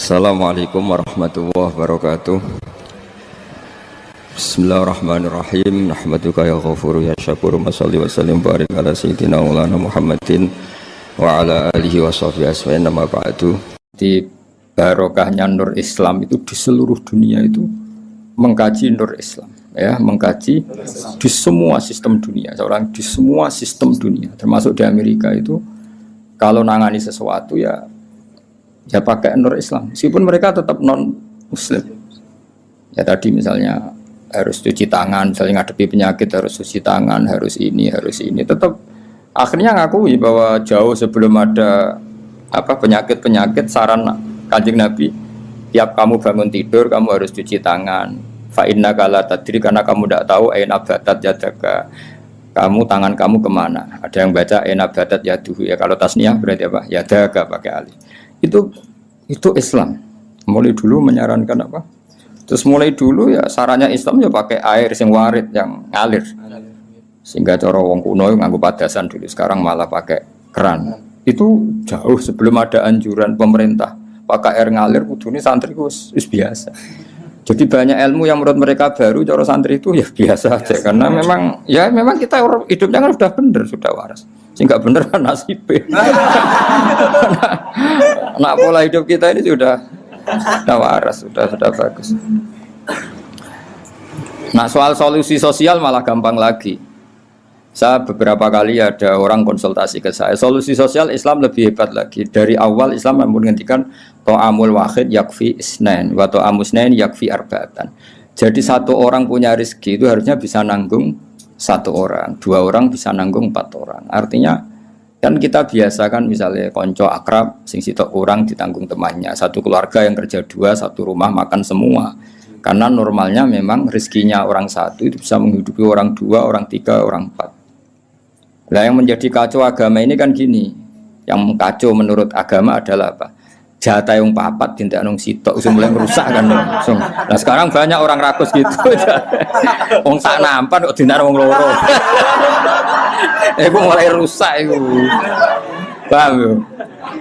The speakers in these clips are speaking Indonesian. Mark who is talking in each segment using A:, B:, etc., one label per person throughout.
A: Assalamualaikum warahmatullahi wabarakatuh. Bismillahirrahmanirrahim. Nahmaduka ya ghafuru ya syakuru. Mashalli wa sallim barik ala sayyidina maulana Muhammadin wa ala alihi wa sahbihi asma'in nama ba'du. Di barokahnya Nur Islam itu di seluruh dunia itu mengkaji Nur Islam, ya, mengkaji di semua sistem dunia. Seorang di semua sistem dunia, termasuk di Amerika itu kalau nangani sesuatu ya pakai Nur Islam, meskipun mereka tetap non Muslim. Ya tadi misalnya harus cuci tangan, misalnya ngadepi penyakit harus cuci tangan, harus ini, tetap akhirnya ngakui bahwa jauh sebelum ada penyakit saran Kanjeng Nabi, tiap kamu bangun tidur kamu harus cuci tangan. Fa innaka la tadri, karena kamu tidak tahu aina batat yadaka, tangan kamu kemana. Ada yang baca aina batat yaduhu, ya kalau tasniah berarti apa? Yadaka pakai alif. Itu Islam. Mulai dulu menyarankan apa? Terus mulai dulu ya sarannya Islam ya pakai air sing warid yang ngalir. Sehingga cara wong kuno nganggo padasan dulu, sekarang malah pakai keran. Itu jauh sebelum ada anjuran pemerintah pakai air ngalir, kudune santri wis biasa. Jadi banyak ilmu yang menurut mereka baru, cara santri itu ya biasa aja, karena memang kita hidupnya kan sudah bener, sudah waras. Sehingga bener kan nasibnya. Nah, pola hidup kita ini sudah waras, sudah bagus. Nah, soal solusi sosial malah gampang lagi. Saya beberapa kali ada orang konsultasi ke saya, solusi sosial Islam lebih hebat lagi. Dari awal Islam menghentikan to'amul wahid yakfi isnain wa to'amus isnain yakfi arba'atan. Jadi satu orang punya rezeki itu harusnya bisa nanggung satu orang, dua orang bisa nanggung 4 orang. Artinya kan kita biasakan misalnya konco akrab sing sitok kurang ditanggung temannya, satu keluarga yang kerja 2, satu rumah makan semua. Karena normalnya memang rezekinya orang satu itu bisa menghidupi orang 2, orang 3, orang 4. Nah, yang menjadi kacau agama ini kan gini. Yang kacau menurut agama adalah apa? Jatah yang papat tindak nong sitok mulai merusak kan langsung. Nah, sekarang banyak orang rakus gitu. Wong sak nampan kok tindak wong loro. Iku mulai rusak iku. Paham yo?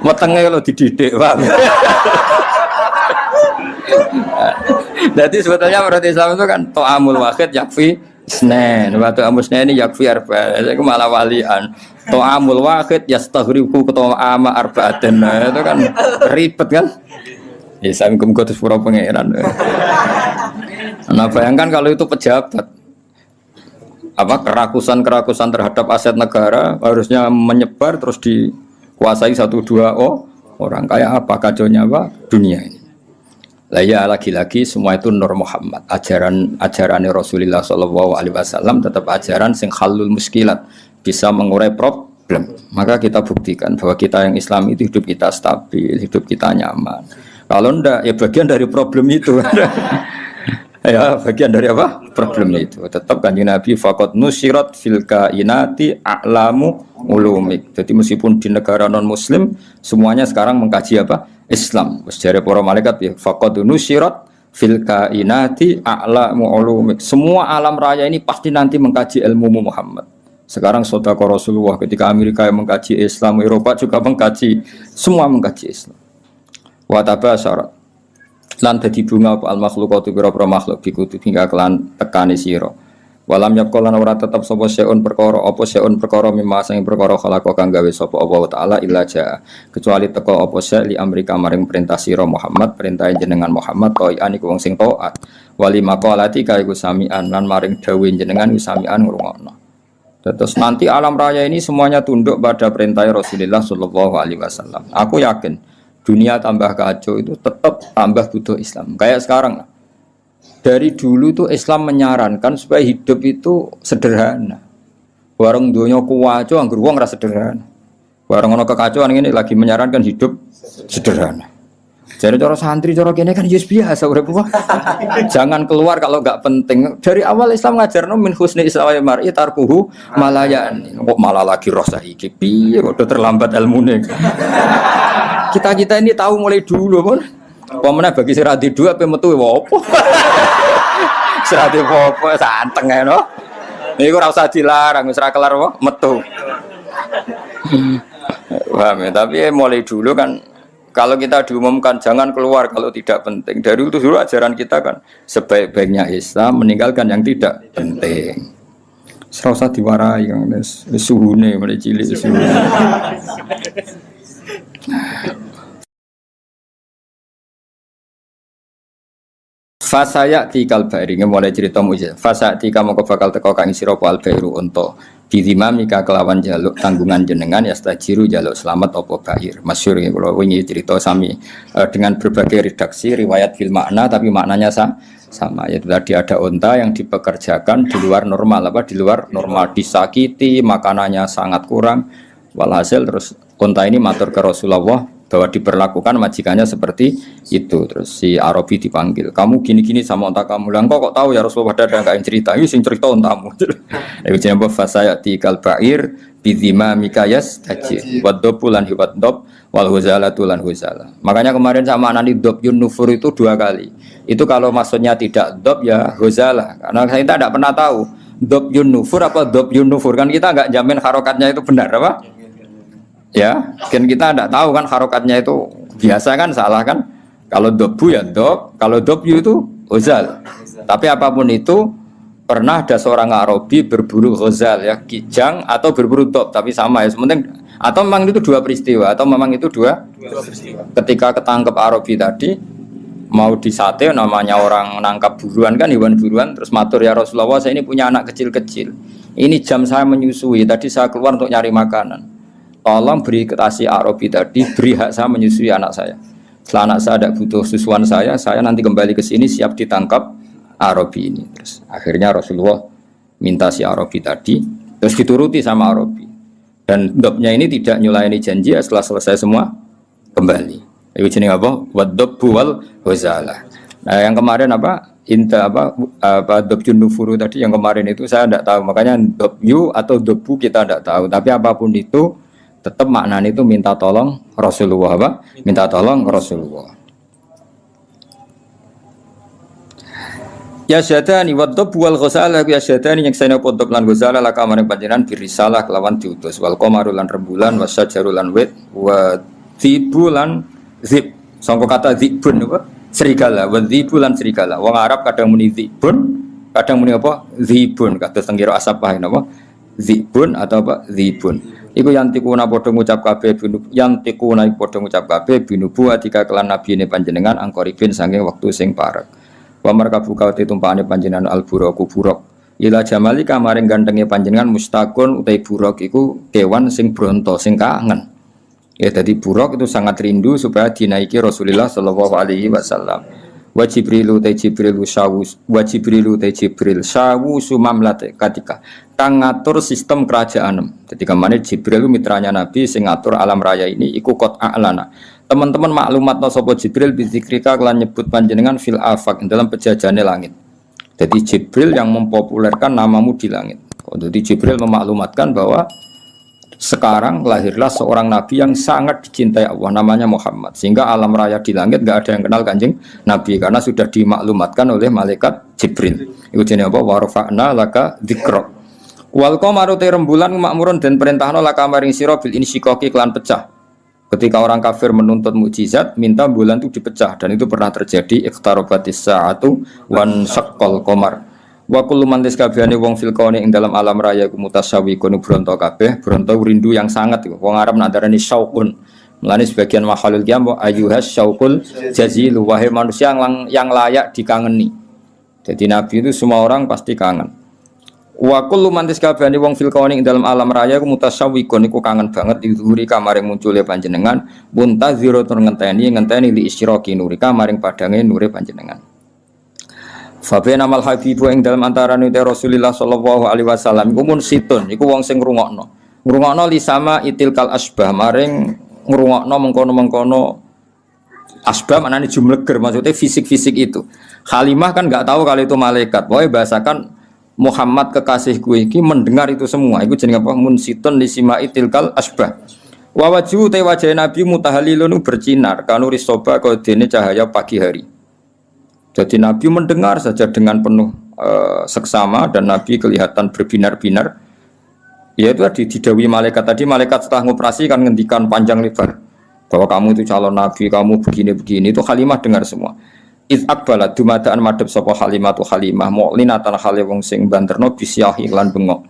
A: Wetenge lo dididik, paham. Jadi sebetulnya menurut Islam itu kan to'amul wahid yakfi isnain, wa to'amus isnain yakfi arba'atan. Itu malah walian. To'amul wahid yastaghriqu to'ama arba'atan. Itu kan ribet kan? Ya saya kudu pura pangeran. Nah, bayangkan kalau itu pejabat, kerakusan terhadap aset negara harusnya menyebar terus dikuasai 1-2 orang, kayak apa kacaunya dunia ini. Lah ya lagi-lagi semua itu Nur Muhammad, ajaran Rasulullah SAW tetap ajaran sing halul muskilat, bisa mengurai problem. Maka kita buktikan bahwa kita yang Islam itu hidup kita stabil, hidup kita nyaman. Kalau enggak ya bagian dari problem itu. Ya bagian dari apa? Problem itu. Tetap Kanjeng Nabi faqad nusirat fil kainati a'lamu ulumik. Jadi meskipun di negara non muslim semuanya sekarang mengkaji apa? Islam. Sejarah para malaikat ya faqad nusirat fil kainati a'lamu ulumik. Semua alam raya ini pasti nanti mengkaji ilmu Muhammad. Sekarang sedekah Rasulullah ketika Amerika yang mengkaji Islam, Eropa juga mengkaji, semua mengkaji Islam. Wa tabasyarat lan dadi bunga al makhluqatu pira-pira makhluk bikutu hingga kelan tekani sira. Walam yaqolan ora tetep sapa seun perkara mimma sing perkara khalaqa kang gawe sapa Allah taala illa jaa, kecuali teko apa li Amerika maring perintah sira Muhammad, perintah jenengan Muhammad toian iku wong sing taat. Wali maqalati kaiku samian lan maring dawuh jenengan samian ngrungokno. Terus nanti alam raya ini semuanya tunduk pada perintah Rasulullah sallallahu alaihi wasallam. Aku yakin dunia tambah kacau itu tetap tambah butuh Islam. Kayak sekarang dari dulu itu Islam menyarankan supaya hidup itu sederhana. Warung dunia kuwaco anggur wong ra sederhana. Warung ono kekacauan ini lagi menyarankan hidup sederhana. Jadi cara santri cara kene kan yes biasa urip kok. Jangan keluar kalau enggak penting. Dari awal Islam ngajarno min husni islamil mar'i tarkuhu malayan. Kok malah lagi roh saiki. Piye kok udah terlambat ilmune. Kita ini tahu mulai dulu pun. Pemene bagi sing ra di dua ape metu opo. Sira di opo santeng ae no. Niku ora usah dilarang wis ra kelar metu. Paham ya? Tapi mulai dulu kan Kalau kita diumumkan jangan keluar kalau tidak penting. Dari itu dulu ajaran kita kan sebaik-baiknya Islam meninggalkan yang tidak penting. Serasa diwarai yang suhune mulai cilik suhune. Fasaya tikal bari mulai cerita mujizat. Fasaya tika mongko bakal teko kang sira pal bairu unta. Bidimamika kelawan jaluk tanggungan jenengan ya stajiru jaluk selamat apa bair. Masyhur ya kula wingi cerita sami dengan berbagai redaksi riwayat fil makna tapi maknanya sama yaitu tadi ada unta yang dipekerjakan di luar normal di luar normal disakiti makanannya sangat kurang walhasil terus unta ini matur ke Rasulullah bahwa diperlakukan majikannya seperti itu. Terus si Arabi dipanggil, kamu gini-gini sama unta kamu. Lah kok tahu ya Rasulullah, ada enggak yang cerita? Ini sing cerita untamu. Iku jenenge fasayati kal ba'ir bidhima mikayas haji waddobulan hiwaddob wal huzalatu lan huzala. Makanya kemarin sama anani dob yun nufur itu 2 kali. Itu kalau maksudnya tidak dob ya huzala. Karena kita tidak pernah tahu dob yun nufur apa dob yun nufur, kan kita enggak jamin harokatnya itu benar apa? Ya, kan kita tidak tahu kan harokatnya itu biasa kan salah kan? Kalau dobu ya dob, kalau dobyu itu huzal. Tapi apapun itu pernah ada seorang Arabi berburu huzal ya, kijang atau berburu dob, tapi sama ya sementing. Atau memang itu 2 peristiwa atau memang itu dua peristiwa. Ketika ketangkep Arabi tadi mau disate, namanya orang nangkap buruan kan, hewan buruan, terus matur ya Rasulullah, saya ini punya anak kecil-kecil. Ini jam saya menyusui, tadi saya keluar untuk nyari makanan. Tolong beri ketasi Arabi tadi, beri hak saya menyusui anak saya. Setelah anak saya tidak butuh susuan saya nanti kembali ke sini siap ditangkap Arabi ini. Terus akhirnya Rasulullah minta si Arabi tadi, terus dituruti sama Arabi. Dan dobnya ini tidak nyulayani janji, setelah selesai semua kembali. Itu jenis apa? Waddob wal huzala. Nah yang kemarin apa? Inta apa dobjun nufuru tadi yang kemarin itu saya tidak tahu. Makanya dobyu atau dobu kita tidak tahu. Tapi apapun itu tetap maknanya itu minta tolong Rasulullah apa? Minta tolong Rasulullah. Ya syadani waddob wal ghazala ya syadani yang saya podop lan ghazala laka maring panjenengan birisalah kelawan diutus wal qamaru lan rembulan wasyajaru lan wit wa dzibulan zib sangka kata zibun apa? Serigala wa dzibulan serigala. Wong Arab kadang muni zibun, kadang muni apa? Zibun kados teng kira asapah napa? Zibun atau apa? Zibun. Iku yantikuna padha ngucap kabeh yantikuna padha ngucap kabeh binubu atika kelan nabine panjenengan angkoribin saking wektu sing parek. Wa markabu kawate tumpakane panjenengan alburaku buruk. Ila jamali kamaring gantenge panjenengan mustaqun utai buruk iku kewan sing bronto sing kangen. Ya dadi buruk itu sangat rindu supaya dinaiki Rasulullah sallallahu alaihi wasallam. Wa Jibrilu ta Jibril syawus wa Jibrilu ta Jibril syawusu mamlate ketika kang ngatur sistem kerajaan. Jadi kemana Jibril mitranya Nabi sing ngatur alam raya ini iku qot a'lana. Teman-teman maklumat sapa Jibril bizikrika kelan nyebut panjenengan fil afaq dalam pejajane langit. Jadi Jibril yang mempopulerkan namamu di langit. Jadi Jibril memaklumatkan bahwa sekarang lahirlah seorang nabi yang sangat dicintai Allah, namanya Muhammad. Sehingga alam raya di langit enggak ada yang kenal Kanjeng Nabi karena sudah dimaklumatkan oleh malaikat Jibril. Iku jenenge apa? Wa rafa'na laka dzikra. Wal qamaru rembulan makmurun dan perintahna laka maring sira bil insyikaki kelan pecah. Ketika orang kafir menuntut mukjizat, minta bulan itu dipecah dan itu pernah terjadi iqtarabatis sa'atu wan syaqqal qamar. Wa kullu man kabehane wong fil kauni ing dalam alam raya ku mutasawwiqun bronto kabeh, bronto rindu yang sangat iku. Wong Arab nak darani syauqun. Mulane sebagian makhlul qiyam ayyuhas syauqul jazil wahai manusia yang layak dikangeni. Jadi Nabi itu semua orang pasti kangen. Wa kullu man kabehane wong fil kauni ing dalam alam raya ku mutasawwiqun iku kangen banget dihuri kamaring muncule panjenengan muntazirun ngenteni li isyraqi nurika maring padange nure panjenengan. Fabena mal habibu ing dalam antarane Rasulullah sallallahu alaihi wasallam iku mun situn iku wong sing ngrungokno li sama itilkal asbah maring ngrungokno mengkono-mengkono asbah maknane jumleger maksudnya fisik-fisik itu. Halimah kan enggak tahu kalau itu malaikat. Pokoke bahasakan Muhammad kekasihku iki mendengar itu semua. Iku jenenge apa? Mun situn li sama itilkal asbah. Wa wajhu te wajah Nabi mutahallilun bersinar kanuri soba kodene cahaya pagi hari. Jadi Nabi mendengar saja dengan penuh seksama dan Nabi kelihatan berbinar-binar. Yaitu didawi malaikat tadi, malaikat setelah ngoperasi kan ngendikan panjang lebar. bahwa kamu itu calon nabi, kamu begini-begini, itu Halimah dengar semua. Iz akbalat dumadaan madhep sapa Halimah tu Halimah mu'linatan hale wong sing banterno bisyahi lan bengok.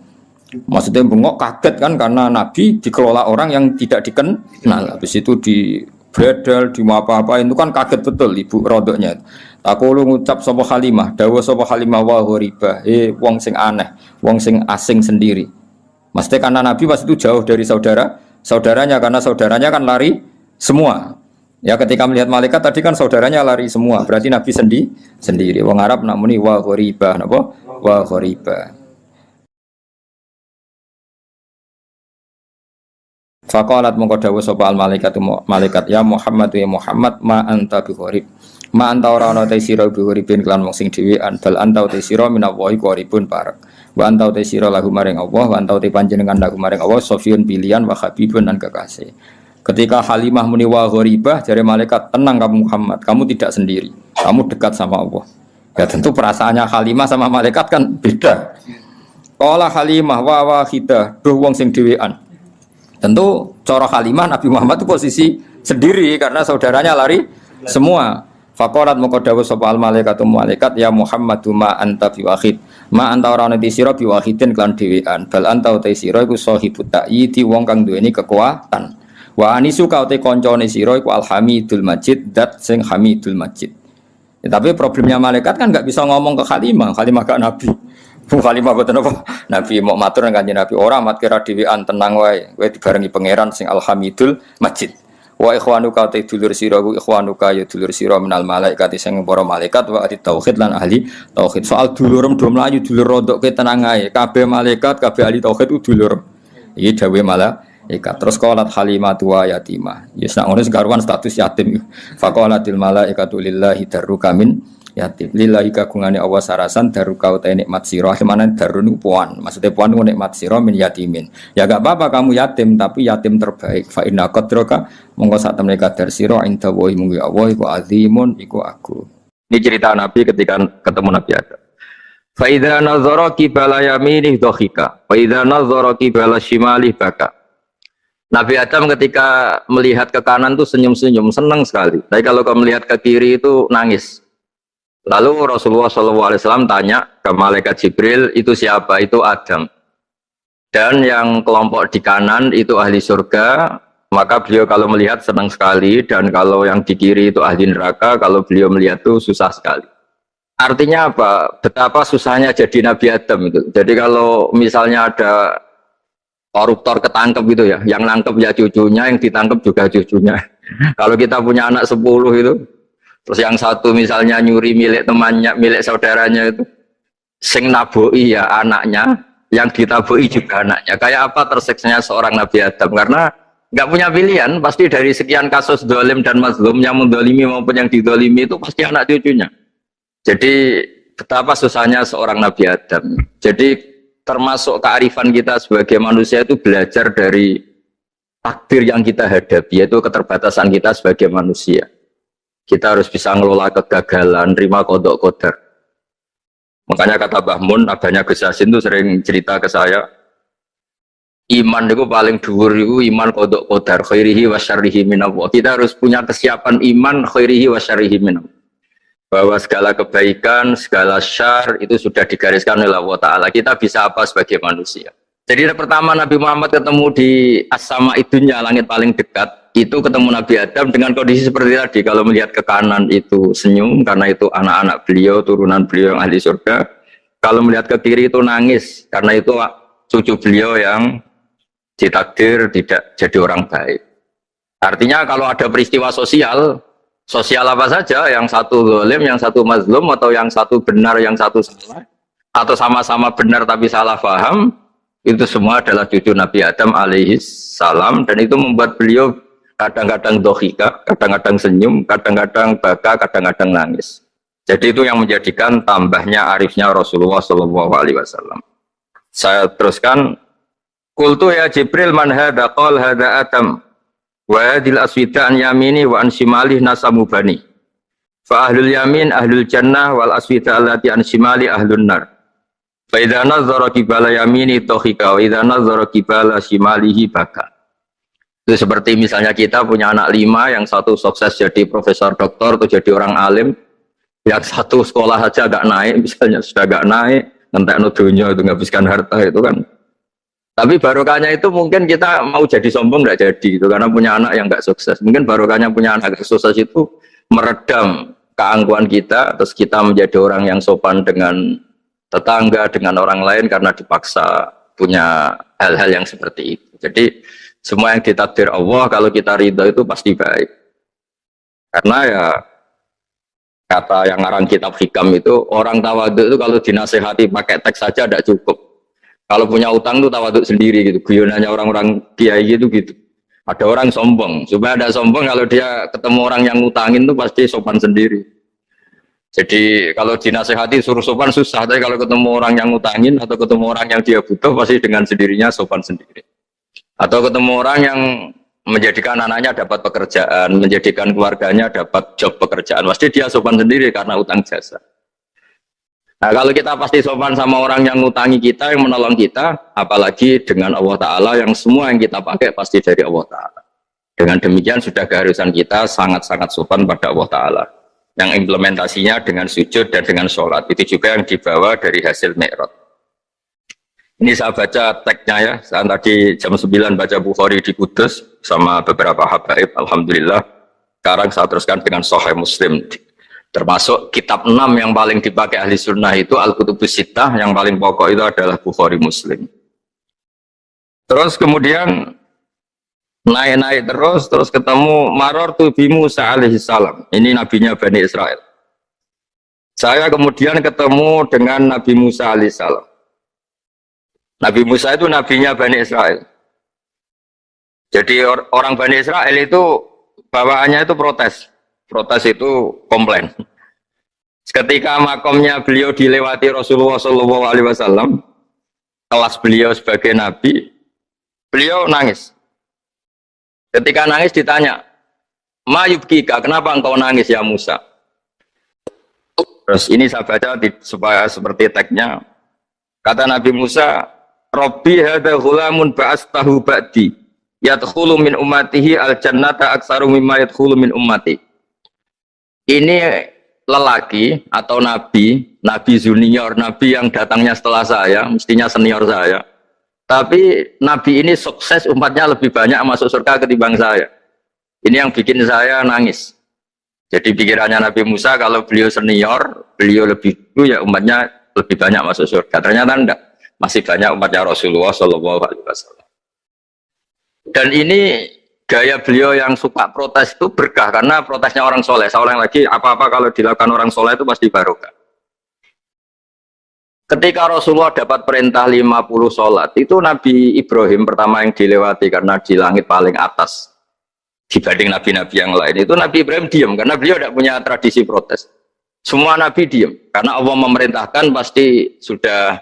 A: Maksudnya bengok kaget kan karena nabi dikelola orang yang tidak dikenal. Habis itu di bredel, di apa-apa itu kan kaget betul ibu rodoknya. Aku lu ngucap sapa Halimah, dawuh sapa Halimah wa ghoriba, wong sing aneh, wong sing asing sendiri. Maksudnya karena nabi pas itu jauh dari saudaranya karena saudaranya kan lari semua. Ya ketika melihat malaikat tadi kan saudaranya lari semua, berarti Nabi sendiri. Wong Arab namuni wa ghoriba, napa? Wa ghoriba. Faqalat mongko dawuh sapa al malaikat ya Muhammad ya Muhammad ma anta bi ghorib. Ma anta ora ana te sira bi ghoribin kelan wong sing dhewean, bal anta te sira minallahi ghoribun parek. Wa anta te sira lahu maring Allah, wa anta te panjenengan lahu maring Allah sofiyun pilihan wa habibun lan kekasih. Ketika Halimah muni wa ghoribah, jari malaikat, tenang kamu Muhammad, kamu tidak sendiri, kamu dekat sama Allah. Ya tentu perasaannya Halimah sama malaikat kan beda. Qala Halimah wa wahidah, duh wong sing dhewean. Tentu cara Halimah Nabi Muhammad itu posisi sendiri karena saudaranya lari semua. Faqalat moko dawuh sapa al malaikatu malaikat ya Muhammadu ma anta biwahid. Ma anta ora ana sira biwahidin kelan dhewean. Bal anta uta sira iku sahibut ta'yidi wong kang duweni kekuatan. Wa anisu ka te koncone sira iku alhamidul majid dat sing hamidul majid. Ya, tapi problemnya malaikat kan enggak bisa ngomong ke Halimah gak nabi. Halimah boten apa? Nabi mau matur nang Kanjeng Nabi ora mat kira dhewean tenang wae, kowe dibarengi pangeran sing alhamidul majid. Wa ikhwanuka te dulur sira ku ikhwanuka ya dulur sira minal malaikat sing para malaikat wa ahli tauhid lan ahli tauhid. Soal dulurem do mlayu dulur rodok ke tenang ae. Kabeh malaikat, kabeh ahli tauhid ku dulur. Iki dawuhe malah terus qalat Halimatu wa yatimah. Yes nak ngono segaruan status yatim. Faqalatil malaikatu lillahi darruka min yatim. Lillahi kagungane Allah sarasan darruka uta nikmat sira. Mana darun puan. Maksudnya puan ku nikmat sira min yatimin. Ya enggak apa-apa kamu yatim tapi yatim terbaik. Fa inna qadraka monggo sak temne kadar sira inda wa munggu Allah iku azimun iku agung. Ini cerita Nabi ketika ketemu Nabi Adam. Fa idza nazara qibala yaminih dhahika. Fa idza nazara qibala shimalih baka. Nabi Adam ketika melihat ke kanan tuh senyum-senyum, senang sekali. Tapi kalau kau melihat ke kiri itu nangis. Lalu Rasulullah SAW tanya ke malaikat Jibril, itu siapa? Itu Adam. Dan yang kelompok di kanan itu ahli surga, maka beliau kalau melihat senang sekali. Dan kalau yang di kiri itu ahli neraka, kalau beliau melihat itu susah sekali. Artinya apa? Betapa susahnya jadi Nabi Adam itu. Jadi kalau misalnya ada koruptor ketangkep gitu ya, yang nangkep ya cucunya, yang ditangkep juga cucunya. Kalau kita punya anak 10 itu, terus yang satu misalnya nyuri milik temannya, milik saudaranya itu, sing naboi ya anaknya, yang ditaboi juga anaknya. Kayak apa terseksanya seorang Nabi Adam? Karena nggak punya pilihan, pasti dari sekian kasus dolim dan mazlum, yang mendolimi maupun yang didolimi itu pasti anak cucunya. Jadi betapa susahnya seorang Nabi Adam. Jadi termasuk kearifan kita sebagai manusia itu belajar dari takdir yang kita hadapi, yaitu keterbatasan kita sebagai manusia. Kita harus bisa ngelola kegagalan, terima kodok kodar. Makanya kata Mbah Mun, abahnya Gus Yasin itu sering cerita ke saya, iman itu paling dhuwur itu iman kodok kodar, khairihi wa syarrihi minallah. Kita harus punya kesiapan iman khairihi wa syarrihi minallah. Bahwa segala kebaikan, segala syar itu sudah digariskan oleh Allah Ta'ala. Kita bisa apa sebagai manusia. Jadi pertama Nabi Muhammad ketemu di as-sama idunya, langit paling dekat, itu ketemu Nabi Adam dengan kondisi seperti tadi. Kalau melihat ke kanan itu senyum, karena itu anak-anak beliau, turunan beliau yang ahli surga. Kalau melihat ke kiri itu nangis, karena itu cucu beliau yang ditakdir tidak jadi orang baik. Artinya kalau ada peristiwa sosial apa saja, yang satu zalim, yang satu mazlum, atau yang satu benar, yang satu salah, atau sama-sama benar tapi salah paham, itu semua adalah cucu Nabi Adam alaihi salam, dan itu membuat beliau kadang-kadang dohika, kadang-kadang senyum, kadang-kadang baka, kadang-kadang nangis. Jadi itu yang menjadikan tambahnya arifnya Rasulullah SAW. Saya teruskan, Qultu ya Jibril man hada qal hada Adam wa hadil aswida an yamini wa an shimalih nasamu bani fa ahlul yamin ahlul jannah wal aswida allati an shimali ahlun nar fa idza nazara qibala yamini dhahika wa idza nazara qibala shimalihi baka. Itu seperti misalnya kita punya anak 5, yang satu sukses jadi profesor doktor atau jadi orang alim, yang satu sekolah saja agak naik, misalnya sudah agak naik, ngentek dunia itu nghabiskan harta itu kan. Tapi barokahnya itu mungkin kita mau jadi sombong nggak jadi itu karena punya anak yang nggak sukses. Mungkin barokahnya punya anak yang sukses itu meredam keangkuhan kita, terus kita menjadi orang yang sopan dengan tetangga, dengan orang lain karena dipaksa punya hal-hal yang seperti itu. Jadi semua yang ditakdir Allah kalau kita ridho itu pasti baik. Karena ya kata yang ngarang kitab hikam itu orang tawadhu itu kalau dinasehati pakai teks saja tidak cukup. Kalau punya utang itu tawadhu sendiri gitu. Guyonannya orang-orang kiai gitu gitu. Ada orang sombong, supaya ada sombong kalau dia ketemu orang yang ngutangin itu pasti sopan sendiri. Jadi kalau dinasehati suruh sopan susah, tapi kalau ketemu orang yang ngutangin atau ketemu orang yang dia butuh pasti dengan sendirinya sopan sendiri. Atau ketemu orang yang menjadikan anaknya dapat pekerjaan, menjadikan keluarganya dapat job pekerjaan, pasti dia sopan sendiri karena utang jasa. Nah kalau kita pasti sopan sama orang yang ngutangi kita, yang menolong kita, apalagi dengan Allah Ta'ala yang semua yang kita pakai pasti dari Allah Ta'ala. Dengan demikian sudah keharusan kita sangat-sangat sopan pada Allah Ta'ala. Yang implementasinya dengan sujud dan dengan sholat, itu juga yang dibawa dari hasil Mi'raj. Ini saya baca teksnya ya, saya tadi jam 9 baca Bukhari di Kudus sama beberapa habaib, Alhamdulillah. Sekarang saya teruskan dengan Sahih Muslim. Termasuk kitab 6 yang paling dipakai ahli sunnah itu Al-Kutubus Sittah, yang paling pokok itu adalah Bukhari Muslim. Terus kemudian naik-naik terus ketemu Marartu bi Musa alaihi salam. Ini nabinya Bani Israel. Saya kemudian ketemu dengan Nabi Musa alaihi salam. Nabi Musa itu nabinya Bani Israel. Jadi orang Bani Israel itu bawaannya itu protes. Protes itu komplain. Ketika makomnya beliau dilewati Rasulullah SAW, kelas beliau sebagai nabi, beliau nangis. Ketika nangis ditanya, "Ma yubkika, kenapa engkau nangis ya Musa?" Terus ini saya baca supaya seperti teksnya. Kata Nabi Musa, "Rabbi hadza ghulamun ba'astahu ba'di, yadkhulu min ummatihi al-jannata aktsaru mimma yadkhulu min ummati." Ini lelaki atau nabi junior, nabi yang datangnya setelah saya, mestinya senior saya. Tapi nabi ini sukses, umatnya lebih banyak masuk surga ketimbang saya. Ini yang bikin saya nangis. Jadi pikirannya Nabi Musa kalau beliau senior, beliau lebih dulu ya umatnya lebih banyak masuk surga. Ternyata enggak, masih banyak umatnya Rasulullah SAW. Dan ini gaya beliau yang suka protes itu berkah karena protesnya orang soleh. Saya ulang lagi, apa-apa kalau dilakukan orang soleh itu pasti barokah. Ketika Rasulullah dapat perintah 50 sholat, itu Nabi Ibrahim pertama yang dilewati karena di langit paling atas dibanding nabi-nabi yang lain. Itu Nabi Ibrahim diam karena beliau tidak punya tradisi protes. Semua nabi diam karena Allah memerintahkan pasti sudah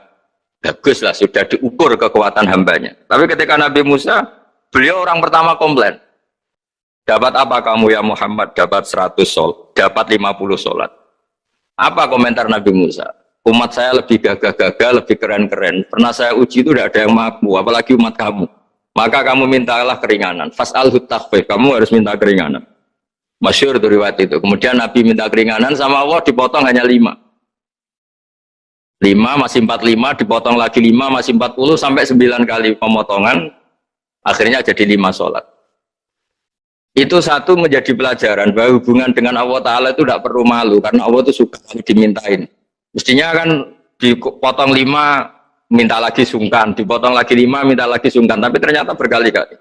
A: bagus lah, sudah diukur kekuatan hambanya. Tapi ketika Nabi Musa, beliau orang pertama komplain. Dapat apa kamu ya Muhammad? Dapat 100 sholat, dapat 50 sholat. Apa komentar Nabi Musa? Umat saya lebih gagah-gagah, lebih keren-keren. Pernah saya uji itu tidak ada yang mampu, apalagi umat kamu. Maka kamu mintalah keringanan. Fas'alhu takhfif, kamu harus minta keringanan. Masyhur itu riwayat itu. Kemudian Nabi minta keringanan sama Allah dipotong hanya 5. 5 masih 45, dipotong lagi 5 masih 40 sampai 9 kali pemotongan. Akhirnya jadi 5 sholat. Itu satu menjadi pelajaran bahwa hubungan dengan Allah Ta'ala itu tidak perlu malu karena Allah itu suka dimintain. Mestinya kan dipotong 5 minta lagi sungkan, dipotong lagi 5 minta lagi sungkan, tapi ternyata berkali-kali.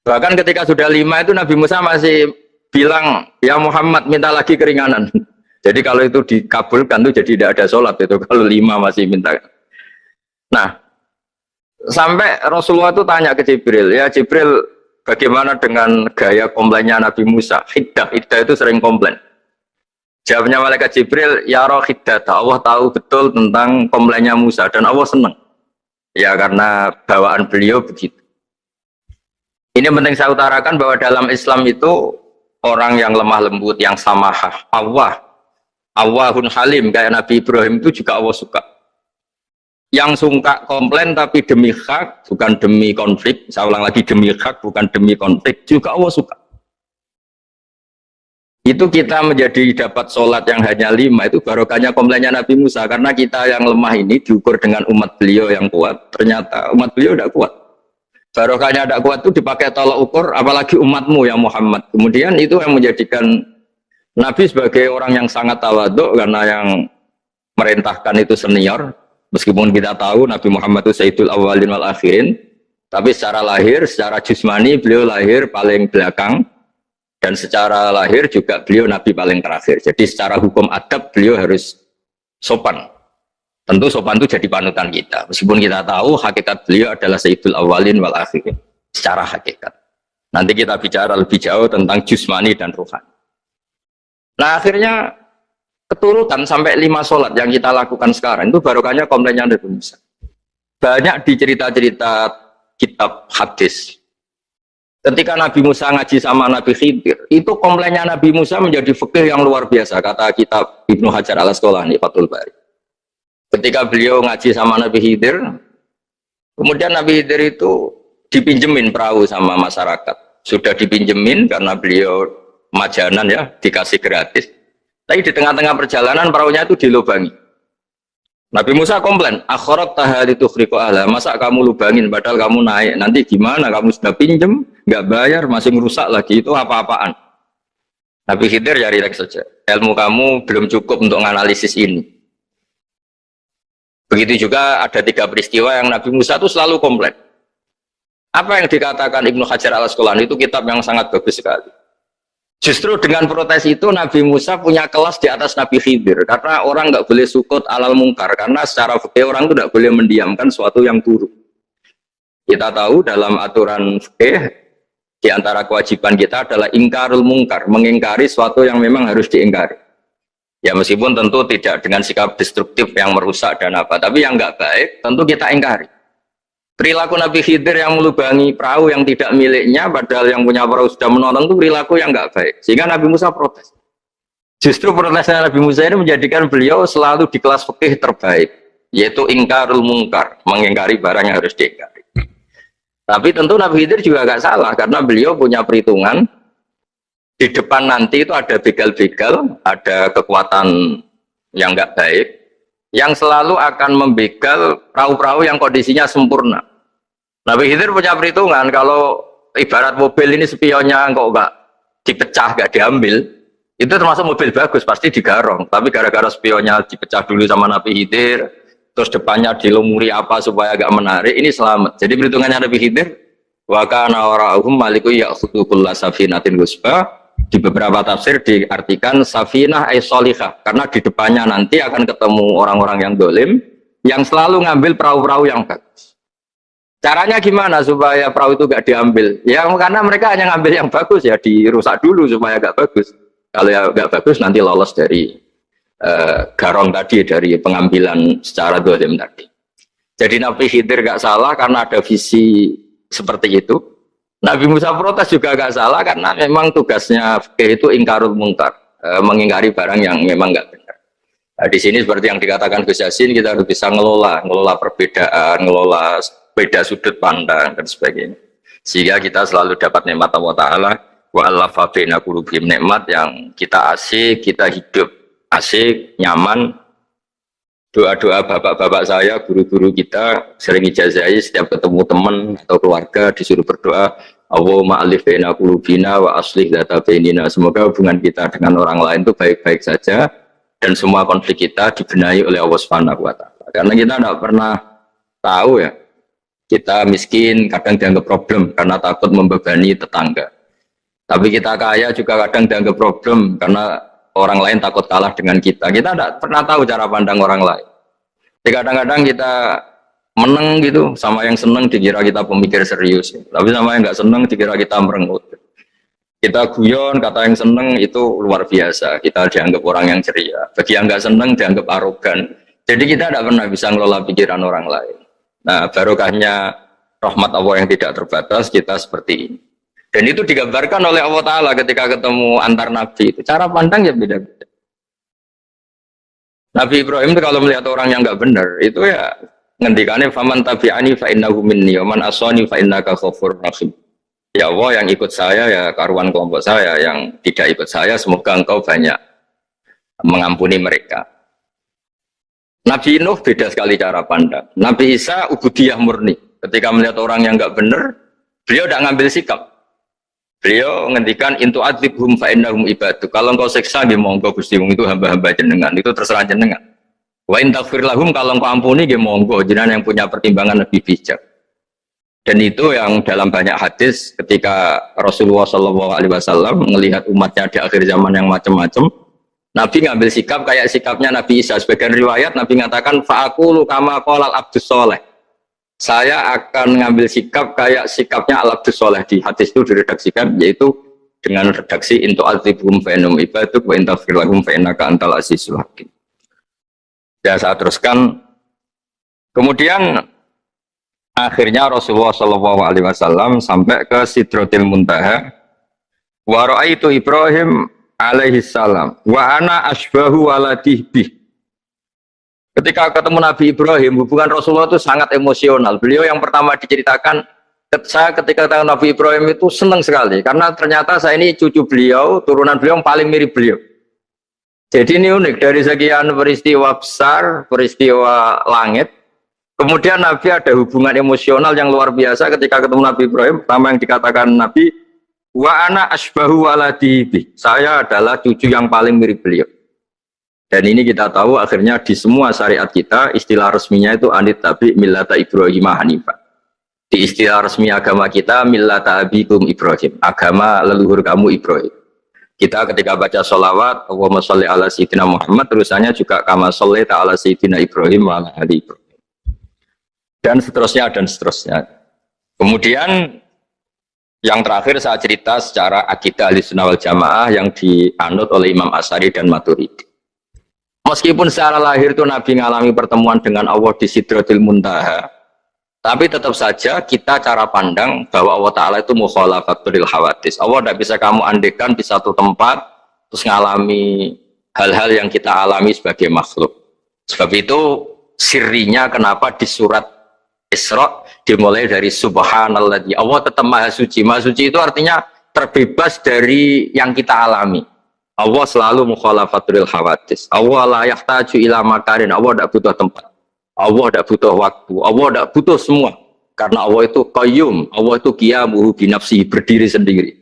A: Bahkan ketika sudah 5 itu Nabi Musa masih bilang, ya Muhammad minta lagi keringanan. Jadi kalau itu dikabulkan itu jadi tidak ada sholat itu kalau 5 masih minta. Nah, sampai Rasulullah itu tanya ke Jibril, ya Jibril bagaimana dengan gaya komplainnya Nabi Musa? Hiddah itu sering komplain. Jawabnya malaikat Jibril, ya roh hiddata, Allah tahu betul tentang komplainnya Musa dan Allah senang. Ya karena bawaan beliau begitu. Ini penting saya utarakan bahwa dalam Islam itu orang yang lemah lembut, yang samahah, Allahun halim kayak Nabi Ibrahim itu juga Allah suka. Yang sungka komplain tapi demi hak, bukan demi konflik. Saya ulang lagi, demi hak, bukan demi konflik. Juga Allah suka. Itu kita menjadi dapat sholat yang hanya 5, itu barokahnya komplainnya Nabi Musa. Karena kita yang lemah ini diukur dengan umat beliau yang kuat. Ternyata umat beliau tidak kuat. Barokahnya tidak kuat itu dipakai tolak ukur, apalagi umatmu yang Muhammad. Kemudian itu yang menjadikan Nabi sebagai orang yang sangat tawaduk, karena yang merintahkan itu senior. Meskipun kita tahu Nabi Muhammad itu Sayyidul Awwalin wal Akhirin, tapi secara lahir, secara jusmani beliau lahir paling belakang, dan secara lahir juga beliau Nabi paling terakhir. Jadi secara hukum adab beliau harus sopan. Tentu sopan itu jadi panutan kita. Meskipun kita tahu hakikat beliau adalah Sayyidul Awwalin wal Akhirin secara hakikat. Nanti kita bicara lebih jauh tentang jusmani dan ruhani. Nah akhirnya keturutan sampai 5 sholat yang kita lakukan sekarang itu barokahnya komplainnya Nabi Musa. Banyak di cerita-cerita kitab hadis. Ketika Nabi Musa ngaji sama Nabi Khidir, itu komplainnya Nabi Musa menjadi fikih yang luar biasa, kata kitab Ibnu Hajar al-Asqalani Fathul Bari. Ketika beliau ngaji sama Nabi Khidir, kemudian Nabi Khidir itu dipinjemin perahu sama masyarakat. Sudah dipinjemin karena beliau majanan ya, dikasih gratis. Tapi di tengah-tengah perjalanan perahunya itu dilubangi. Nabi Musa komplain, akhirat tahari tukhriqu ahla, masa kamu lubangin padahal kamu naik, nanti gimana, kamu sudah pinjem, nggak bayar, masih ngerusak lagi, itu apa-apaan. Nabi Khidir ya rileks saja, ilmu kamu belum cukup untuk menganalisis ini. Begitu juga ada 3 peristiwa yang Nabi Musa itu selalu komplain. Apa yang dikatakan Ibnu Hajar al-Asqalani itu kitab yang sangat bagus sekali. Justru dengan protes itu Nabi Musa punya kelas di atas Nabi Khidir, karena orang nggak boleh sukut alal mungkar, karena secara fikih orang itu tidak boleh mendiamkan sesuatu yang buruk. Kita tahu dalam aturan fikih di antara kewajiban kita adalah ingkarul mungkar, mengingkari sesuatu yang memang harus diingkari. Ya meskipun tentu tidak dengan sikap destruktif yang merusak dan apa, tapi yang nggak baik tentu kita ingkari. Perilaku Nabi Khidir yang melubangi perahu yang tidak miliknya, padahal yang punya perahu sudah menonton, itu perilaku yang nggak baik. Sehingga Nabi Musa protes. Justru protesnya Nabi Musa ini menjadikan beliau selalu di kelas fikih terbaik, yaitu ingkarul mungkar, mengingkari barang yang harus diingkari. Tapi tentu Nabi Khidir juga nggak salah, karena beliau punya perhitungan di depan nanti itu ada begal-begal, ada kekuatan yang nggak baik, yang selalu akan membegal perahu-perahu yang kondisinya sempurna. Nabi Khidir punya perhitungan, kalau ibarat mobil ini spionnya kok nggak dipecah, nggak diambil, itu termasuk mobil bagus, pasti digarong. Tapi gara-gara spionnya dipecah dulu sama Nabi Khidir, terus depannya dilumuri apa supaya agak menarik, ini selamat. Jadi perhitungannya Nabi Khidir, wa kana wara'uhum maliku ya'khudhu kulla safinatin ghusba. Di beberapa tafsir diartikan safinah ay sholihah, karena di depannya nanti akan ketemu orang-orang yang dolim yang selalu ngambil perahu-perahu yang bagus. Caranya gimana supaya perahu itu gak diambil? Ya karena mereka hanya ngambil yang bagus, ya dirusak dulu supaya gak bagus. Kalau ya gak bagus nanti lolos dari garong tadi, dari pengambilan secara dolim tadi. Jadi Nabi Khidir gak salah karena ada visi seperti itu. Nabi Musa protes juga gak salah karena memang tugasnya fikih itu ingkarul mungkar, mengingkari barang yang memang gak benar. Nah, di sini seperti yang dikatakan Gus Yasin, kita harus bisa ngelola perbedaan, ngelola beda sudut pandang dan sebagainya. Sehingga kita selalu dapat nikmat Allah Ta'ala, wa allafa baina qulubihim, nikmat yang kita asik, kita hidup asik, nyaman. Doa-doa bapak-bapak saya, guru-guru kita sering ijazai setiap ketemu teman atau keluarga disuruh berdoa, Allahumma alif baina qulubina wa aslih dzata bainina. Semoga hubungan kita dengan orang lain itu baik-baik saja dan semua konflik kita dibenahi oleh Allah Subhanahu wa taala. Karena kita tidak pernah tahu ya, kita miskin kadang dianggap problem karena takut membebani tetangga. Tapi kita kaya juga kadang dianggap problem karena orang lain takut kalah dengan kita. Kita tidak pernah tahu cara pandang orang lain. Jadi kadang-kadang kita menang gitu, sama yang seneng dikira kita pemikir serius. Tapi sama yang nggak seneng dikira kita merengut. Kita guyon, kata yang seneng itu luar biasa. Kita dianggap orang yang ceria. Bagi yang nggak seneng dianggap arogan. Jadi kita tidak pernah bisa ngelola pikiran orang lain. Nah, barokahnya rahmat Allah yang tidak terbatas, kita seperti ini. Dan itu digambarkan oleh Allah Ta'ala ketika ketemu antar Nabi. Itu cara pandang ya beda-beda. Nabi Ibrahim itu kalau melihat orang yang nggak benar, itu ya ngendikane faman tabi'ani fa innahu minni wa man asani fa innaka ghafurur rahim. Ya Allah, yang ikut saya ya karuan kelompok saya, yang tidak ikut saya semoga engkau banyak mengampuni mereka. Nabi Nuh beda sekali cara pandang. Nabi Isa ubudiyah murni. Ketika melihat orang yang enggak benar, beliau tidak ngambil sikap. Beliau ngendikan intu adzibhum fa innahum ibadu. Kalau engkau siksa nggih monggo Gusti, itu hamba-hamba jenengan, itu terserah jenengan. Wa in taghfir lahum, kalau engkau ampuni nggih monggo, jenengan yang punya pertimbangan lebih bijak. Dan itu yang dalam banyak hadis ketika Rasulullah SAW melihat umatnya di akhir zaman yang macam-macam, Nabi ngambil sikap kayak sikapnya Nabi Isa. Sebagian riwayat Nabi mengatakan fa'aqulu kama qala al-abdus soleh. Saya akan ngambil sikap kayak sikapnya al-abdus soleh. Di hadis itu diredaksikan yaitu dengan redaksi intu adzibhum fa innahum ibaduk wa in taghfir lahum fa innaka antal azizul hakim. Ya, saya teruskan. Kemudian akhirnya Rasulullah SAW sampai ke Sidratil Muntaha. Wa ra'aitu Ibrahim alaihi salam wa ana asbahu waladih bih. Ketika ketemu Nabi Ibrahim, hubungan Rasulullah itu sangat emosional. Beliau yang pertama diceritakan, saya ketika ketemu Nabi Ibrahim itu senang sekali karena ternyata saya ini cucu beliau, turunan beliau yang paling mirip beliau. Jadi ini unik, dari sekian peristiwa besar, peristiwa langit, kemudian Nabi ada hubungan emosional yang luar biasa ketika ketemu Nabi Ibrahim. Pertama yang dikatakan Nabi, wa ana asbahu waladihi. Saya adalah cucu yang paling mirip beliau. Dan ini kita tahu akhirnya di semua syariat kita istilah resminya itu anit tabi millata Ibrahim hanifah. Di istilah resmi agama kita millata abikum Ibrahim, agama leluhur kamu Ibrahim. Kita ketika baca sholawat Allahumma sholli ala sayyidina Muhammad, terusannya juga kama sholli ta'ala sayyidina Ibrahim wa ala ali Ibrahim. Dan seterusnya. Kemudian yang terakhir saya cerita secara akidah Ahlussunnah wal Jamaah yang dianut oleh Imam Asy'ari dan Maturidi. Meskipun secara lahir itu Nabi mengalami pertemuan dengan Allah di Sidratil Muntaha, tapi tetap saja kita cara pandang bahwa Allah Ta'ala itu mukhalafatul hawadis. Allah tidak bisa kamu andekan di satu tempat terus mengalami hal-hal yang kita alami sebagai makhluk. Sebab itu sirinya kenapa di surat Isra dimulai dari subhanalladzi. Allah tetap maha suci. Maha suci itu artinya terbebas dari yang kita alami. Allah selalu mukhalafatul hawadis. Allah la yahtaju ila makarin. Allah tidak butuh tempat. Allah tidak butuh waktu. Allah tidak butuh semua. Karena Allah itu qayyum. Allah itu qiyamuhu binafsihi, berdiri sendiri.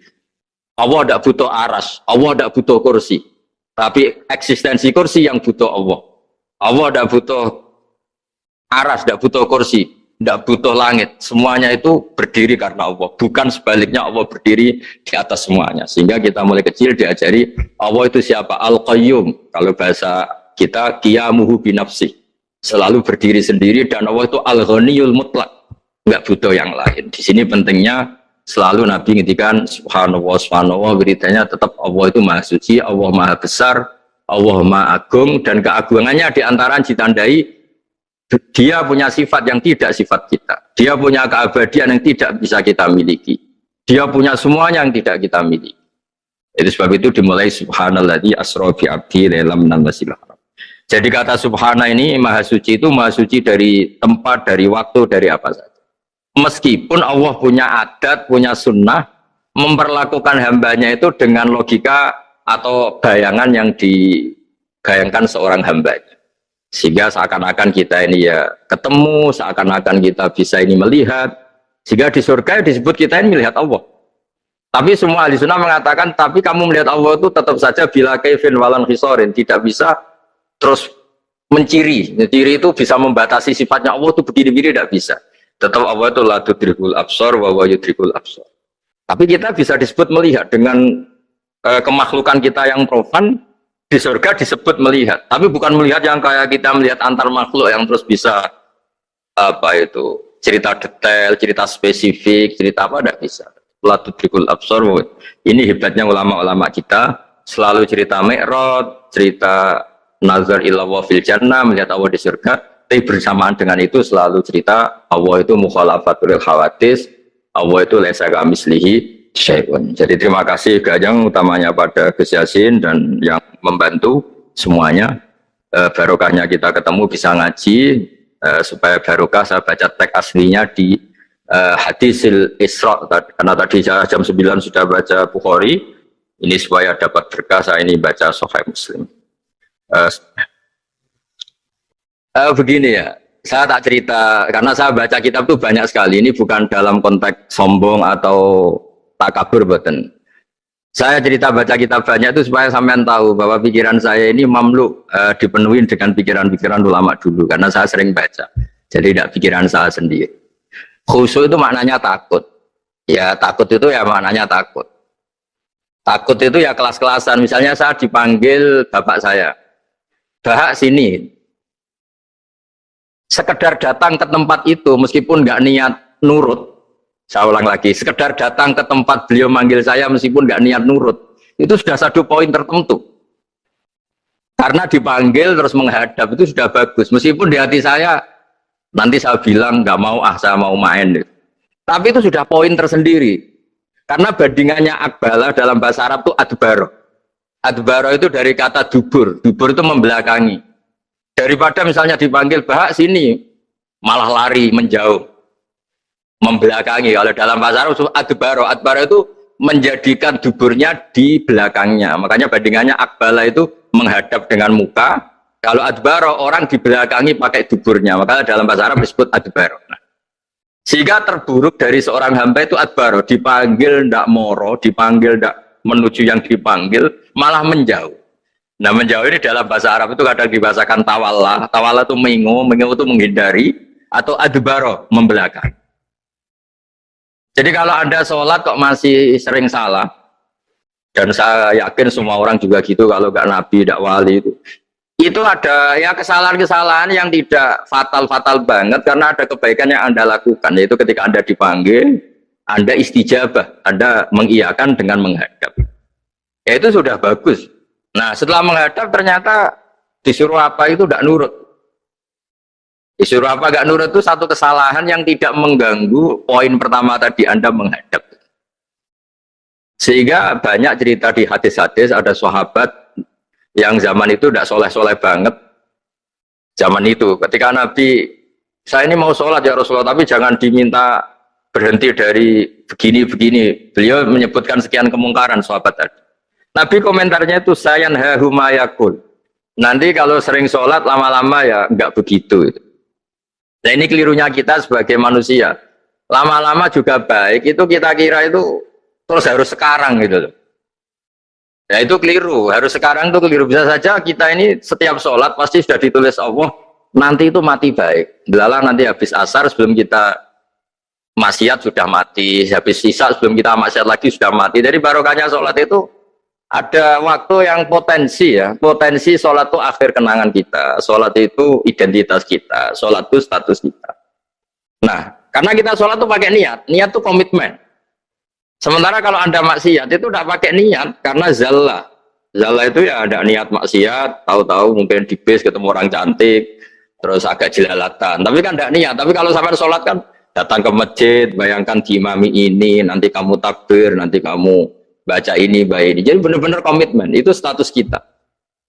A: Allah tidak butuh aras. Allah tidak butuh kursi. Tapi eksistensi kursi yang butuh Allah. Allah tidak butuh aras, tidak butuh kursi, tidak butuh langit, semuanya itu berdiri karena Allah, bukan sebaliknya Allah berdiri di atas semuanya. Sehingga kita mulai kecil diajari Allah itu siapa? Al-Qayyum, kalau bahasa kita qiyamuhu binafsi, selalu berdiri sendiri, dan Allah itu Al-Ghaniyul Mutlaq, nggak butuh yang lain. Di sini pentingnya selalu Nabi ngintikan subhanallah, beritanya tetap Allah itu maha suci, Allah maha besar, Allah maha agung, dan keagungannya diantara ditandai dia punya sifat yang tidak sifat kita. Dia punya keabadian yang tidak bisa kita miliki. Dia punya semuanya yang tidak kita miliki. Itu sebab itu dimulai subhanalladzi asra bi 'abdi lailam minal masjidil haram. Jadi kata subhana ini maha suci itu maha suci dari tempat, dari waktu, dari apa saja. Meskipun Allah punya adat, punya sunnah memperlakukan hambanya itu dengan logika atau bayangan yang dibayangkan seorang hambanya. Sehingga seakan-akan kita ini ya ketemu, seakan-akan kita bisa ini melihat, sehingga di surga disebut kita ini melihat Allah. Tapi semua ahli sunnah mengatakan, tapi kamu melihat Allah itu tetap saja bila kaifin walan khisorin, tidak bisa terus menciri. Menciri itu bisa membatasi sifatnya Allah itu berdiri-biri, tidak bisa. Tetap Allah itu la tudrikul absar wa huwa yudrikul absar. Tapi kita bisa disebut melihat dengan kemakhlukan kita yang profan. Di surga disebut melihat, tapi bukan melihat yang kayak kita melihat antar makhluk yang terus bisa cerita detail, cerita spesifik, cerita apa, tidak bisa. La tudrikul absar. Ini hebatnya ulama-ulama kita, selalu cerita Mi'raj, cerita nazar ila wa fil jannah, melihat Allah di surga, tapi bersamaan dengan itu selalu cerita Allah itu mukhalafatul hawadis, Allah itu laisa kamislihi syai'un. Jadi terima kasih Gajang, utamanya pada Gus Yasin dan yang membantu semuanya. Barokahnya kita ketemu bisa ngaji, supaya barokah saya baca teks aslinya di hadisil Isra, karena tadi saya jam 9 sudah baca Bukhari, ini supaya dapat berkah saya ini baca Sahih Muslim. Begini ya, saya tak cerita karena saya baca kitab itu banyak sekali. Ini bukan dalam konteks sombong atau takabur, boten. Saya cerita baca kitab banyak itu supaya sampean tahu bahwa pikiran saya ini mamluk, dipenuhi dengan pikiran-pikiran ulama dulu karena saya sering baca. Jadi tidak pikiran saya sendiri. Khusyuk itu maknanya takut. Ya takut itu ya maknanya takut. Takut itu ya kelas-kelasan. Misalnya saya dipanggil bapak saya, "Bahak sini." Sekedar datang ke tempat itu meskipun nggak niat nurut, saya ulang lagi, sekedar datang ke tempat beliau manggil saya meskipun nggak niat nurut, itu sudah satu poin tertentu. Karena dipanggil terus menghadap itu sudah bagus, meskipun di hati saya nanti saya bilang nggak mau, saya mau main. Tapi itu sudah poin tersendiri. Karena bandingannya akbala dalam bahasa Arab itu adbaro. Adbaro itu dari kata dubur, dubur itu membelakangi. Daripada misalnya dipanggil Bahak sini, malah lari menjauh, membelakangi. Kalau dalam bahasa Arab adbaro, adbaro itu menjadikan duburnya di belakangnya. Makanya bandingannya akbala itu menghadap dengan muka. Kalau adbaro orang di belakangi pakai duburnya. Makanya dalam bahasa Arab disebut adbaro. Nah, sehingga terburuk dari seorang hamba itu adbaro, dipanggil ndak moro, dipanggil ndak menuju yang dipanggil, malah menjauh. Nah menjauh ini dalam bahasa Arab itu kadang dibahasakan tawalla. Tawalla itu mengu itu menghindari, atau adbaro, membelakang. Jadi kalau Anda sholat kok masih sering salah, dan saya yakin semua orang juga gitu, kalau nggak nabi, nggak wali itu ada ya kesalahan-kesalahan yang tidak fatal-fatal banget, karena ada kebaikan yang Anda lakukan, yaitu ketika Anda dipanggil, Anda istijabah, Anda mengiyakan dengan menghadap. Ya itu sudah bagus. Nah setelah menghadap ternyata disuruh apa itu tidak nurut. Disuruh apa gak nurut itu satu kesalahan yang tidak mengganggu poin pertama tadi, Anda menghadap. Sehingga banyak cerita di hadis-hadis, ada sahabat yang zaman itu tidak soleh-soleh banget. Zaman itu ketika Nabi, saya ini mau sholat ya Rasulullah, tapi jangan diminta berhenti dari begini-begini. Beliau menyebutkan sekian kemungkaran sahabat tadi. Nabi komentarnya itu sayan hahumayakul. Nanti kalau sering sholat lama-lama ya enggak begitu. Nah ini kelirunya kita sebagai manusia. Lama-lama juga baik itu kita kira itu terus harus sekarang gitu loh. Ya itu keliru. Harus sekarang itu keliru. Bisa saja kita ini setiap sholat pasti sudah ditulis Allah nanti itu mati baik. Delalah nanti habis asar sebelum kita maksiat sudah mati. Habis sisa sebelum kita maksiat lagi sudah mati. Dari barokahnya sholat itu ada waktu yang potensi ya, potensi sholat itu akhir kenangan kita, sholat itu identitas kita, sholat itu status kita. Nah, karena kita sholat itu pakai niat, niat itu komitmen. Sementara kalau Anda maksiat itu tidak pakai niat, karena zallah. Zallah itu ya ada niat maksiat, tahu-tahu mungkin di bis ketemu orang cantik, terus agak jelalatan. Tapi kan tidak niat, tapi kalau sampai sholat kan datang ke masjid, bayangkan diimami ini, nanti kamu takbir, nanti kamu baca ini, baca ini. Jadi benar-benar komitmen, itu status kita.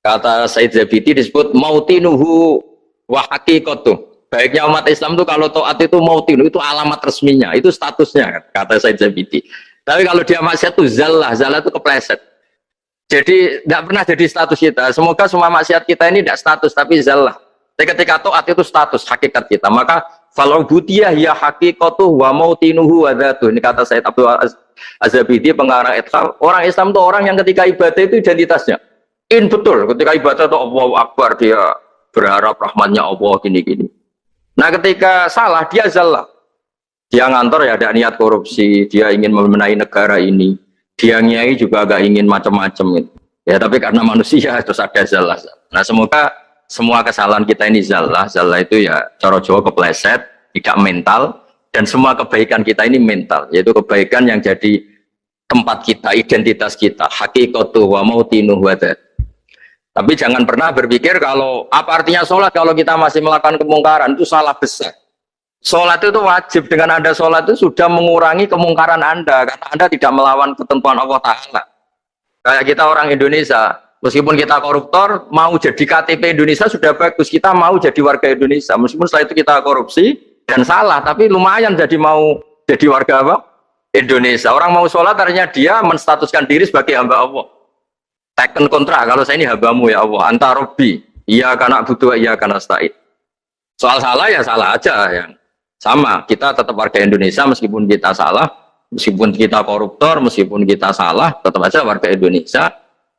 A: Kata Said Zabidi disebut mautinuhu wa haqiqatuh. Baiknya umat Islam itu kalau taat itu mautinu, itu alamat resminya, itu statusnya, kata Said Zabidi. Tapi kalau dia maksiat itu zallah, zallah itu kepleset. Jadi tidak pernah jadi status kita. Semoga semua maksiat kita ini tidak status, tapi zallah. Tapi ketika taat itu status, hakikat kita. Maka falau butiyah ya haqiqatuh wa mautinuhu wa dhatuh. Ini kata Said Abdul Az-Zabidi pengarang Ithqal. Orang Islam itu orang yang ketika ibadah itu identitasnya betul, ketika ibadah itu Allahu Akbar, dia berharap rahmatnya Allah gini-gini. Nah ketika salah dia zallah, dia ngantor ya ada niat korupsi, dia ingin membenahi negara ini, dia nyai juga agak ingin macam-macam gitu. Ya tapi karena manusia terus ada zallah. Nah semoga semua kesalahan kita ini zallah. Zallah itu ya cara Jawa kepleset, tidak mental. Dan semua kebaikan kita ini mental, yaitu kebaikan yang jadi tempat kita, identitas kita, haqiqatuh wa mautinuh wa dzat. Tapi jangan pernah berpikir kalau apa artinya sholat kalau kita masih melakukan kemungkaran, itu salah besar. Sholat itu wajib, dengan Anda sholat itu sudah mengurangi kemungkaran Anda, karena Anda tidak melawan ketentuan Allah Ta'ala. Kayak kita orang Indonesia, Meskipun kita koruptor, mau jadi KTP Indonesia sudah bagus. Kita mau jadi warga Indonesia. Meskipun setelah itu kita korupsi dan salah, tapi lumayan jadi mau jadi warga apa? Indonesia. Orang mau sholat, artinya dia menstatuskan diri sebagai hamba Allah. Taken kontrak, kalau saya ini hambamu ya Allah. Anta Robbi, iya karena butuh, iya karena nasta'in. Soal salah ya salah aja. Yang sama, kita tetap warga Indonesia meskipun kita salah. Meskipun kita koruptor, meskipun kita salah, tetap aja warga Indonesia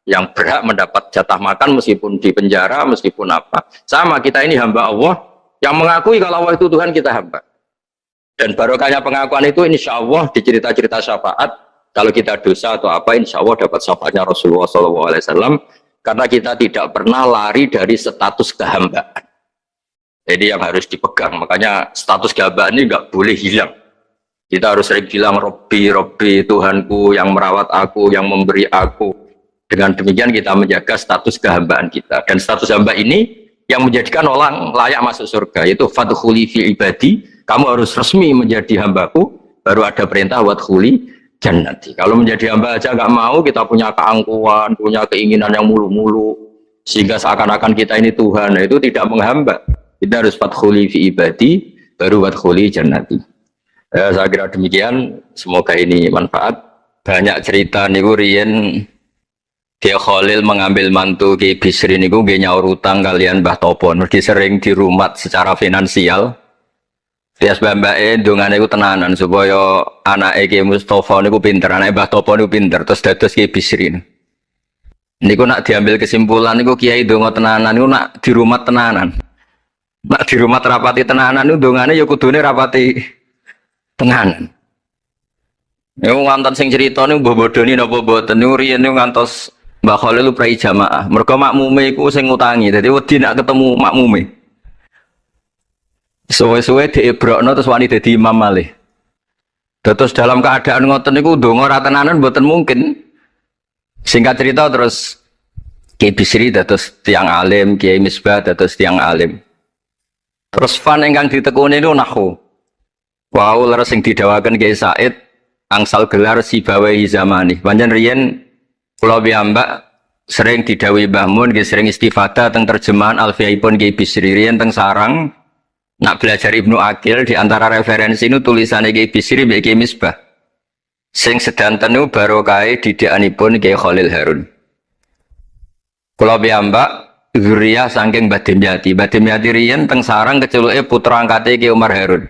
A: yang berhak mendapat jatah makan meskipun di penjara, meskipun apa. Sama, kita ini hamba Allah yang mengakui kalau Allah itu Tuhan, kita hamba. Dan barokahnya pengakuan itu insya Allah di cerita-cerita syafaat, kalau kita dosa atau apa, insya Allah dapat syafaatnya Rasulullah SAW, karena kita tidak pernah lari dari status kehambaan. Jadi yang harus dipegang, makanya status kehambaan ini nggak boleh hilang. Kita harus sering bilang Robbi, Robbi, Tuhanku yang merawat aku, yang memberi aku. Dengan demikian kita menjaga status kehambaan kita. Dan status hamba ini yang menjadikan orang layak masuk surga. Yaitu fadkhuli fi ibadi, kamu harus resmi menjadi hambaku, baru ada perintah wadkhuli jannati. Kalau menjadi hamba aja nggak mau, kita punya keangkuhan, punya keinginan yang mulu-mulu, sehingga seakan-akan kita ini Tuhan, itu tidak menghamba. Kita harus fadkhuli fi ibadi, baru wadkhuli jannati. Saya kira demikian, semoga ini manfaat. Banyak cerita niku riyen Kiai Khalil mengambil mantu Kiai Bisri niku nggih nyaur utang kalian Mbah Topo, mergi sering dirumat secara finansial. Tias mbake ndongane iku tenanan supaya anake Kiai Mustofa niku pinter, anake Mbah Topo niku pinter, terus dados Kiai Bisri. Niku nak diambil kesimpulan niku Kiai ndonga tenanan niku nak dirumat tenanan. Nak dirumat rapati tenanan niku ndongane ya kudune rapati tenanan. Niku wonten sing crita niku mbah bodoni napa mboten niku riyen niku ngantos Mbah Khalil lu prai jamaah. Mergo makmume iku sing ngutangi. Dadi wedi nak ketemu makmume. Suwe-suwe diebrokno terus wani dadi imam malih. Terus dalam keadaan ngoten niku ndonga ra tenanan mboten mungkin. Singkat cerita terus Kiai Bisri dados tiyang alim, Kiai Misbah dados tiyang alim. Terus fan ingkang ditekuni niku nahwu. Wau leres sing didawaken Kiai Said angsal gelar Sibawahi zamani. Pancen riyen kula piyambak sering didhawuhi Mbah Mun, sering istifadah teng terjemahan Alfiyaipun Kiai Bisri riyen teng sarang nak belajar Ibnu Aqil di antara referensi itu tulisannya Kiai Bisri mbek Kiai Misbah. Sing sedanten niku barokahe didikanipun Kiai Khalil Harun. Kula piyambak zuriyah saking Mbah Dimyati. Mbah Dimyati riyen teng sarang keceluke putra angkate Kiai Umar Harun.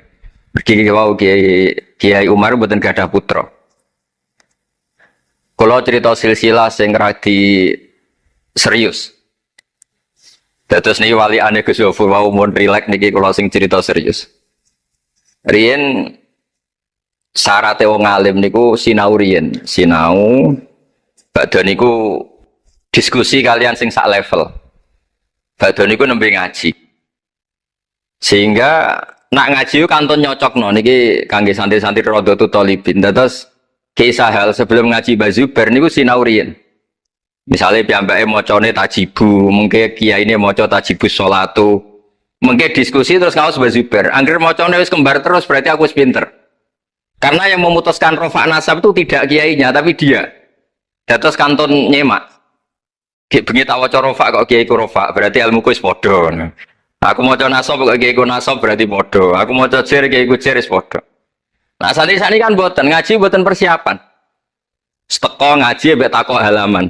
A: Mergi wau Kiai Umar mboten gadah putra. Kalau cerita silsilah sing radi serius. Terus niki wali ane Gus Yofur wau mun rilek niki kalau sing cerita serius. Riyen syaraté wong alim niku sinau riyen, sinau badhe niku diskusi kalian sing sak level. Badhe niku nembe ngaji. Sehingga nak ngaji kantun nyocokno niki kangge santri-santri Rodotul Thalibin. Terus kisah hal sebelum ngaji Mbah Zubair niku sinau riyen. Misale piyambake macane tajibu, mungkin kiai ini maca tajibus sholatu. Mungkin diskusi terus ngaos Mbah Zubair. Angger macane wis kembar terus berarti aku wis pinter. Karena yang memutuskan rofa nasab itu tidak kiainya tapi dia. Dados kantun nyemak. Ki bengi tak waca rofa kok kiai ku rofa, berarti ilmuku wis padha. Aku maca nasab kok kiai ku nasab berarti padha. Aku maca jer kiai ku jer wis padha. Nah santri-santri kan boten ngaji boten persiapan. Seteko ngaji mbek takok halaman.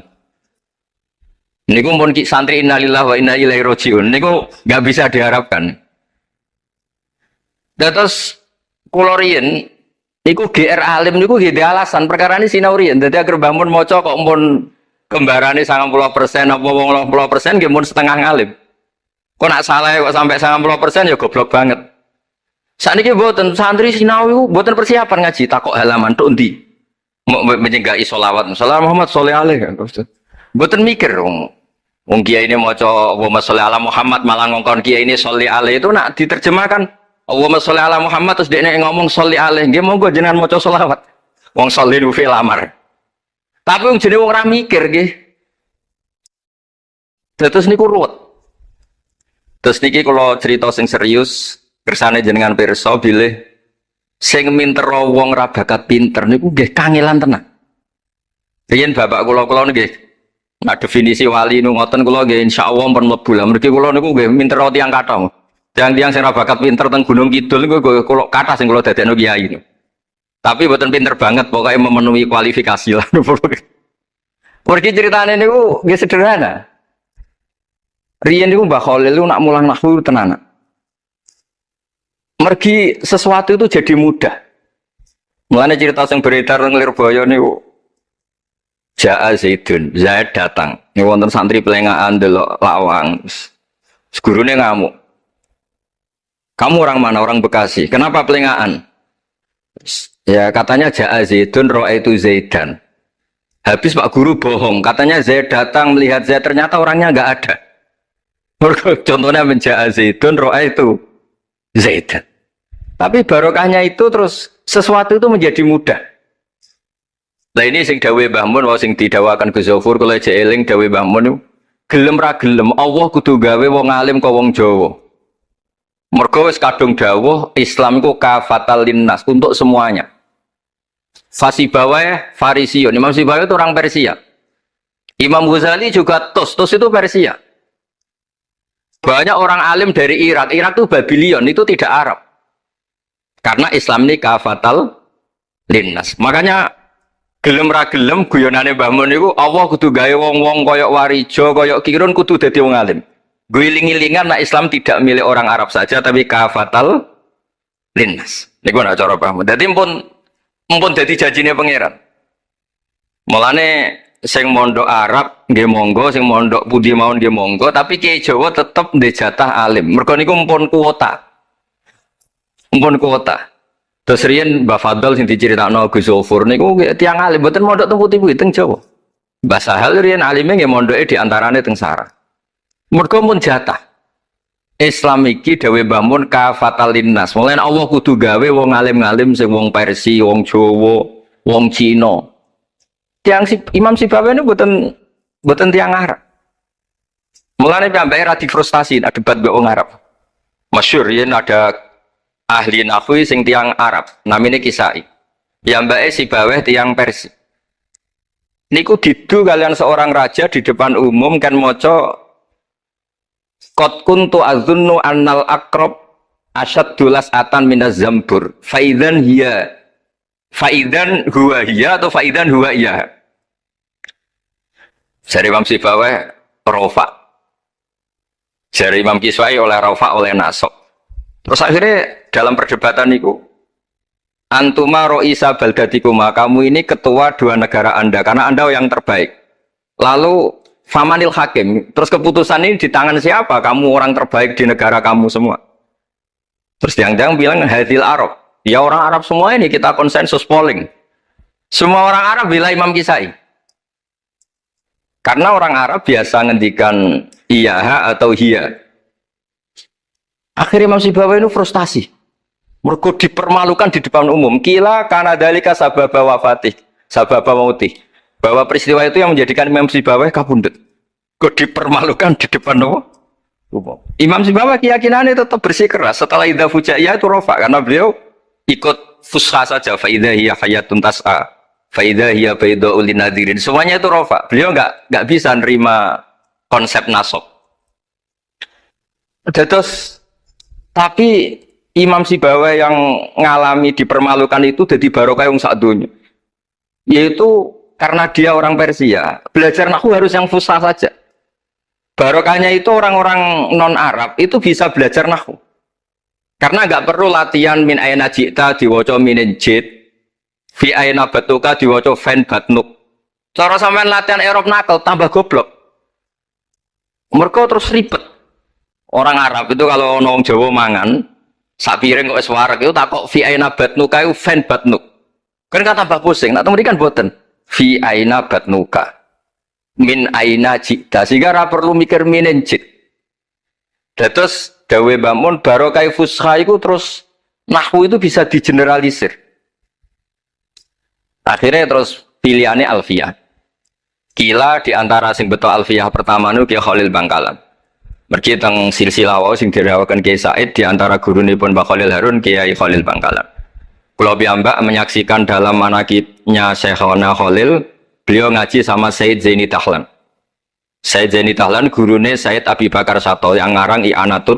A: Niku pun santri innalillahi wa inna ilaihi rajiun. Niku enggak bisa diharapkan. Terus kula riyen niku GR alim niku nggih alasan perkara ini sinau riyen. Dadi agar bangun maca kok pun kembarane 90% apa 80% nggih mun setengah ngalim. Kok nak salah kok sampai 90% ya goblok banget. Saniki mboten santri sinau iku mboten persiapan ngaji takok halaman tok endi. Menyenggahi sholawat. Salam Muhammad shollallahu alaihi wasallam. Mboten mikir wong kiai ini maca Allahumma sholli ala Muhammad malah ngongkon kiai ini sholli alaihi itu nak diterjemahkan Allahumma sholli ala Muhammad terus dekne ngomong sholli alaihi. Nggih monggo jenengan maca sholawat. Wong sholli nu fil amar. Tapi wong jenenge wong ora mikir nggih. Terus niku ruwet. Terus niki kalau cerita sing serius kersane jenengan pirsa bilih sing mintero wong ra bakat pinter niku nggih kangelan tenan. Riyen bapak kula nggih Nah definisi wali nu ngoten kula nggih insyaallah pun mlebu lah. Mergi kula niku nggih minter tiyang kathah. Tiang-tiang sing ora bakat pinter teng Gunung Kidul niku kula kathah sing kula dadekno kiai niku. Tapi mboten pinter banget pokoknya memenuhi kualifikasi lah. Mergi ceritane niku nggih sederhana. Riyen niku Mbah Khalil niku nak mulang nahwu tenanan. Mergi sesuatu itu jadi mudah. Mulane cerita sing beredar nang Lirboyo niku Ja'a Zaidun, Zaid datang. Ini wonten santri pelengahan delok lawang. Gurune ngamuk. Kamu orang mana? Orang Bekasi. Kenapa pelengahan? Ya katanya Ja'a Zaidun, ra'aitu Zaidan. Habis Pak Guru bohong. Katanya Zaid datang melihat Zaid, ternyata orangnya enggak ada. Contohnya Ja'a Zaidun, ra'aitu Zaidan. Tapi barokahnya itu terus sesuatu itu menjadi mudah. Lah ini sing dawuh Mbah Mun wae sing didawakan Gus Zofur kula jek eling dawuh Mbah Mun gelem ra gelem Allah kudu gawe wong alim kok wong Jawa. Mergo wis kadung dawuh Islam iku kafatal linnas untuk semuanya. Fasibawa Farisiun, Imam Sibawa itu orang Persia. Imam Ghazali juga Tos itu Persia. Banyak orang alim dari Irak itu Babylon, itu tidak Arab. Karena Islam ini kafatal linnas. Makanya gelem ra gelem guyonane Mbah Mun niku Allah kudu gawe wong-wong koyok Warijo, koyok Kirun kudu dadi wong alim. Guling-gilingan nak Islam tidak milik orang Arab saja tapi kafatal linnas. Niku ana cara paham. Dadi pun dadi janjine pangeran. Mulane sing mondok Arab nggih monggo, sing mondok pundi mawon nggih monggo, tapi Kiai Jawa tetep ndek jatah alim. Mergo niku mpun kuota. Mpun kuota. Terus riyen Mbah Fadl sing diceritakno Gus Zofur niku tiyang alim mboten mondok teng putih-putih teng Jawa. Mbah Sahal riyen alime nggih mondoke di antarane teng Sarah. Mergo mun jatah. Islam iki dawuh Mbah Mun kafatal linnas. Mulane Allah kudu gawe wong alim-alim sing wong Persia, wong Jawa, wong Cina. Tiang si Imam Sibawa niku mboten tiyang Arab. Mulane piyambake ra difrustasi nek debat mbek wong Arab. Masyhur riyen ada ahli nahwi sing tiang Arab namanya Kisai yang mbak Sibawa tiang Persia niku didu kalian seorang raja di depan umum kan moco qad kuntu azunnu annal aqrab asyaddulas atan minaz zambur faidan huwa hiya atau faidan huwa iya dari Imam Sibawa rofa dari Imam Kisai oleh rofa oleh nasok. Terus akhirnya dalam perdebatan itu antuma ro'isa baldatikuma, kamu ini ketua dua negara Anda karena Anda yang terbaik. Lalu famanil hakim, terus keputusan ini di tangan siapa? Kamu orang terbaik di negara kamu semua. Terus yang bilang hadil Arab, ya orang Arab semua ini kita konsensus polling. Semua orang Arab bila Imam Kisai. Karena orang Arab biasa ngendikan iya atau hiya. Akhirnya Imam Sibawa itu frustasi. Mergo dipermalukan di depan umum. Kila karena dalika sababa wafatih, sababa mautih. Bahwa peristiwa itu yang menjadikan Imam Sibawa kabundut. Kok dipermalukan di depan umum. Imam Sibawa keyakinannya tetap bersikeras. Setelah idza fujaiyah itu rofa karena beliau ikut fusha saja. Fa idza hiya hayatun tas'a, fa idza hiya bayda'ul linadirin. Semuanya itu rofa. Beliau enggak bisa nerima konsep nasab. Terus tapi Imam Sibawa yang ngalami dipermalukan itu jadi barokah yang sak dunya. Yaitu karena dia orang Persia, belajar nahwu harus yang fusha saja. Barokahnya itu orang-orang non-Arab itu bisa belajar nahwu. Karena nggak perlu latihan min aina jita diwaca minin jit, fi aina batuka diwaca fen batnuk. Cara sampean latihan Arab nakal tambah goblok. Mereka terus ribet. Orang Arab itu kalau orang Jawa mangan, sak piring kok wis wareg itu takok fi aina batnuka itu fen batnuk. Kan tambah pusing, nak temerikan boten. Fi aina batnuka. Min aina jita sehingga ora perlu mikir minin jit. Terus dawe Mbah Mun barokah fusha itu terus nahwu itu bisa digeneralisir. Akhirnya terus pilihannya alfiyah. Kila diantara sing betul alfiyah pertama nu Kiai Khalil Bangkalan. Mergi teng silsilah wau sing dirawakan Kiai Said diantara gurunipun Mbah Khalil Harun Kiai Khalil Bangkalan. Kula piyambak menyaksikan dalam manaqibnya Syekhona Khalil, beliau ngaji sama Said Zaini Tahlan. Sayyid Zaini Dahlan gurune Sayyid Abi Bakar Sato yang ngarang I'anatul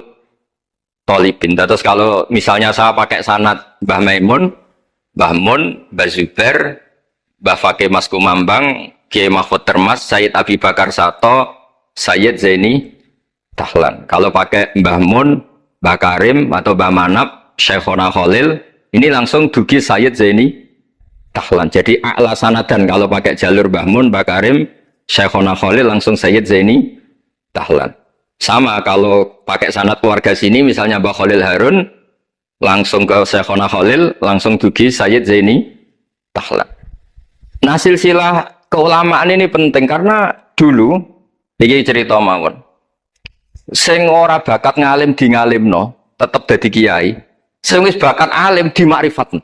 A: Thalibin. Terus kalau misalnya saya pakai sanad Mbah Maimun, Mbah Mun, Mbah Zubair, Mbah Fakih Mas Kumambang, Kiai Mahfud Termas, Sayyid Abi Bakar Sato, Sayyid Zaini Dahlan. Kalau pakai Mbah Mun, Mbah Karim atau Mbah Manap, Syekhona Khalil, ini langsung dugi Sayyid Zaini Dahlan. Jadi a'la sanadan kalau pakai jalur Mbah Mun, Mbah Karim, Syekhona Khalil langsung Sayyid Zaini Dahlan. Sama kalau pakai sanad keluarga sini misalnya Mbah Khalil Harun langsung ke Syekhona Khalil langsung dugi Sayyid Zaini Dahlan. Nah silsilah keulamaan ini penting karena dulu iki cerita mawon. Sing ora bakat ngalim di ngalimno tetep dadi kiai. Sing wis bakat alim di makrifatno.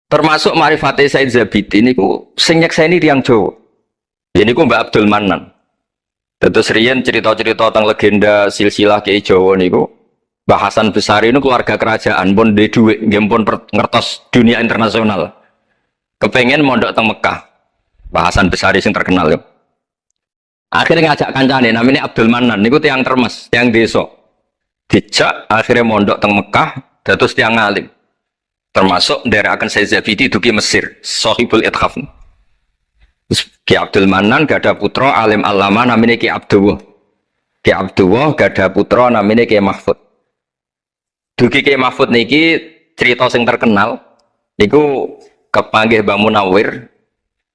A: Termasuk makrifate Said Zabidi niku sing nyekseni tiyang Jawa. Ini ku Mbak Abdul Manan. Terus riyen cerita-cerita tentang legenda silsilah Kiai Jawa niku Mbah Hasan Besari ini keluarga kerajaan pun di duit, nggih pun ngertos dunia internasional. Kepengen mondok teng Mekah. Mbah Hasan Besari sing terkenal yo. Akhirnya ngajak kancane namanya Abdul Manan niku tiyang Termes, tiyang desa. Dijak akhirnya mondok teng Mekah dados tiyang alim. Termasuk nderekaken Said Zabidi dugi Mesir, Shahibul Ithaf. Ki Abdul Manan gak ada putra alim alama namanya Ki Abdullah. Ki Abdullah gak ada putra namanya Ki Mahfud. Dugi Ki Mahfud niki cerita sing terkenal niku kepanggih Mbah Munawir.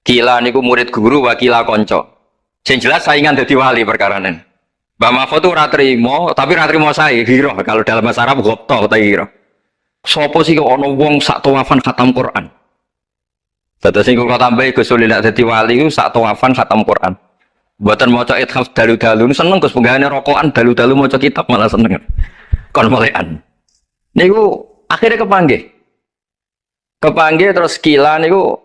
A: Kila niku murid guru wakila konco. Sing jelas saingan dadi wali perkarane. Mbah Mahfud tuh ora trimo, tapi ora trimo sae hira kalau dalam bahasa Arab gopto ta hira. Sopo sih kok ana wong sak tawafan khatam Quran. Terus sing kula tambahi Gus Sulilak dadi wali ku sak tawafan khatam Quran. Mboten maca ithaf dalu-dalu seneng Gus penggane rokokan dalu-dalu maca kitab malah seneng. Kon molekan. Niku akhirnya kepanggih. Kepanggih terus kila niku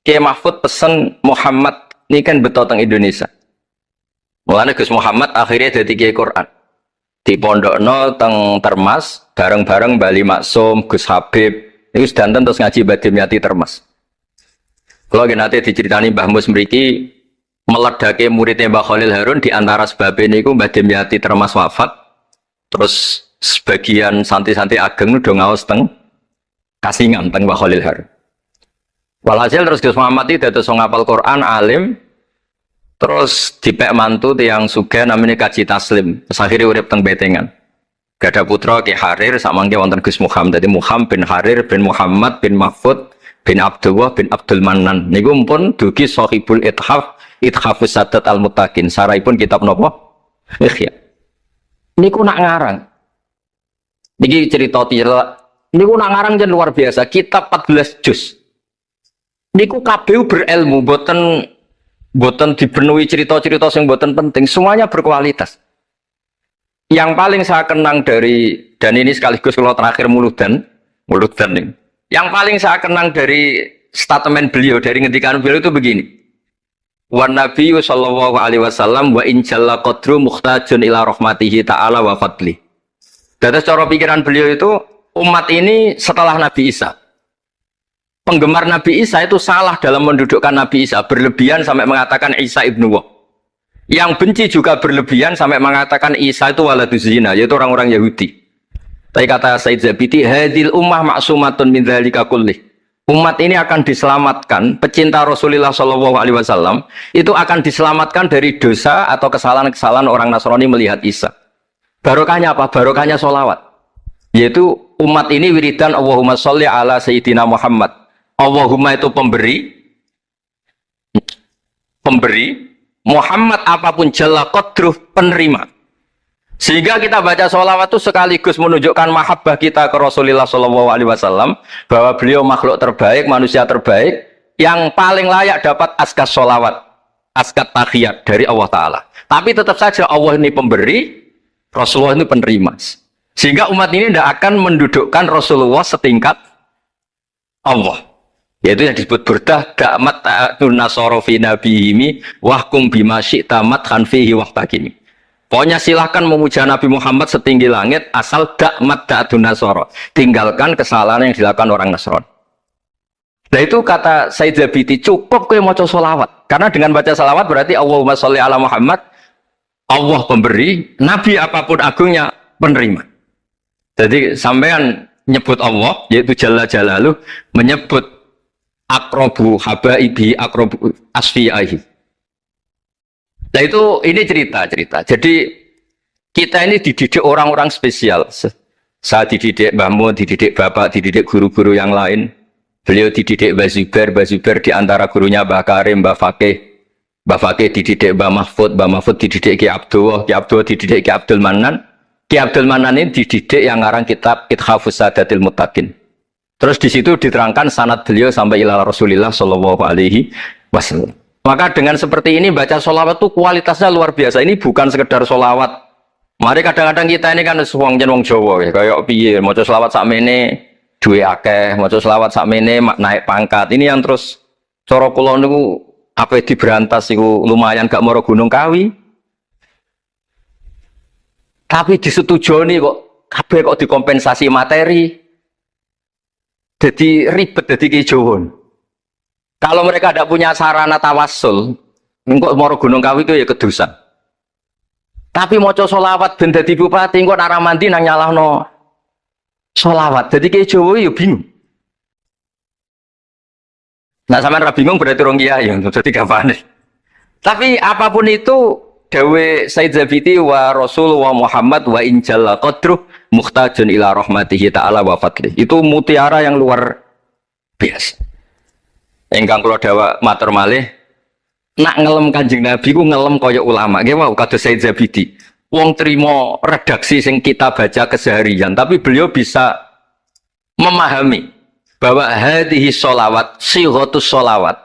A: Kiai Mahfud pesen Muhammad ini kan beto teng Indonesia. Mulane Gus Muhammad akhirnya dadi Kiai Quran. Di pondokno teng Termas bareng-bareng Bali Maksum, Gus Habib. Niku sedanten terus ngaji Badhe Miati Termas. Kalau nanti diceritani Mbah Mus mriki meledake muridnya Mbah Khalil Harun di antara sebabnya niku Mbah Demyati Termas wafat. Terus sebagian santri-santri ageng udah ngaos teng Kasingan teng Mbah Khalil Harun. Walhasil terus Gus Muhammad itu dados ngapal Quran alim. Terus dipek mantu tiyang sugih namanya Kaji Taslim. Terus akhirnya urip teng Betengan. Gak ada putra Ki Harir samangke wonten Gus Muhammad. Jadi Muhammad bin Harir bin Muhammad bin Mahfud bin Abdullah bin Abdul Manan niku pun dugi Shahibul Ithaf Ithafus Sadat Al-Muttaqin saraipun kitab napa Ikhya niku nak ngarang niki cerita niku nak ngarang jen luar biasa kitab 14 juz niku kabeh berilmu boten dipenuhi cerita-cerita sing boten penting semuanya berkualitas yang paling saya kenang dari dan ini sekaligus kalau terakhir muludan nih yang paling saya kenang dari statement beliau, dari ngendikan beliau itu begini. Wan Nabiyyu sallallahu alaihi wasallam wa in jalla qadru muhtajun ila rahmatihi ta'ala wa fadli. Dari cara pikiran beliau itu umat ini setelah Nabi Isa. Penggemar Nabi Isa itu salah dalam mendudukkan Nabi Isa, berlebihan sampai mengatakan Isa ibnu Wah. Yang benci juga berlebihan sampai mengatakan Isa itu waladuz zina, yaitu orang-orang Yahudi. Tapi kata Said Zabidi, hadil ummah maksumatun min dzalika kullih. Umat ini akan diselamatkan, pecinta Rasulullah Shallallahu Alaihi Wasallam itu akan diselamatkan dari dosa atau kesalahan-kesalahan orang Nasrani melihat Isa. Barokahnya apa? Barokahnya sholawat. Yaitu umat ini wiridan Allahumma sholli ala Sayyidina Muhammad. Allahumma itu pemberi, Muhammad apapun jalla qadruh penerima. Sehingga kita baca sholawat itu sekaligus menunjukkan mahabbah kita ke Rasulullah SAW bahwa beliau makhluk terbaik, manusia terbaik yang paling layak dapat askas sholawat, askat tahiyat dari Allah Ta'ala. Tapi tetap saja Allah ini pemberi, Rasulullah ini penerima. Sehingga umat ini tidak akan mendudukkan Rasulullah setingkat Allah. Yaitu yang disebut burdah da'mat ta'atun nasara fi nabihimi wahkum bima syi'ta madhan fihi wahtakimi. Pokoknya silahkan memuja Nabi Muhammad setinggi langit asal da'mat ta'atun nasara. Tinggalkan kesalahan yang dilakukan orang Nasrani. Nah itu kata Said Zabidi, cukup kowe maca sholawat. Karena dengan baca sholawat berarti Allahumma sholli ala Muhammad Allah pemberi, Nabi apapun agungnya penerima. Jadi sampean nyebut Allah, yaitu Jalla Jalaluh, menyebut akrobu habaibi, akrobu asfi'ahi. Nah itu, ini cerita. Jadi kita ini dididik orang-orang spesial. Saya dididik Mbah Mun, dididik Bapak, dididik guru-guru yang lain. Beliau dididik Mbah Zubair di antara gurunya Mbah Karim, Mbah Fakih dididik Mbah Mahfud dididik Ki Abdullah dididik Ki Abdul Manan. Ki Abdul Manan ini dididik yang ngarang kitab Ithafus Sadatil Muttaqin. Terus di situ diterangkan sanad beliau sampai ila Rasulillah Shallallahu Alaihi Wasallam. Maka dengan seperti ini baca sholawat itu kualitasnya luar biasa. Ini bukan sekedar sholawat. Mari kadang-kadang kita ini kan wong Jawa ya, kayak piye maca sholawat sakmene duwe akeh, maca sholawat sakmene naik pangkat. Ini yang terus cara kula niku apa diberantas iku lumayan gak moro Gunung Kawi. Tapi disetujoni kok kabeh kok dikompensasi materi. Jadi ribet jadi kijowon. Kalau mereka tidak punya sarana tawassul, engkau moro Gunung Kawi itu ya kedusan. Tapi maca sholawat ben dadi bupati engkau nara mandi nang nyalahno sholawat. Jadi kijowon ya bingung. Nah sampean ra bingung berarti rong kiai ya, jadi gapane. Tapi apapun itu dawe Said Zabiti wa Rasul wa Muhammad wa injalla qadruh muhtajun ila rahmatihi ta'ala wa fadlih. Itu mutiara yang luar biasa. Engkang kula dawa matur malih nak ngelem Kanjeng Nabi ku ngelem kaya ulama. Nggih wau kados Said Zabiti. Wong trimo redaksi sing kita baca keseharian, tapi beliau bisa memahami bahwa hadhihi sholawat sighatus sholawat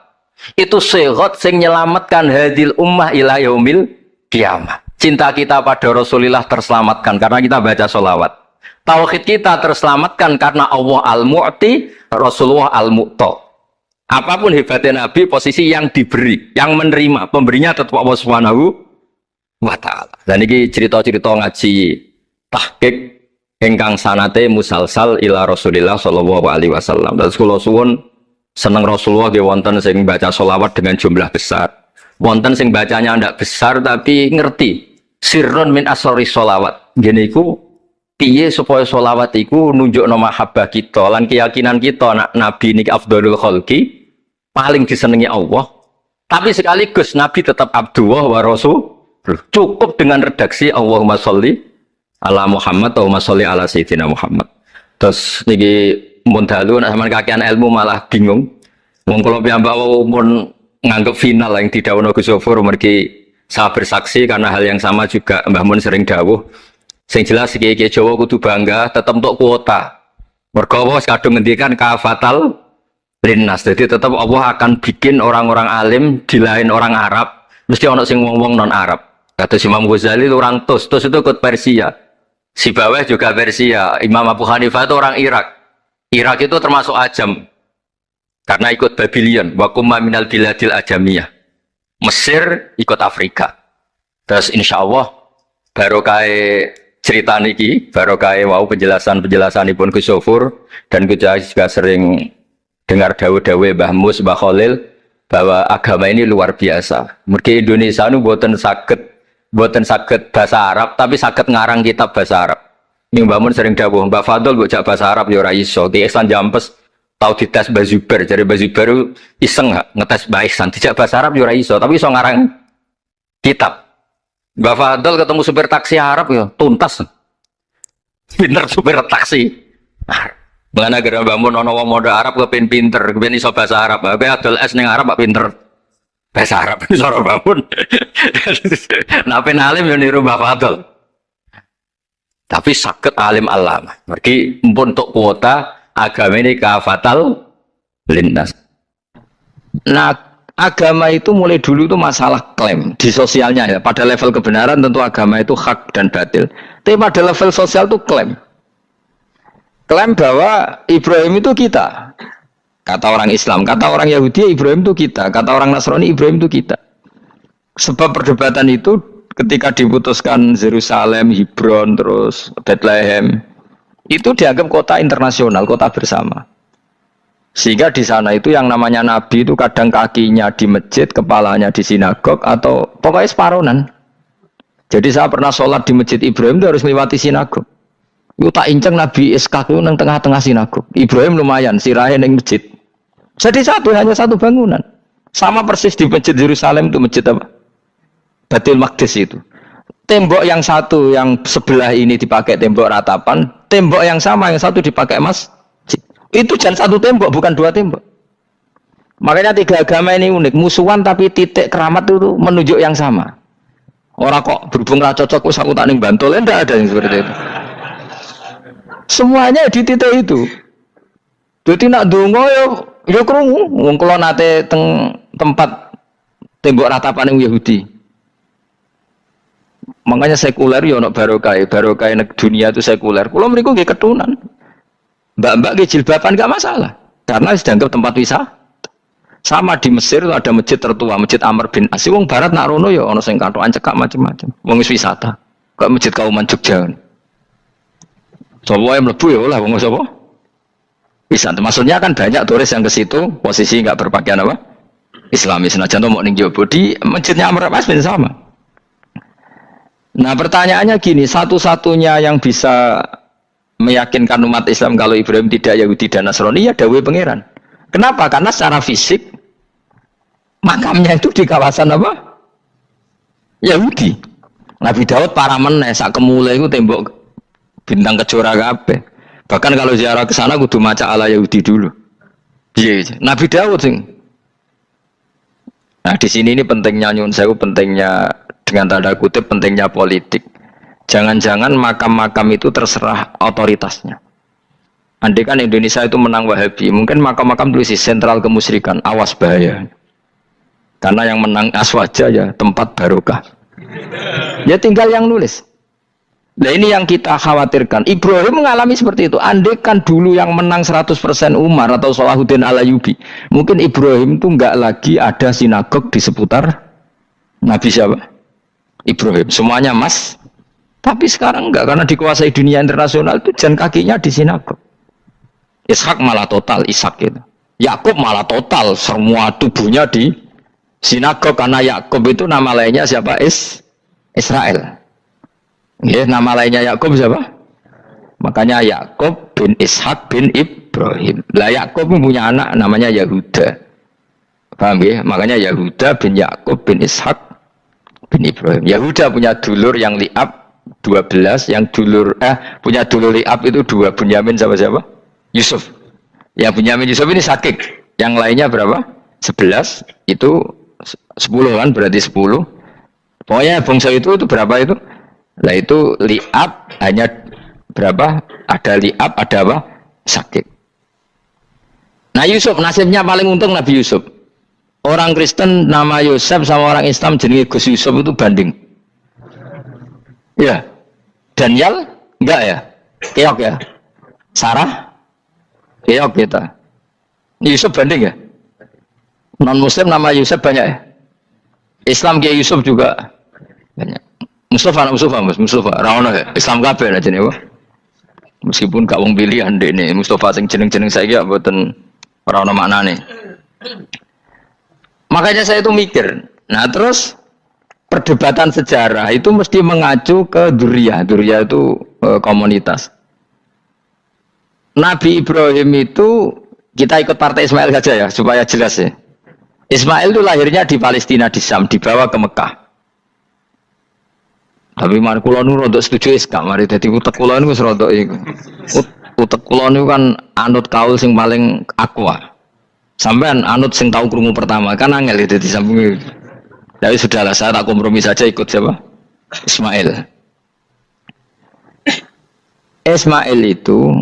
A: itu sighat sing nyelamatkan hadil ummah ila yaumil kiamat. Cinta kita pada Rasulullah terselamatkan karena kita baca sholawat. Tauhid kita terselamatkan karena Allah al-mu'ti, Rasulullah al-mu'ta. Apapun hebatnya Nabi, posisi yang diberi, yang menerima, pemberinya tetap Allah Subhanahu wa ta'ala. Dan ini cerita-cerita ngaji tahqiq ingkang sanate musalsal ila Rasulillah sallallahu alaihi wasallam. Terus kula suwun seneng Rasulullah nggih wonten sing baca sholawat dengan jumlah besar. Wonten sing bacanya ndak besar tapi ngerti sirrun min asrori sholawat. Ngene iku piye supaya sholawat iku nunjukno mahabbah kita lan keyakinan kita nak Nabi niki afdhalul khalqi, paling disenengi Allah. Tapi sekaligus Nabi tetap Abdullah wa Rasul. Cukup dengan redaksi Allahumma sholli ala Muhammad atau masolli ala Sayyidina Muhammad. Terus niki mun dalu nek sampean kakean ilmu malah bingung. Wong kula piyambak pun nganggep final yang didhawuhna Gus Zofur mergi saya bersaksi karena hal yang sama juga Mbah Mun sering dawuh. Sing jelas iki Jawa kudu bangga tetep untuk kuota. Mergo Allah kadung ngendikan kafatal linnas. Jadi tetap Allah akan bikin orang-orang alim di lain orang Arab, mesti ono sing wong-wong non Arab. Kata Imam Ghazali itu orang Tus itu ikut Persia. Si Baweh juga Persia. Imam Abu Hanifah itu orang Irak. Irak itu termasuk Ajam. Karena ikut Babylon. Wa kumma minal biladil ajamiyah. Mesir ikut Afrika. Terus insya Allah barokah cerita niki, barokah wow penjelasan Ibn Gus Zofur dan kita juga sering dengar dawe-dawe Mbah Mus, Mbah Khalil bahwa agama ini luar biasa. Mergi Indonesia nu boten saged bahasa Arab tapi saged ngarang kitab bahasa Arab. Ning Mbah Mun sering dawuh, Mbah Fadl bocah bahasa Arab ya ora iso. Di Ihsan Jampes tau dites Mbah Zubair, jare Mbah Zubair iseng ngetes Mbah Ihsan, dijak bahasa Arab ya ora iso, tapi iso ngarang kitab. Mbah Fadl ketemu supir taksi Arab ya tuntas. Pinter supir taksi. Mengenai gara Mbah Mun ana wong modal Arab kepen pinter, kepen iso bahasa Arab. Kowe adol es ning Arab kok pinter bahasa Arab iso ora Mbah Mun. Nah pen alim yo niru Mbah Fadl. Tapi sakit alim alam. Mergi untuk kuota agama ini kafatal linnas. Nah, agama itu mulai dulu itu masalah klaim di sosialnya ya. Pada level kebenaran tentu agama itu hak dan batil. Tapi pada level sosial itu klaim. Klaim bahwa Ibrahim itu kita. Kata orang Islam, kata orang Yahudi Ibrahim itu kita, kata orang Nasrani Ibrahim itu kita. Sebab perdebatan itu ketika diputuskan Yerusalem, Hebron, terus Bethlehem, itu dianggap kota internasional, kota bersama. Sehingga di sana itu yang namanya Nabi itu kadang kakinya di masjid, kepalanya di sinagog, atau pokoknya separonan.
B: Jadi saya pernah sholat di Masjid Ibrahim itu harus melewati sinagog. Itu tak inceng Nabi Ishak itu nang tengah-tengah sinagog. Ibrahim lumayan sirahe ning masjid. Jadi hanya satu bangunan. Sama persis di Masjid Yerusalem itu masjid apa? Baitul Maqdis itu. Tembok yang satu yang sebelah ini dipakai tembok ratapan, tembok yang sama yang satu dipakai masjid. Itu jangan satu tembok, bukan dua tembok. Makanya tiga agama ini unik, musuhan tapi titik keramat itu menunjuk yang sama. Orang kok berhubung ra cocok wis aku tak ning Bantul, enggak ada yang seperti itu. Semuanya di titik itu. Jadi nak donga yo krungu wong kula nate teng tempat tembok ratapan Yahudi. Makanya sekuler yo ono barokah dunia itu sekuler. Kula mriku nggih ketunan. Mbak-mbak nggih jilbaban enggak masalah karena sedang tempat wisata. Sama di Mesir itu ada masjid tertua, Masjid Amr bin As. Wong barat nak rono ya ono sing katokan cekak macam-macam. Wong wis wisata. Kok Masjid Kauman Jogja. Coba yang mlebu ya lah wong sapa? Wisata. Maksudnya kan banyak turis yang ke situ posisi enggak berpakaian apa? Islami. Senajan to mau ning Jowo di Masjidnya Amr bin As sama. Nah, pertanyaannya gini, satu-satunya yang bisa meyakinkan umat Islam kalau Ibrahim tidak Yahudi dan Nasrani ya dawuh pangeran. Kenapa? Karena secara fisik makamnya itu di kawasan apa? Yahudi. Nabi Daud para meneh sak kemule itu tembok bintang kejora kabeh. Bahkan kalau ziarah ke sana kudu maca ala Yahudi dulu. Iya, Nabi Daud sing. Nah, di sini ini pentingnya nyun sewu, pentingnya dengan tanda kutip pentingnya politik. Jangan-jangan makam-makam itu terserah otoritasnya. Andai kan Indonesia itu menang Wahabi, mungkin makam-makam tulis sentral kemusyrikan, awas bahaya. Karena yang menang aswaja ya tempat barokah. Ya tinggal yang nulis. Nah ini yang kita khawatirkan. Ibrahim mengalami seperti itu. Andai kan dulu yang menang 100% Umar atau Salahuddin Al-Ayyubi, mungkin Ibrahim itu enggak lagi ada sinagog di seputar Nabi siapa? Ibrahim. Semuanya mas. Tapi sekarang enggak, karena dikuasai dunia internasional itu jalan kakinya di sinagog. Ishak malah total Ishak itu. Yakub malah total semua tubuhnya di sinagog karena Yakub itu nama lainnya siapa? Israel. Ya, nama lainnya Yakub siapa? Makanya Yakub bin Ishak bin Ibrahim. Lah Yakub punya anak namanya Yahuda. Paham ya? Makanya Yahuda bin Yakub bin Ishak bin Ibrahim. Yahuda punya dulur yang li'ab 12, yang dulur punya dulur li'ab itu 2, Bunyamin sama siapa? Yusuf. Ya Bunyamin Yusuf ini sakit. Yang lainnya berapa? 11. Itu 10 kan berarti 10. Pokoknya bangsa itu berapa itu? Lah itu li'ab hanya berapa? Ada li'ab, ada apa? Sakit. Nah Yusuf nasibnya paling untung Nabi Yusuf. Orang Kristen nama Yusuf sama orang Islam jenenge Gus Yusuf itu banding. Ya. Daniel enggak ya? Keok ya? Sarah? Keok kita. Yusuf banding ya? Non muslim nama Yusuf banyak ya? Islam Kiai Yusuf juga banyak. Mustafa Rawono ya? Islam kabeh aja nih, meskipun gak wong pilihan deh nih. Mustafa sing jeneng-jeneng saya mboten ora ono maknane. Makanya saya itu mikir. Nah, terus perdebatan sejarah itu mesti mengacu ke Duriyah. Duriyah itu komunitas. Nabi Ibrahim itu kita ikut partai Ismail saja ya supaya jelas ya. Ismail itu lahirnya di Palestina di Syam, dibawa ke Mekah. Tapi mari kula nu rodok setuju Iskak, mari dadi utek kula niku wis rodok iku. Utek kula niku kan anut kaul sing paling akwa. Sampean anut sing tahu krungu pertama kan angel dadi sambung. Tapi sudahlah saya tak kompromi saja ikut siapa? Ismail. Ismail itu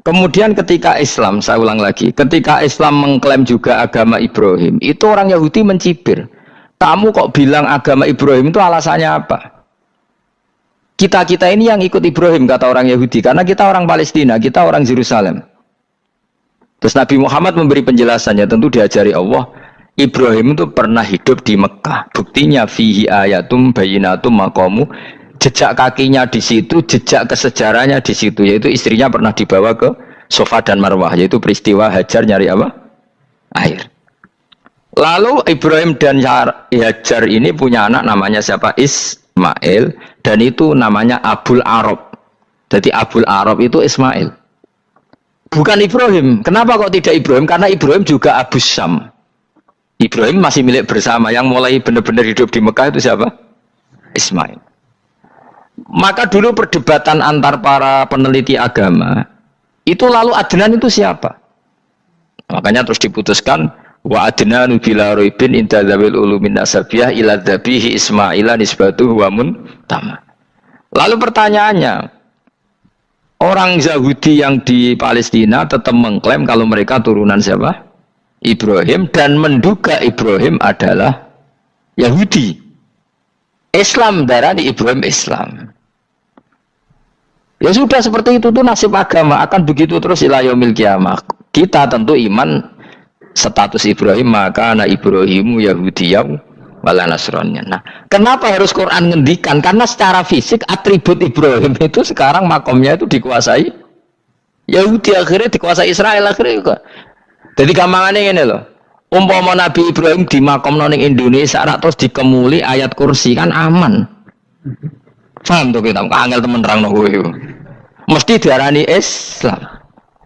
B: kemudian ketika Islam, saya ulang lagi, ketika Islam mengklaim juga agama Ibrahim, itu orang Yahudi mencibir. Kamu kok bilang agama Ibrahim itu alasannya apa? Kita ini yang ikut Ibrahim, kata orang Yahudi, karena kita orang Palestina, kita orang Yerusalem. Terus Nabi Muhammad memberi penjelasannya, tentu diajari Allah, Ibrahim itu pernah hidup di Mekah. Buktinya fihi ayatum bayinatum maqamu, jejak kakinya di situ, jejak kesejarahnya di situ, yaitu istrinya pernah dibawa ke Safa dan Marwah, yaitu peristiwa Hajar nyari apa? Air. Lalu Ibrahim dan Hajar ini punya anak namanya siapa? Ismail. dan itu namanya Abul Arab. Jadi Abul Arab itu Ismail, bukan Ibrahim. Kenapa kok tidak Ibrahim? Karena Ibrahim juga Abu Syam. Ibrahim masih milik bersama. Yang mulai benar-benar hidup di Mekah itu siapa? Ismail. Maka dulu perdebatan antar para peneliti agama itu, lalu Adnan itu siapa? Makanya terus diputuskan wa adnanu bila roibin inda dzawil ulumin nasabiyah ila dzabihi Ismaila nisbatuhu wa muntama. Lalu pertanyaannya, orang Yahudi yang di Palestina tetap mengklaim kalau mereka turunan siapa? Ibrahim, dan menduga Ibrahim adalah Yahudi. Islam darah di Ibrahim Islam. Ya sudah, seperti itu tuh nasib agama, akan begitu terus ila yaumil qiyamah. Kita tentu iman status Ibrahim, maka anak Ibrahimu Yahudiyah wala Nasraniyah. Nah, kenapa harus Quran ngendikan? Karena secara fisik atribut Ibrahim itu sekarang makomnya itu dikuasai Yahudi, akhirnya dikuasai Israel akhirnya juga. Jadi gampangannya ini loh. Umpama Nabi Ibrahim di makom ning Indonesia terus dikemuli ayat kursi kan aman. Paham tuh kita, angel temen terang kowe. Mesti diarani Islam.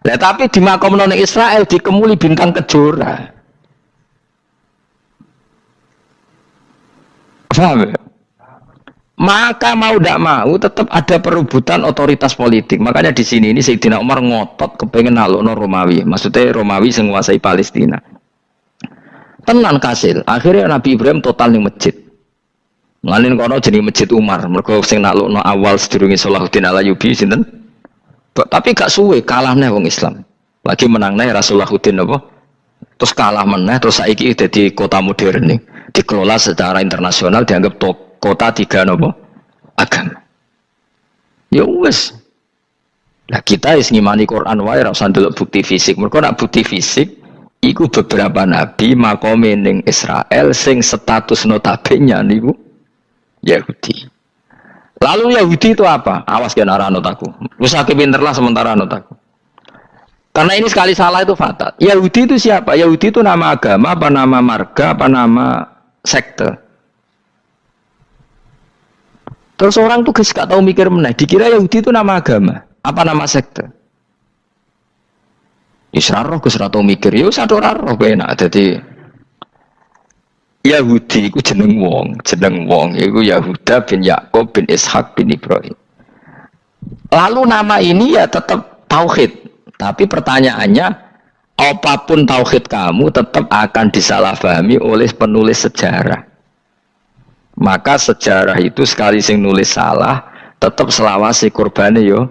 B: Lah tapi di makom ning Israel dikemuli bintang kejora. Paham ya? Maka mau tidak mau tetap ada perebutan otoritas politik. Makanya di sini ini Sayyidina Umar ngotot kepengen nalukno Romawi. Maksudnya Romawi sing nguasai Palestina. Tenan kasil. Akhirnya Nabi Ibrahim total ning masjid. Ngalin kono jenenge Masjid Umar. Mergo sing naklukno awal sedurunge Salahuddin Alayubi sinten? Tapi gak suwe kalahne wong Islam. Lagi menangne Rasuluddin apa? Terus kalah meneh, terus saiki dadi kota modern nih. Dikelola secara internasional, dianggap kota tiga apa? Agama. Ya wis. Lah kita wis ngimani Quran wae ora usah ndelok bukti fisik. Mergo nek bukti fisik iku beberapa nabi makome ning Israel sing status notabene niku Yahudi. Lalu Yahudi itu apa? Awas kan arah anut aku. Usah pinter lah sementara anut aku. Karena ini sekali salah itu fatal. Yahudi itu siapa? Yahudi itu nama agama, apa nama marga, apa nama sekte. Terus orang tuh gak tahu mikir meneh. Dikira Yahudi itu nama agama, apa nama sekte. Israroh gus ora tau mikir. Ya wis ora roh enak. Dadi Yahudi iku jeneng wong iku Yahuda bin Yakub bin Ishak bin Ibrahim. Lalu nama ini ya tetap tauhid, tapi pertanyaannya apapun tauhid kamu tetap akan disalahpahami oleh penulis sejarah. Maka sejarah itu sekali sing nulis salah, tetap selawase kurbane yo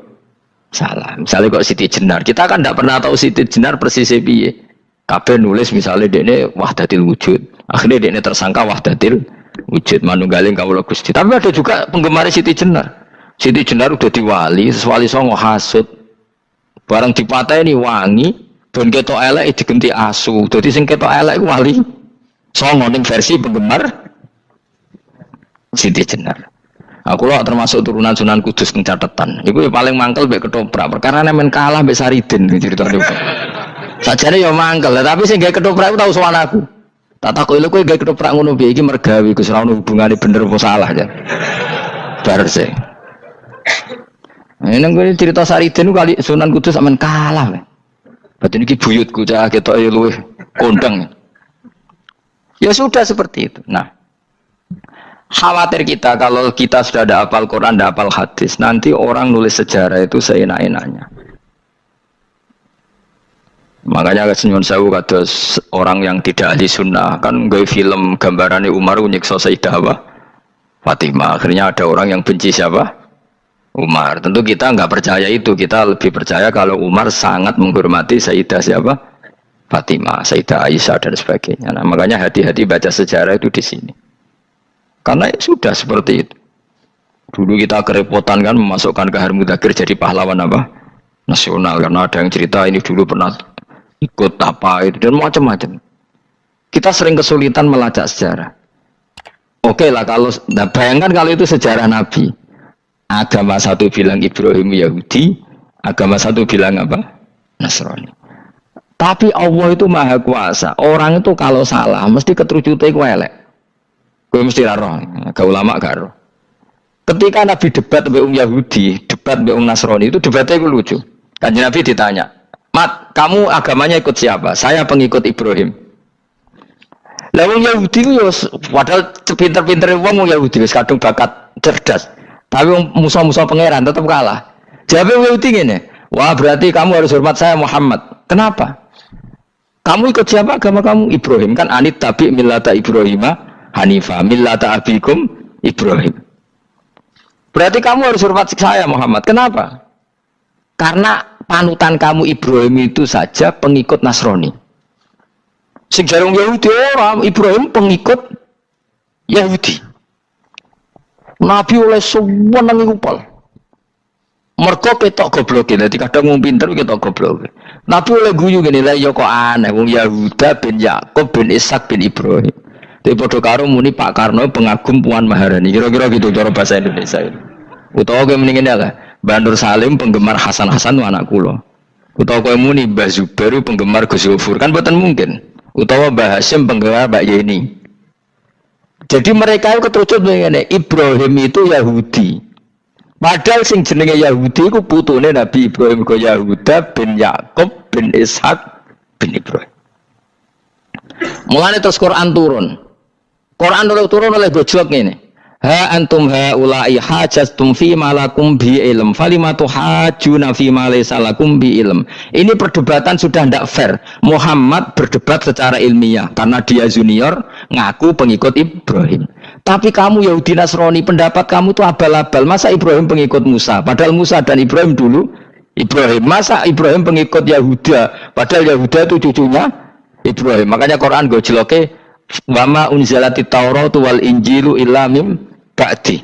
B: salah. Misalnya kok Siti Jenar, kita kan tidak pernah tahu Siti Jenar persis piye. Kabeh nulis misalnya dekne wahdatil wujud. Akhirnya dekne tersangka wahdatil wujud manunggaling kawula Gusti. Tapi ada juga penggemar Siti Jenar. Siti Jenar udah diwali, wali songo hasud. Barang dipateni wangi, ben ketok elek digenti asu. Dadi sing ketok elek wali songo ning versi penggemar Siti Jenar. Aku loh termasuk turunan Sunan Kudus ning catatan. Iku paling mangkel mbek ketoprak. Perkara men kalah mbek Saridin ceritane. Sajane ya mangkel, tapi sing gawe ketoprak iku tau sowan aku. Tak takoki lho kowe gawe ketoprak ngono piye iki mergawi Gus ora ono hubungane bener apa salah ya. Bar sih. Nang kene cerita Saridin kali Sunan Kudus sampean kalah. Berarti niki buyutku cah ketoke luwih kondang. Ya sudah seperti itu. Nah, khawatir kita kalau kita sudah ada hafal Quran, ada hafal hadis, nanti orang nulis sejarah itu seenak-enaknya. Makanya senyum sewu kados orang yang tidak ahli sunnah kan gawe film gambarannya Umar nyiksa Sayyidah Fatimah. Akhirnya ada orang yang benci siapa? Umar. Tentu kita nggak percaya itu. Kita lebih percaya kalau Umar sangat menghormati Sayyidah siapa? Fatimah, Sayyidah Aisyah dan sebagainya. Nah, makanya hati-hati baca sejarah itu di sini. Karena ya sudah seperti itu. Dulu kita kerepotan kan memasukkan Kahar Mudzakkir jadi pahlawan apa? Nasional, karena ada yang cerita ini dulu pernah ikut apa itu dan macam-macam. Kita sering kesulitan melacak sejarah. Oke lah kalau, nah bayangkan kalau itu sejarah Nabi. Agama satu bilang Ibrahim Yahudi, agama satu bilang apa? Nasrani. Tapi Allah itu maha kuasa. Orang itu kalau salah mesti keterucute iku elek. Kowe mesti ra roh, gak ulama gak roh. Ketika Nabi debat dengan Yahudi, debat dengan Nasrani, itu debatnya itu lucu. Kanjeng Nabi ditanya, "Mat, kamu agamanya ikut siapa?" "Saya pengikut Ibrahim." Lah wong Yahudi ku yo padahal pinter-pintere wong Yahudi wis kadung bakat cerdas. Tapi musuh-musuh pangeran tetap kalah. Jawab wong Yahudi ngene, "Wah, berarti kamu harus hormat saya Muhammad." "Kenapa?" "Kamu ikut siapa agama kamu?" "Ibrahim." "Kan anit tabi millata Ibrahima hanifa millata abikum Ibrahim." "Berarti kamu harus hormat saya Muhammad." "Kenapa?" "Karena panutan kamu Ibrahim itu saja pengikut Nasrani." Sing jarang Yahudi orang Ibrahim pengikut Yahudi. Nabi oleh semua nang ngupal. Mergo ketok goblok e, dadi kadang wong pinter ketok goblok. Nabi oleh guyu ngene lha ya kok aneh wong Yahuda bin Yakub bin Ishak bin Ibrahim. Tapi padha karo muni Pak Karno pengagum Puan Maharani. Kira-kira gitu cara bahasa Indonesia itu. Utawa kowe mendingin ya lah. Bandur Salim penggemar Hasan itu anak kula. Utawa kowe muni Mbah Zubair penggemar Gus Zufur kan boten mungkin. Utawa Mbah Hasyim penggemar Mbak Yeni. Jadi mereka itu keterucut begini, Ibrahim itu Yahudi. Padahal sing jenenge Yahudi itu putune Nabi Ibrahim ke Yahuda bin Yakub bin Ishak bin Ibrahim. Mulane terus Quran turun. Quran turun oleh gojlok ngene. Ha antum haula'i hajastum fi ma lakum bi ilm falimatu hajuna fi ma laysa lakum bi ilm. Ini perdebatan sudah tidak fair. Muhammad berdebat secara ilmiah karena dia junior ngaku pengikut Ibrahim. Tapi kamu Yahudi Nasrani pendapat kamu itu abal-abal. Masa Ibrahim pengikut Musa? Padahal Musa dan Ibrahim dulu Ibrahim. Masa Ibrahim pengikut Yahuda? Padahal Yahuda itu cucunya Ibrahim. Makanya Quran gojloke wama unzalatit Tauratu wal Injilu illa mim ba'di.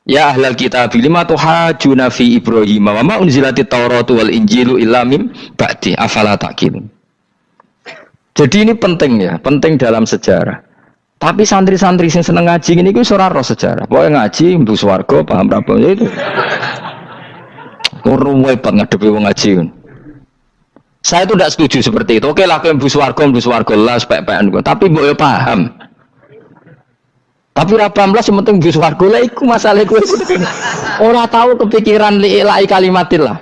B: Ya ahlal kitab lima tuhajuna fi Ibrahim wa ma unzilatit Tauratu wal Injilu illa mim ba'di afala taqilun. Jadi ini penting ya, penting dalam sejarah. Tapi santri-santri yang seneng ngaji ini ku ora roh sejarah. Pokoke ngaji mlebu swarga paham ra apa itu. Kurang repot ngadepi wong ngaji. Saya itu tidak setuju seperti itu. Oke lah kowe mlebu swarga lah spek-pekan. Tapi mbok yo paham. Tapi ra paham lah sementing mlebu swarga lah iku masalah kowe. Ora tahu kepikiran li'ilai kalimatillah.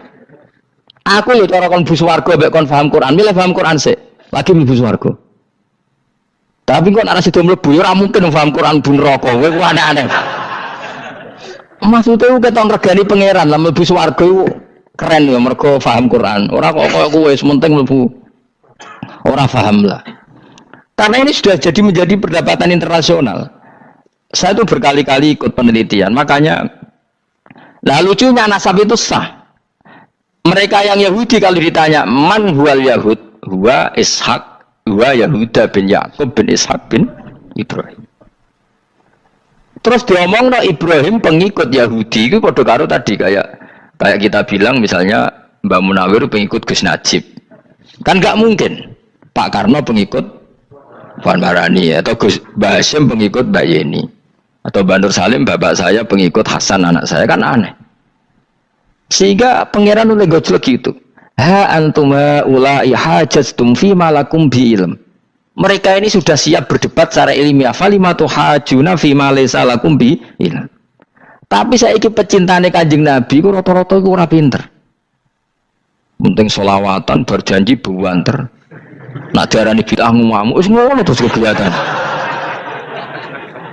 B: Aku yo cara kon mlebu swarga mbek kon paham Quran, milih paham Quran sik. Lagi mlebu swarga. Tapi kok ana sida mlebu ya ora mungkin paham Quran bun neraka. Kowe ku aneh-aneh. Maksudnya ku keton regani pangeran lah mlebu swarga iku keren ya mergo paham Quran. Ora kok koyo kowe sementing mlebu ora paham lah. Karena ini sudah jadi menjadi perdebatan internasional. Saya itu berkali-kali ikut penelitian, makanya nah lucunya nasab itu sah. Mereka yang Yahudi kalau ditanya man huwal Yahud, huwa Ishak, huwa Yahuda bin Yakub bin Ishak bin Ibrahim. Terus diomong no Ibrahim pengikut Yahudi itu padha karo tadi kayak kita bilang misalnya Mbak Munawir pengikut Gus Najib. Kan nggak mungkin Pak Karno pengikut Puan Maharani atau Gus Mbah Hasyim pengikut Mbak Yeni. Atau Bandur Salim bapak saya pengikut Hasan anak saya, kan aneh. Sehingga pangeran oleh gojlok gitu. Ha antum ulai hajastum fi ma lakum bi ilm. Mereka ini sudah siap berdebat secara ilmiah. Falimatu hajuna fi ma laysa lakum bi ilm. Tapi saya ikut pecintane Kanjeng Nabi ku rata-rata iku ora pinter. Penting selawatan berjanji buanter. Nak diarani bid'ah ngamuk wis ngono terus kegiatan.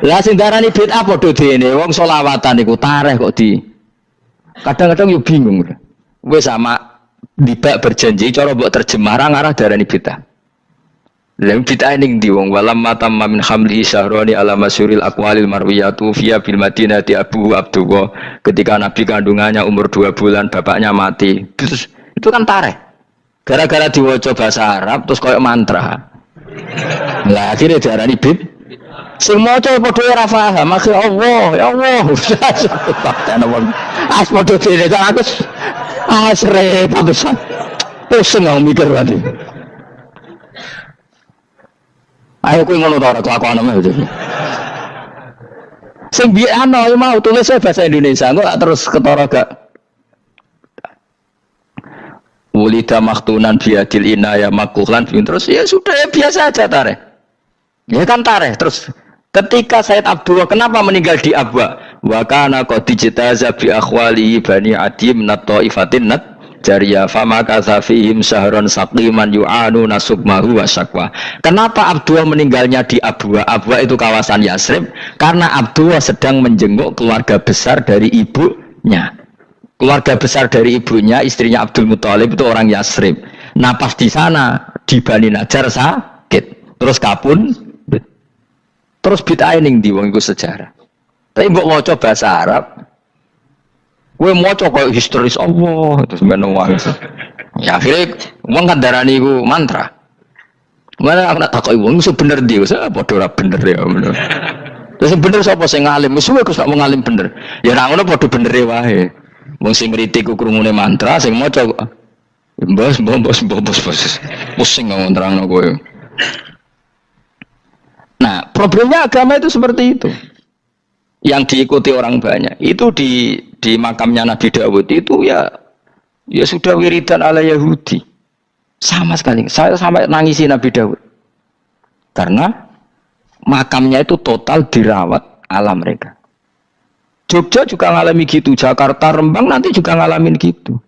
B: Lah sing darani bid'ah padha dene wong selawatan iku tareh kok di. Kadang-kadang yo bingung. Wis sama dibak berjanji cara mbok terjemah ngarah darani bid'ah. Lah bid'ah ning ndi wong walam matam min hamli syahrani ala masyuril aqwalil marwiyatu fiya bil madinati Abu Abdullah ketika Nabi kandungannya umur 2 bulan bapaknya mati. Terus itu kan tareh. Gara-gara diwaca bahasa Arab terus koyo mantra. Lah akhirnya diarani bid'ah. Sing maca padha ora paham, akhire Allah, ya Allah. As padha dene aku repot pisan. Pusing aku mikir wae. Ayo kowe ngono ta ora kelakuanmu iki. Sing biyen ana mau tulis bahasa Indonesia, kok terus ketara gak. Wulida maktunan biadil inaya makuhlan terus ya sudah ya biasa aja tareh. Ya kan tareh terus ketika Said Abdullah kenapa meninggal di Abwa? Wa kana qad ijtaza bi akhwalihi bani Adim nat taifatin nat Jariyah fama kasafihim sahron saqiman yu'anu nasukmahu wa syakwa. Kenapa Abdullah meninggalnya di Abwa? Abwa itu kawasan Yasrib karena Abdullah sedang menjenguk keluarga besar dari ibunya. Keluarga besar dari ibunya, istrinya Abdul Muthalib itu orang Yasrib. Nah pas di sana di Bani Najjar sakit, terus kapun, terus bid'ah ning ndi wong iku sejarah. Tapi mbok maca bahasa Arab, gue mau coba historis Allah terus menawar. Ya akhirnya uang kan darani gue mantra. Mana aku nak takoi uang itu bener dia, saya bodoh lah bener ya bener. Terus bener siapa sing ngalim, musuh aku tak mau ngalim bener. Ya nak ngono bodoh bener ya wae. Wong sing ngritik krungune mantra, sing mau coba. Bos, pusing ngomong terang gue. Nah problemnya agama itu seperti itu. Yang diikuti orang banyak itu di makamnya Nabi Dawud itu ya sudah wiridan ala Yahudi sama sekali. Saya sampai nangisi Nabi Dawud karena makamnya itu total dirawat ala mereka. Jogja juga ngalami gitu, Jakarta, Rembang nanti juga ngalamin gitu.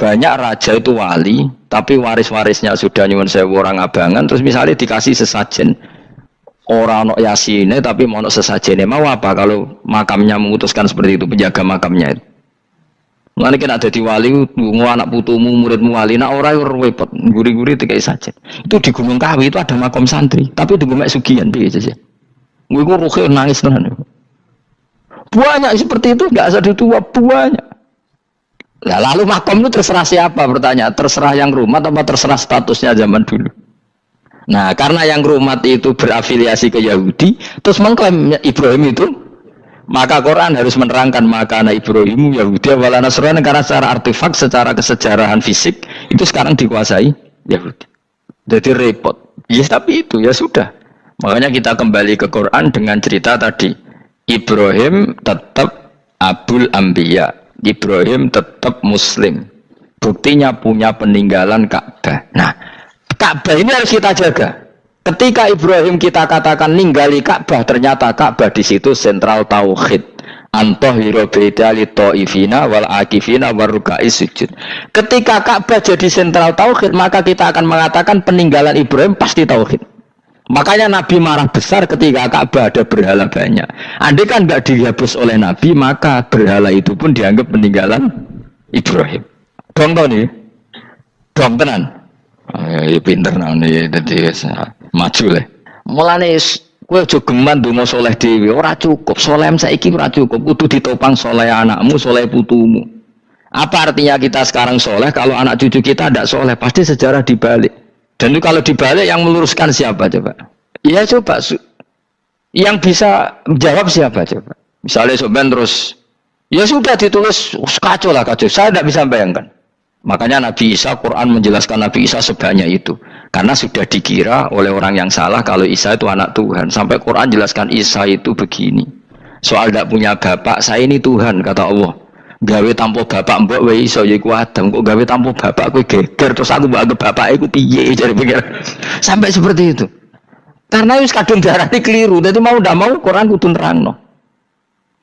B: Banyak raja itu wali tapi waris-warisnya sudah nyuwun sewu orang abangan, terus misalnya dikasih sesajen orang nok yasine tapi mau sesajene mau apa kalau makamnya memutuskan seperti itu, penjaga makamnya itu. Mulane kena dadi wali nggo anak putumu muridmu wali nak ora repot guri-guri dikai sajen. Itu di Gunung Kawi itu ada makam santri tapi di Gunung Sugihan piye saja. Gue ruhe nangis tenan. Banyak seperti itu enggak ada tua banyak. Nah, lalu makam itu terserah siapa bertanya, terserah yang rumah atau terserah statusnya zaman dulu. Nah, karena yang rumat itu berafiliasi ke Yahudi, terus mengklaim Ibrahim itu, maka Quran harus menerangkan makana Ibrahim Yahudi wala Nasrani karena secara artefak, secara kesejarahan fisik itu sekarang dikuasai Yahudi. Jadi repot. Ya tapi itu ya sudah. Makanya kita kembali ke Quran dengan cerita tadi. Ibrahim tetap Abul Anbiya. Ibrahim tetap Muslim. Buktinya punya peninggalan Ka'bah. Nah, Ka'bah ini harus kita jaga. Ketika Ibrahim kita katakan ninggali Ka'bah, ternyata Ka'bah di situ sentral tauhid. Antahira baitali taifina wal akifina warukais sujud. Ketika Ka'bah jadi sentral tauhid, maka kita akan mengatakan peninggalan Ibrahim pasti tauhid. Makanya Nabi marah besar ketika Ka'bah ada berhala banyak. Andai kan tidak dihapus oleh Nabi, maka berhala itu pun dianggap peninggalan Ibrahim. Dong tau nih? Dong tenan. Ya pinter nih, jadi maju lah. Mulane kowe aja geman donga saleh dhewe, ora cukup. Saleh saiki ora cukup, kudu ditopang saleh anakmu, saleh putumu. Apa artinya kita sekarang saleh kalau anak cucu kita tidak saleh? Pasti sejarah dibalik. Dan itu kalau dibalik yang meluruskan siapa coba? Ya coba yang bisa menjawab siapa coba? Misalnya Soben terus ya sudah ditulis kacau lah kacau. Saya tidak bisa bayangkan. Makanya Nabi Isa, Quran menjelaskan Nabi Isa sebanyak itu. Karena sudah dikira oleh orang yang salah kalau Isa itu anak Tuhan. Sampai Quran jelaskan Isa itu begini. Soal tidak punya bapak, saya ini Tuhan, kata Allah. Gawe tanpa bapak mbok wae iso yaiku Adam. Kok gawe tanpa bapak kowe geger terus aku mbok anggap bapak iku piye jare pikir. Sampai seperti itu. Karena wis kadung darane keliru. Dadi mau ndak mau Quran kudu nerangno.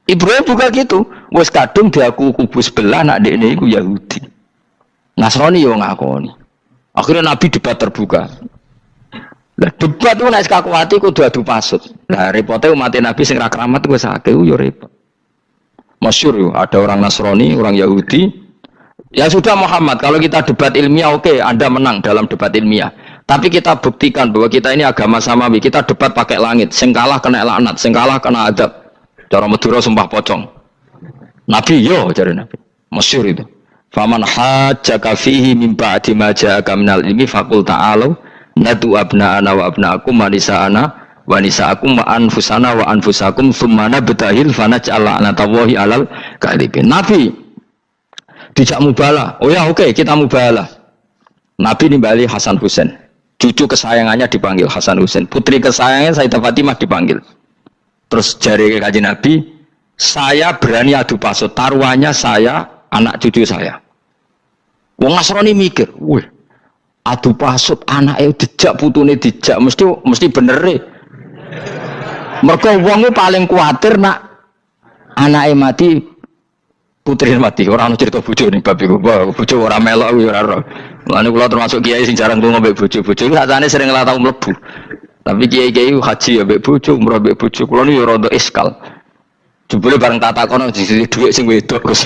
B: Ibrahim juga gitu. Wis kadung diaku kubu sebelah nak dekne iku Yahudi. Nasrani yo ngakoni. Akhirnya Nabi debat terbuka. Lah debat itu nek kakuati kudu adu pasut. Lah repote umat Nabi sing ra keramat wis akeh yo repot. Masyhur yo ada orang Nasrani, orang Yahudi. Ya sudah Muhammad, kalau kita debat ilmiah oke, Anda menang dalam debat ilmiah. Tapi kita buktikan bahwa kita ini agama samawi. Kita debat pakai langit, sing kalah kena laknat, sing kalah kena adab. Cara Madura sumpah pocong. Nabi yo jare Nabi. Masyhur itu. Faman hajjaka fihi min ba'di ma ja'aka minal ilmi faqul ta'alu nadu abna'ana wa abna'akum wa nisa'ana wa nisa'akum wa anfusana wa anfusakum thumma nabtahil fanaj'al la'natallahi 'alal kadhibin. Nabi dijak mubalah. Oh ya oke, kita mubalah. Nabi nimbali Hasan Husain. Cucu kesayangannya dipanggil Hasan Husain. Putri kesayangannya Sayyidah Fatimah dipanggil. Terus jari Kanjeng Nabi, saya berani adu pasut. Taruhannya saya, anak cucu saya. Wong Nasrani mikir, wih, adu pasut anake dijak putune dijak mesti bener e. Mergo wong paling kuwatir nak Anake mati, putri mati. Ora ono cerita bojo ning bab iku. Bojo ora melok kuwi ora ora. Mulane kula termasuk kiai sing jarang lunga mbek bojo-bojo. Sakjane sering ora tau mlebu. Tapi kiai-kiai haji ya mbek bojo, umrah mbek bojo. Kula niku ya rada iskal. Jebule bareng tak takono sisi dhuwit sing wedok Gus.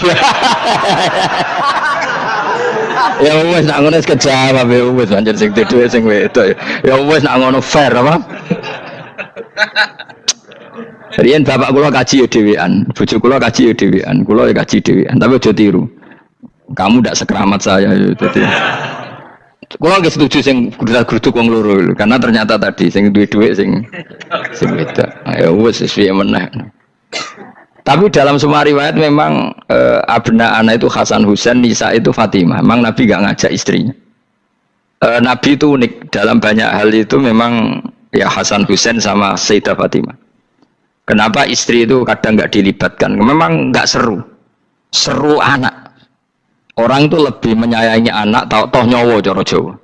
B: Ya wis nak ngono wis kejawab ya wis anjen sing dhuwit sing wedok. Ya wis nak ngono fair apa? Riyen bapak kula kaji ya dhewean, bojo kula kaji ya dhewean, kula ya kaji dhewean, tapi aja tiru. Kamu ndak sekeramat saya ya dadi. Kula nggih setuju sing grudak-gruduk wong loro karena ternyata tadi sing duwe dhuwit sing wedok. Ya wis piye meneh. Tapi dalam semua riwayat memang abna anak itu Hasan Husain, Nisa itu Fatimah. Memang Nabi gak ngajak istrinya. Nabi itu unik dalam banyak hal itu memang ya Hasan Husain sama Sayyidah Fatimah. Kenapa istri itu kadang gak dilibatkan? Memang gak seru. Seru anak. Orang itu lebih menyayangi anak, toh nyawa cara Jawa.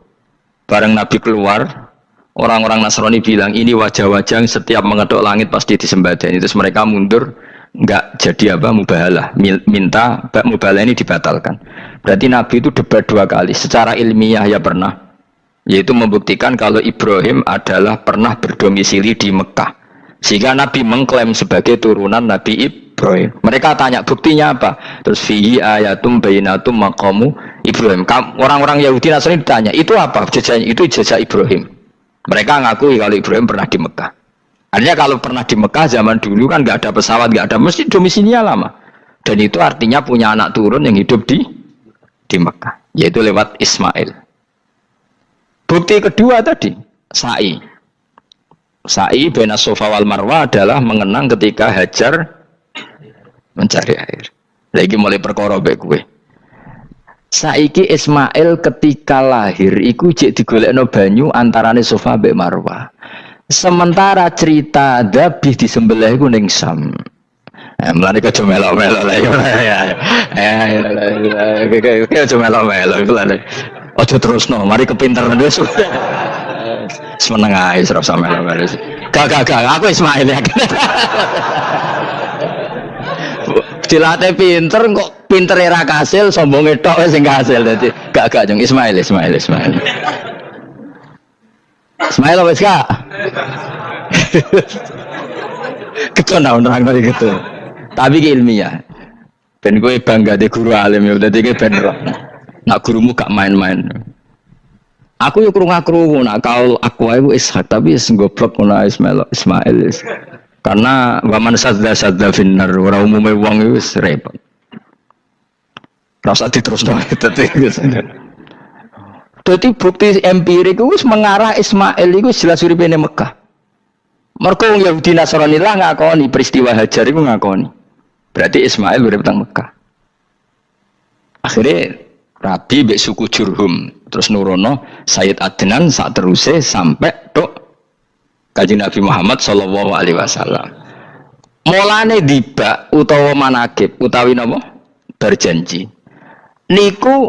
B: Bareng Nabi keluar, orang-orang Nasrani bilang ini wajah-wajah yang setiap mengetuk langit pasti disembadani. Terus mereka mundur. Enggak jadi apa mubahalah, minta mubahalah ini dibatalkan. Berarti Nabi itu debat 2 kali secara ilmiah ya pernah, yaitu membuktikan kalau Ibrahim adalah pernah berdomisili di Mekah sehingga Nabi mengklaim sebagai turunan Nabi Ibrahim. Mereka tanya buktinya apa, terus fihi ayatum bainatum maqamu Ibrahim. Orang-orang Yahudi Nasrani ditanya itu apa jejaknya, itu jejak Ibrahim. Mereka ngakui kalau Ibrahim pernah di Mekah. Artinya kalau pernah di Mekah zaman dulu kan nggak ada pesawat, nggak ada, mesti domisilinya lama. Dan itu artinya punya anak turun yang hidup di Mekah, yaitu lewat Ismail. Bukti kedua tadi, sa'i. Sa'i baina Safa wal Marwah adalah mengenang ketika Hajar mencari air. Lagi mulai perkara mbek kowe. Saiki Ismail ketika lahir iku jek digolekno banyu antarane Safa mbek Marwah. Sementara cerita Dabih disembelih iku ning Sam. Mulane aja melok-melok lah ya. Aja melok-melok iku lho. Aja terusno, mari kepinteran wis. Semeneng ae ora usah melok-melok. Gak aku Ismail ya. Dilatih pinter kok pintere ra kasil, sombonge tok sing kasil dadi gak jeng Ismail. Ismail wis gak? Ketona nerang lagi gitu. Tapi ilmiah. Ben kowe bangga de guru alim ya dadi kowe ben roh. Nak gurumu gak main-main. Aku yo krungu-krungu nak kaul aku ae Ishak tapi wis goblok ngono Ismail. Karena waman sadza finnar ora umume wong wis repot. Rasa diterusno dadi. Jadi bukti empirik itu mengarah Ismail itu jelas uripe ning Mekah. Mergo wong Yahudi Nasrani lah ngakoni peristiwa Hajar itu ngakoni. Berarti Ismail urip teng Mekah. Akhirnya Rabi mbek suku Jurhum terus nurono Sayyid Adnan sak teruse sampai tok Kanjeng Nabi Muhammad sallallahu alaihi wasallam. Mulane dibak utawa manakib utawi napa? Berjanji. Niku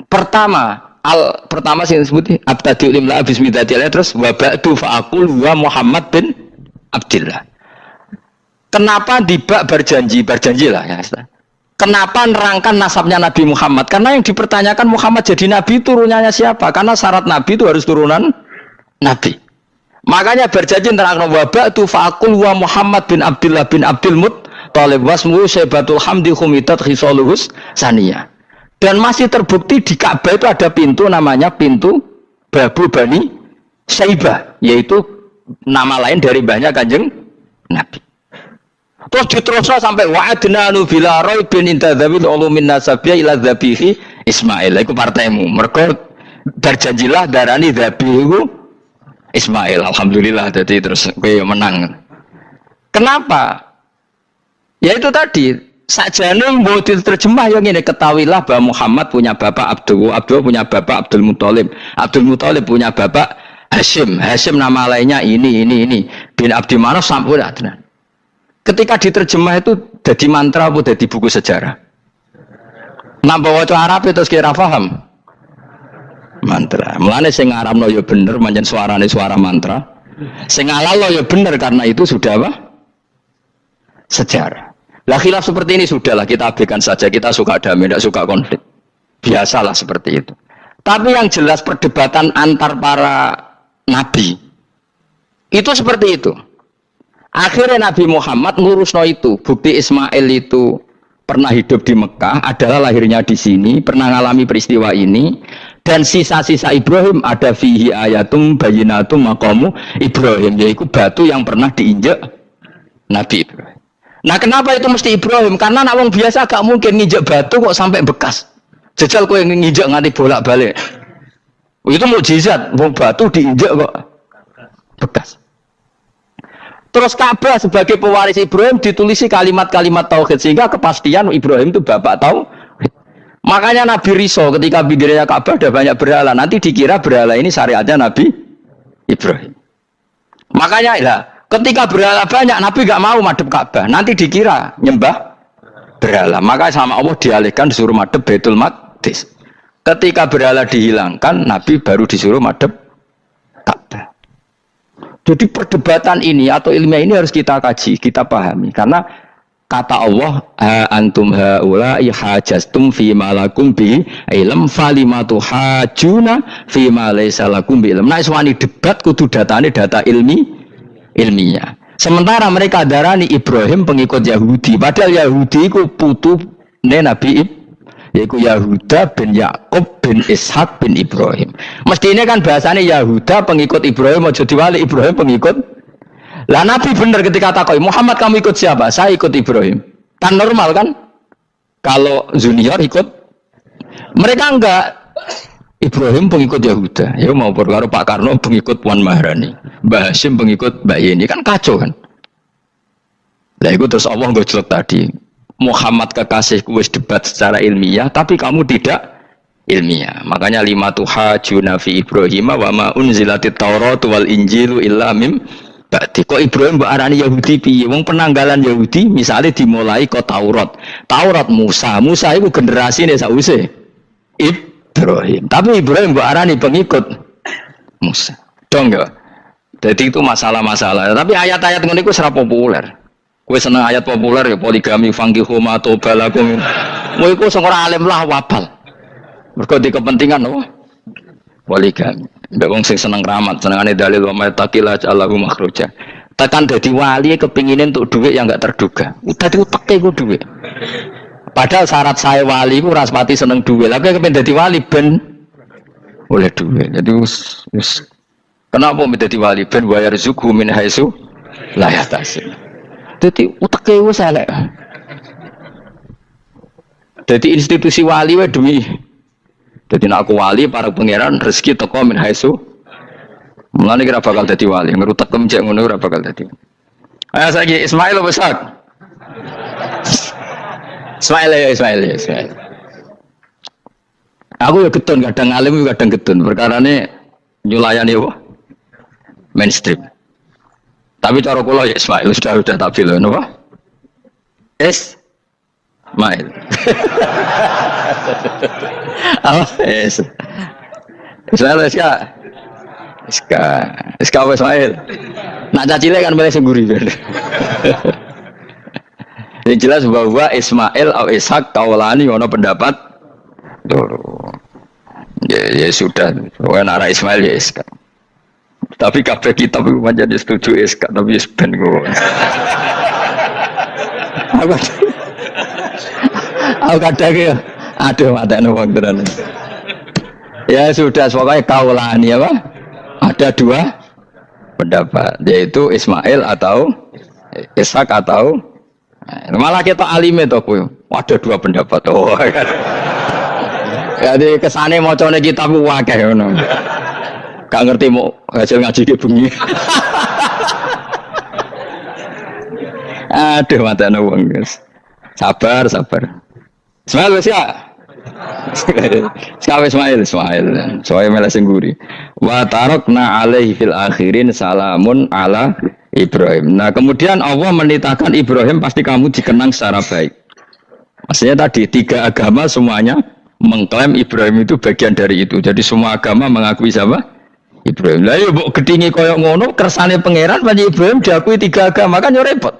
B: pertama sing disebut abtadi limla bismillah terus wa ba'du fa aqul wa Muhammad bin Abdullah. Kenapa dibak berjanji lah ya. Kenapa nerangkan nasabnya Nabi Muhammad? Karena yang dipertanyakan Muhammad jadi nabi turunannya siapa? Karena syarat nabi itu harus turunan nabi. Makanya berjanji nerangkan wa ba'du fa aqul wa Muhammad bin Abdullah bin Abdul Muttalib wasmu Syaibatul Hamdi khumitat khisaluhus saniyah. Dan masih terbukti di Ka'bah itu ada pintu namanya pintu Babu Bani Syaibah, yaitu nama lain dari mbahnya Kanjeng Nabi. Terus diterusnya sampai wa'adnanu bila raibin intadzabil ulumin nasabiyah ila dzabihi Ismail. Iku partaimu. Mergo berjanjilah darani dzabihu Ismail. Alhamdulillah jadi terus kowe menang. Kenapa? Ya itu tadi sakjane mbok diterjemah yang ini ketahuilah bahwa Muhammad punya bapak Abdul punya bapak Abdul Muthalib punya bapak Hashim nama lainnya ini bin Abdi Manaf sampun Adnan. Ketika diterjemah itu jadi mantra apa jadi buku sejarah? Nambah waca Arab itu kira paham? Mantra. Mulane sing ngaramno ya bener pancen suarane suara mantra. Sing ngalalo ya bener karena itu sudah apa? Sejarah. Lah khilaf seperti ini sudahlah kita abaikan saja, kita suka damai, tidak suka konflik. Biasalah seperti itu. Tapi yang jelas perdebatan antar para nabi itu seperti itu. Akhirnya Nabi Muhammad ngurusno itu. Bukti Ismail itu pernah hidup di Mekah, adalah lahirnya di sini, pernah mengalami peristiwa ini. Dan sisa-sisa Ibrahim ada fihi ayatum bayinatum maqamu Ibrahim, yaitu batu yang pernah diinjak Nabi Ibrahim. Nah kenapa itu mesti Ibrahim? Karena nak wong biasa gak mungkin nginjak batu kok sampai bekas. Jajal kowe nginjak nganti bolak-balik. Itu mukjizat, wong batu diinjak kok bekas. Terus Ka'bah sebagai pewaris Ibrahim ditulisi kalimat-kalimat tauhid sehingga kepastian Ibrahim itu bapak tauhid. Makanya Nabi Riso ketika bidirnya Ka'bah ada banyak berhala, nanti dikira berhala ini syariatnya Nabi Ibrahim. Makanya lah, ketika berhala banyak Nabi gak mau madhep Ka'bah, nanti dikira nyembah berhala. Maka sama Allah dialihkan disuruh madhep Baitul Maqdis. Ketika berhala dihilangkan, Nabi baru disuruh madhep Ka'bah. Jadi perdebatan ini atau ilmiah ini harus kita kaji, kita pahami. Karena kata Allah, antum haula'i hajastum fi ma lakum bi ilm falimatu hajuna fi ma laysa lakum bi ilm. Nah, iswani debat kudu datane data ilmiah. Sementara mereka darani Ibrahim pengikut Yahudi, padahal Yahudi itu putune Nabi Ibrahim, yaitu Yahuda bin Yakub bin Ishak bin Ibrahim. Mesti ini kan bahasanya Yahuda pengikut Ibrahim, mau jadi wali Ibrahim pengikut. Lah Nabi benar ketika takoi, Muhammad kamu ikut siapa? Saya ikut Ibrahim. Kan normal kan? Kalau Junior ikut, mereka enggak. Ibrahim pengikut Yahuda. Ya mau perkara Pak Karno pengikut Puan Maharani, Mbah Hasyim pengikut Mbak Yeni, kan kacau kan? Lah itu terus Allah nggak jelek tadi. Muhammad kekasihku wis debat secara ilmiah, tapi kamu tidak ilmiah. Makanya lima tuhajuna fi Ibrahim wa ma unzilatit Taurat wal Injilu illa mim ba'di. Kok Ibrahim mbok arani Yahudi piye? Wong penanggalan Yahudi misalnya dimulai kok Taurat. Taurat Musa itu generasine sakwise Ibrahim. Tapi Ibrahim mbok arani pengikut Musa. Dong ya. Jadi itu masalah-masalah. Tapi ayat-ayat ngono iku ora populer. Kowe seneng ayat populer ya poligami fangkihu ma tobalakum. Kowe iku sing ora alim lah wabal. Mergo di kepentingan apa? Poligami. Mbek wong sing seneng ramat, senengane dalil wa taqila Allahu makhruja. Tekan dadi wali kepingine untuk duit yang enggak terduga. Udah diuteke ku duit. Padahal syarat saya wali ku ora pati seneng duit. Lah kowe kepen dadi wali ben oleh duit. Jadi wis kenapa menjadi wali ben wa yarzuqhu min haitsu la yahtasib. Jadi uteke wis elek. Jadi institusi wali wae demi. Jadi nek aku wali para pangeran rezeki teko min haitsu. Mulane kira bakal dadi wali, ngerutek cek ngono ora bakal dadi. Ayo saiki Ismail besar. Ismail. Aku ya getun kadang alim kadang getun. Perkarane nyulayani apa? Mainstream. Tapi cara kula ya Ismail sudah tak bilang apa? Ismail. Apa? Ismail Iska Ismail. Nak cacile kan boleh sengguri kan. Yang jelas bahwa Ismail atau Ishak kaulani ono pendapat loro. Ya sudah, pokoknya arah Ismail ya Ishak. Tapi kabeh kitab itu menjadi setuju Ishak, tapi ben kok. Aku kadang ya, aduh matane wong tenan. Ya sudah, pokoknya kaulani apa? Ada dua pendapat, yaitu Ismail atau Ishak atau malah kita alime to kowe. Ada dua pendapat. Oh kan. Jadi kesane macane kitab akeh ngono. Gak ngerti mau hasil ngaji ke bengi. Aduh matane wong guys. Sabar. Ismail wis ya. Ismail. Soale mele sing guri. Wa tarakna alaihi fil akhirin salamun ala Ibrahim. Nah, kemudian Allah menitahkan Ibrahim pasti kamu dikenang secara baik. Maksudnya tadi tiga agama semuanya mengklaim Ibrahim itu bagian dari itu. Jadi semua agama mengakui siapa? Ibrahim. Lah yo mbok gedhinge koyo ngono kersane pangeran panjenengan Ibrahim diakui tiga agama kan yo repot.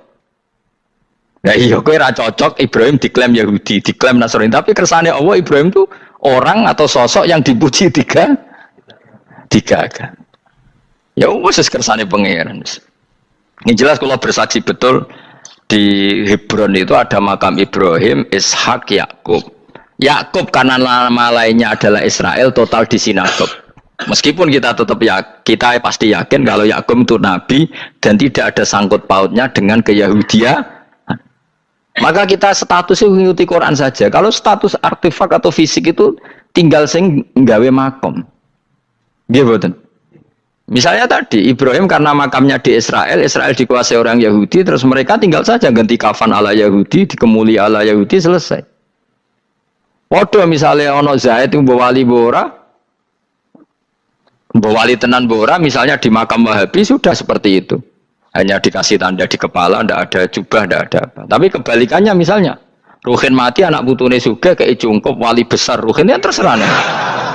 B: Nah iya kowe ra cocok Ibrahim diklaim Yahudi, diklaim Nasrani, tapi kersane Allah Ibrahim itu orang atau sosok yang dipuji tiga kan. Ya wis kersane pangeran. Ini jelas kalau bersaksi betul di Hebron itu ada makam Ibrahim, Ishak, Yakub. Yakub karena nama lainnya adalah Israel, total di sinagog. Meskipun kita tetap kita pasti yakin kalau Yakub itu nabi dan tidak ada sangkut pautnya dengan keyahudian. Maka kita statusnya mengikuti Quran saja. Kalau status artefak atau fisik itu tinggal sing nggawe makom. Nggih mboten. Misalnya tadi Ibrahim karena makamnya di Israel, Israel dikuasai orang Yahudi, terus mereka tinggal saja ganti kafan ala Yahudi, dikemuli ala Yahudi, selesai. Waduh misalnya ono Zaid itu bawa wali bora, bawa wali tenan bora, misalnya di makam Wahabi sudah seperti itu. Hanya dikasih tanda di kepala, tidak ada jubah, tidak ada apa. Tapi kebalikannya misalnya, Ruhin mati anak putune juga kayak cungkup wali besar Ruhin yang terserah nih.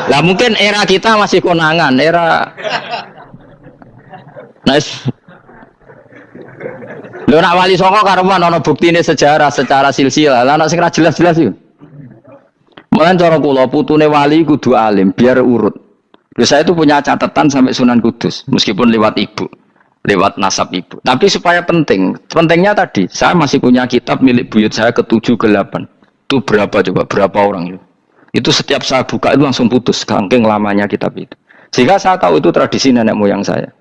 B: Lah mungkin era kita masih konangan, era nice. Lho nak wali songo karuan ana buktine sejarah secara silsilah. Lah nak sing ra jelas-jelas iki. Mulan cara kula putune wali kudu alim biar urut. Lho saya itu punya catatan sampai Sunan Kudus meskipun lewat ibu, lewat nasab ibu. Tapi supaya penting. Pentingnya tadi, saya masih punya kitab milik buyut saya ke-7 ke-8. Itu berapa coba? Berapa orang itu? Itu setiap saya buka itu langsung putus saking lamanya kitab itu. Sehingga saya tahu itu tradisi nenek moyang saya.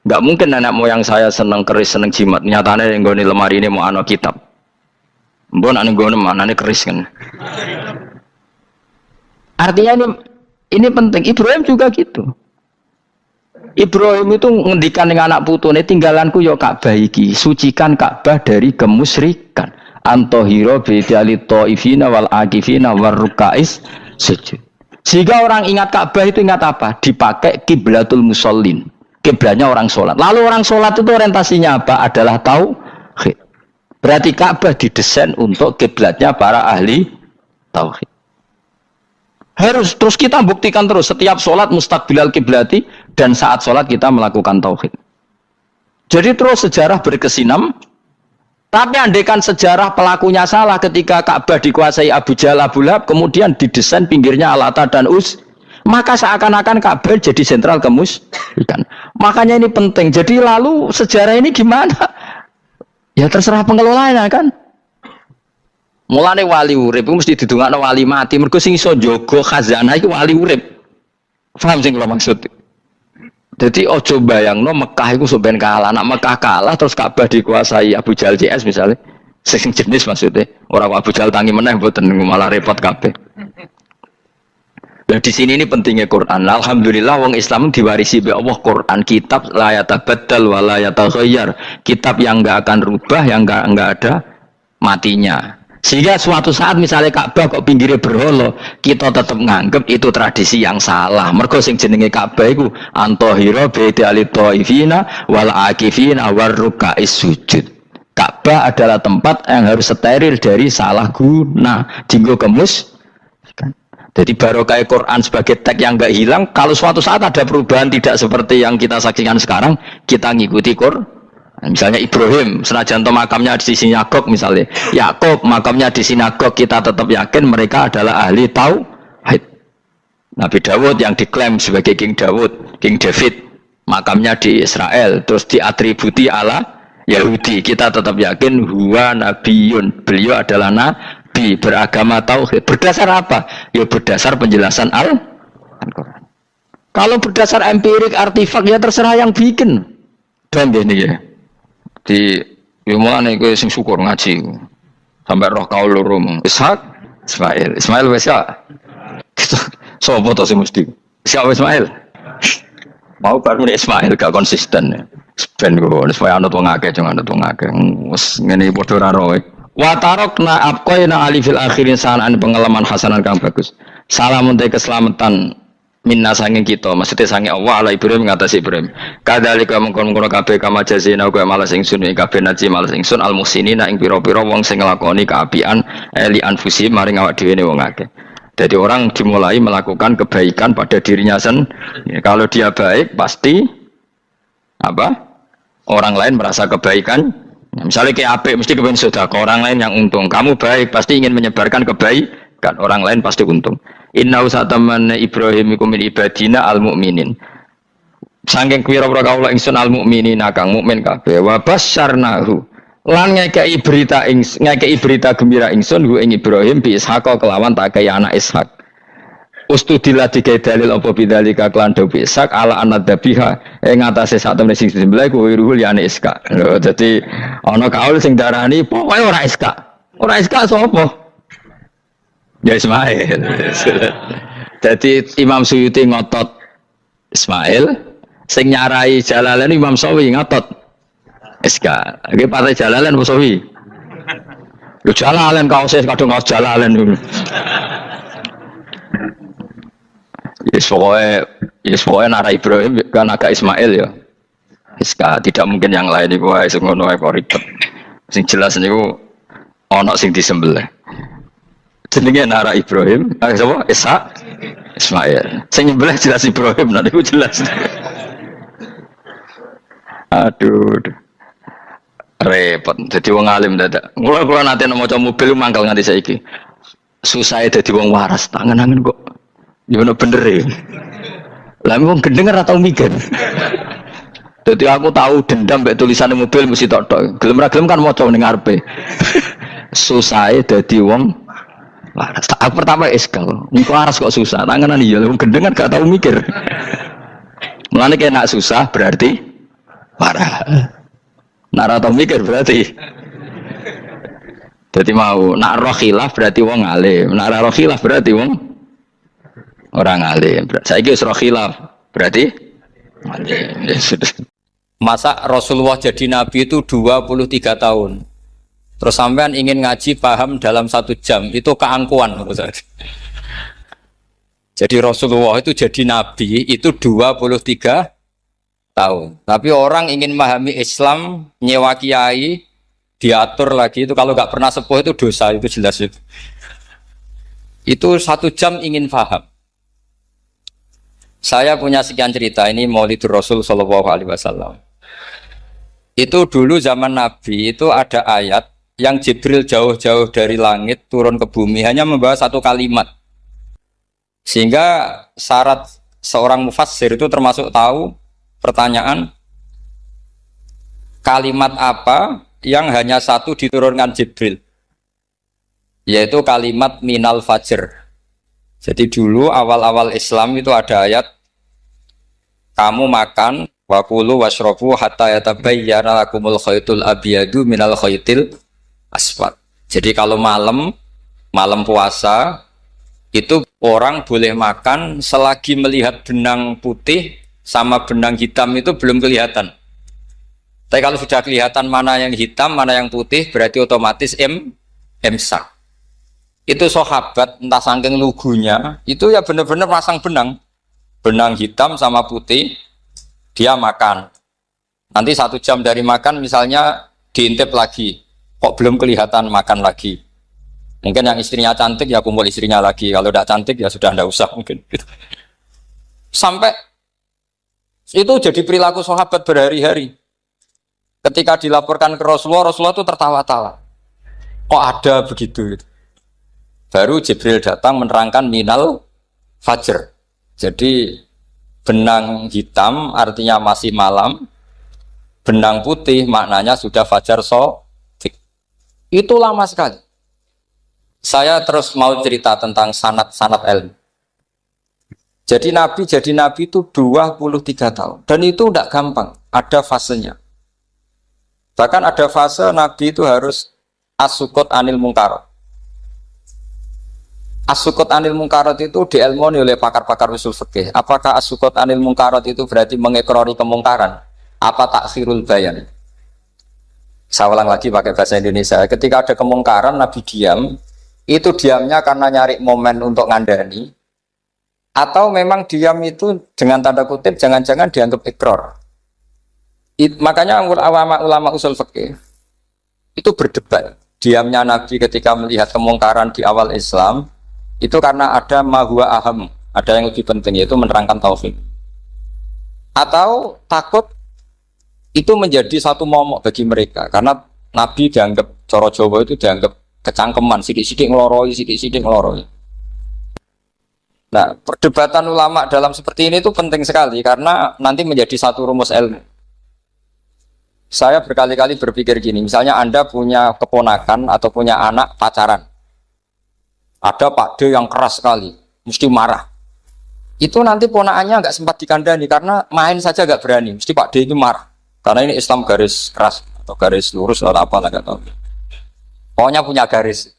B: Enggak mungkin nenek moyang saya seneng keris, seneng jimat. Nyatanya yang goni lemari ini mau ana kitab. Mbon ane goni mana keris kan. Artinya ini penting. Ibrahim juga gitu. Ibrahim itu ngendikan dengan anak putune tinggalanku yo Ka'bah iki, sucikan Ka'bah dari kemusyrikan. Antohiro bidali ta'ifina wal akifina war rukais sujud. Sehingga orang ingat Ka'bah itu ingat apa? Dipakai kiblatul musallin. Kiblatnya orang sholat. Lalu orang sholat itu orientasinya apa? Adalah tauhid. Berarti Ka'bah didesain untuk kiblatnya para ahli tauhid. Harus terus kita buktikan terus setiap sholat mustaqbilal kiblati dan saat sholat kita melakukan tauhid. Jadi terus sejarah berkesinam. Tapi andaikan sejarah pelakunya salah ketika Ka'bah dikuasai Abu Jahal, Abu Lahab, kemudian didesain pinggirnya Alata dan Uz, maka seakan-akan Ka'bah jadi sentral kemusyrikan. Makanya ini penting. Jadi lalu sejarah ini gimana? Ya terserah pengelolanya kan. Mulane wali urip mesti didongakno wali mati mergo sing iso njaga khazanah iki wali urip. Paham sing kula maksud? Jadi ojo bayangno Mekah iku sampean kalah, nak Mekah kalah terus Ka'bah dikuasai Abu Jahal CS misalnya. Sing jenis maksudnya. Orang Abu Jahal tangi meneh mboten malah repot kabeh. Nah di sini ini pentingnya Quran. Alhamdulillah wong Islam diwarisi oleh Allah Quran, kitab la yatabaddal wa la yatakhayyar. Kitab yang enggak akan rubah, yang enggak ada matinya. Sehingga suatu saat misalnya Ka'bah kok pinggirnya berhala, kita tetap nganggep itu tradisi yang salah. Mergo sing jenenge Ka'bah iku antohira bidali ta'ifina wal akifina war rukais sujud. Ka'bah adalah tempat yang harus steril dari salah guna, jinggo kemus. Jadi barokah Quran sebagai teks yang enggak hilang, kalau suatu saat ada perubahan tidak seperti yang kita saksikan sekarang, kita ngikuti Quran. Misalnya Ibrahim, senajan to makamnya di sinagog misalnya, Yakub makamnya di sinagog, kita tetap yakin mereka adalah ahli tauhid. Nabi Dawud yang diklaim sebagai King Dawud, King David, makamnya di Israel, terus diatributi ala Yahudi, kita tetap yakin huwa nabiyun, beliau adalah nabi beragama tauhid. Berdasar apa? Ya berdasar penjelasan Al-Quran. Kalau berdasar empirik artifak ya terserah yang bikin. Dan ini ya. Di mulane kowe sing syukur ngaji sampai roh kau loro Ishak Ismail wis ya sapa to sing mesti siapa Ismail mau baru Ismail gak konsisten ben kok supaya ana wong akeh jangan ana wong akeh wis ngene padha ora roe wa tarakna abqaina ali fil akhirin sanan pengalaman hasanan kang bagus salamun te keselamatan minna sanging kita maksudnya sanging Allah ala Ibrahim ngatasi Ibrahim kadhalika mengkon-mengkon kabeh kama jazina kaya malas ingsun kabeh naji malas ingsun al muhsinina ing pira-pira wong sing nglakoni kaapian li anfusi maring awak dhewe wong akeh. Jadi orang dimulai melakukan kebaikan pada dirinya sendiri. Kalau dia baik pasti apa? Orang lain merasa kebaikan Misalnya kayak apik mesti kepengen sedekah, orang lain yang untung. Kamu baik pasti ingin menyebarkan kebaikan, orang lain pasti untung. Inna usataman Ibrahim iku min ibadina al mukminin. Saking kira-kira kaula ingsun al mukminin kang mukmin kabeh wa basyarnahu. Lan ngekei berita gembira ingsun hu ing Ibrahim bi Ishaq kelawan tak kaya anak Ishak. Ustudillah dikai dalil apa bidzalika klan dawi Ishak ala anadabiha ing atase sak temene sing disembelih kuwi ruhul ya anak Ishak. Lho dadi ana kaul sing darani pokoke ora Ishak. Ora Ishak sapa? Ya Ismail. Jadi Imam Suyuti ngotot Ismail, sing nyarai Jalalain Imam Sawi ngotot SK. Iki partai Jalalain apa Sawi? Lu Jalalain kaos kadung kaos Jalalain dulu. Yes pokoknya Nara Ibrahim kan agak Ismail ya. SK tidak mungkin yang lain iku wae sing ngono wae kok ribet. Sing jelas niku ana sing disembelih. Jenenge Nara Ibrahim, sapa? Ishak Ismail. Sing nyembelih jelas Ibrahim, nah niku jelas. Aduh. Repot. Dadi wong alim dadak. Kula nate maca mobil mangkel nganti saiki. Susah dadi wong waras, tangan-tangan kok. Ya bener ya. Lah wong gendeng ora tau mikir. Dadi aku tahu dendam mbek tulisan mobil mesti tok-tok. Gelem ra gelem kan maca ning ngarepe. Susah dadi wong waras. Aku pertama eskal. Engko waras kok susah. Tanganan iya wong gendeng kan gak tau mikir. Mulane kena susah berarti waras. Nak tau mikir berarti. Jadi mau nak roh khilaf berarti wong alim. Nak roh khilaf berarti wong orang alim. Saiki wis roh khilaf berarti alim.
A: Masa Rasulullah jadi nabi itu 23 tahun. Terus sampean ingin ngaji paham dalam 1 jam, itu keangkuhan. Jadi Rasulullah itu jadi nabi itu 23 tahun. Tapi orang ingin memahami Islam, nyewa kiai, diatur lagi itu kalau nggak pernah sepuh itu dosa, itu jelas itu. Itu 1 jam ingin paham. Saya punya sekian cerita ini Maulidur Rasul Shallallahu Alaihi Wasallam. Itu dulu zaman Nabi itu ada ayat yang Jibril jauh-jauh dari langit turun ke bumi hanya membawa 1 kalimat. Sehingga syarat seorang mufassir itu termasuk tahu pertanyaan kalimat apa yang hanya 1 diturunkan Jibril, yaitu kalimat minal fajr. Jadi dulu awal-awal Islam itu ada ayat kamu makan wakulu washrobu hatta yatabayyana lakumul khaytul abyadu minal khaytil aswad. Jadi kalau malam puasa itu orang boleh makan selagi melihat benang putih sama benang hitam itu belum kelihatan. Tapi kalau sudah kelihatan mana yang hitam, mana yang putih, berarti otomatis imsak. Itu sahabat entah saking lugunya, itu ya benar-benar pasang benang hitam sama putih, dia makan. Nanti 1 jam dari makan misalnya diintip lagi, kok belum kelihatan makan lagi. Mungkin yang istrinya cantik ya kumpul istrinya lagi, kalau tidak cantik ya sudah tidak usah mungkin. Gitu. Sampai itu jadi perilaku sahabat berhari-hari. Ketika dilaporkan ke Rasulullah, Rasulullah itu tertawa-tawa. Kok ada begitu? Baru Jibril datang menerangkan minal fajr. Jadi benang hitam artinya masih malam, benang putih maknanya sudah fajar shadiq. Itu lama sekali. Saya terus mau cerita tentang sanad-sanad ilmu. Jadi Nabi itu 23 tahun. Dan itu tidak gampang, ada fasenya. Bahkan ada fase Nabi itu harus as-sukut anil mungkarat. As-sukut anil mungkarat itu diilmoni oleh pakar-pakar usul fikih. Apakah as-sukut anil mungkarat itu berarti mengikrari kemungkaran? Apa takhirul bayan? Saya ulang lagi pakai bahasa Indonesia. Ketika ada kemungkaran, Nabi diam. Itu diamnya karena nyari momen untuk ngandani. Atau memang diam itu dengan tanda kutip jangan-jangan dianggap ikrar. Makanya ulama usul fikih itu berdebat. Diamnya Nabi ketika melihat kemungkaran di awal Islam itu karena ada mahwa aham, ada yang lebih penting yaitu menerangkan tauhid. Atau takut itu menjadi satu momok bagi mereka karena Nabi dianggap coro Jawa itu dianggap kecangkeman, sidik-sidik ngeloroi, sidik-sidik ngeloroi. Nah, perdebatan ulama dalam seperti ini itu penting sekali karena nanti menjadi satu rumus ilmu. Saya berkali-kali berpikir gini, misalnya Anda punya keponakan atau punya anak pacaran. Ada Pak D yang keras sekali, mesti marah. Itu nanti ponakannya nggak sempat dikandani karena main saja nggak berani, mesti Pak D itu marah. Karena ini Islam garis keras atau garis lurus atau apa nggak tahu. Pokoknya punya garis.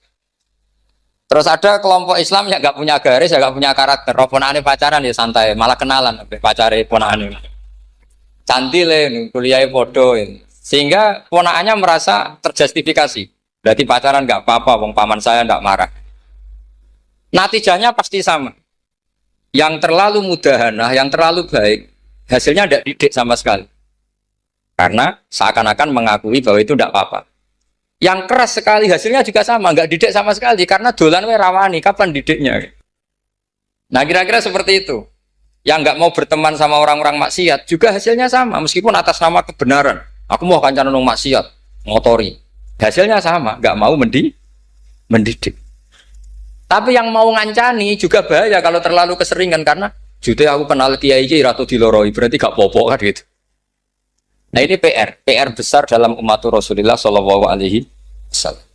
A: Terus ada kelompok Islam yang nggak punya garis, ya nggak punya karakter. Ponakannya pacaran ya santai, malah kenalan pacare ponakannya. Cantik kuliah podo ini. Sehingga ponakannya merasa terjustifikasi. Berarti pacaran nggak apa-apa, wong paman saya nggak marah. Natijahnya pasti sama. Yang terlalu mudahanah, yang terlalu baik, hasilnya tidak didik sama sekali. Karena seakan-akan mengakui bahwa itu tidak apa-apa. Yang keras sekali hasilnya juga sama, nggak didik sama sekali karena dolan we rawani, kapan didiknya? Nah kira-kira seperti itu. Yang nggak mau berteman sama orang-orang maksiat juga hasilnya sama, meskipun atas nama kebenaran. Aku mau kancanan orang maksiat, ngotori. Hasilnya sama, nggak mau mendidik. Tapi yang mau ngancani juga bahaya kalau terlalu keseringan karena jude aku kenal kiai iki ratu diloroi, berarti gak popo kan gitu. Nah ini PR besar dalam umat Rasulullah Shallallahu Alaihi Wasallam.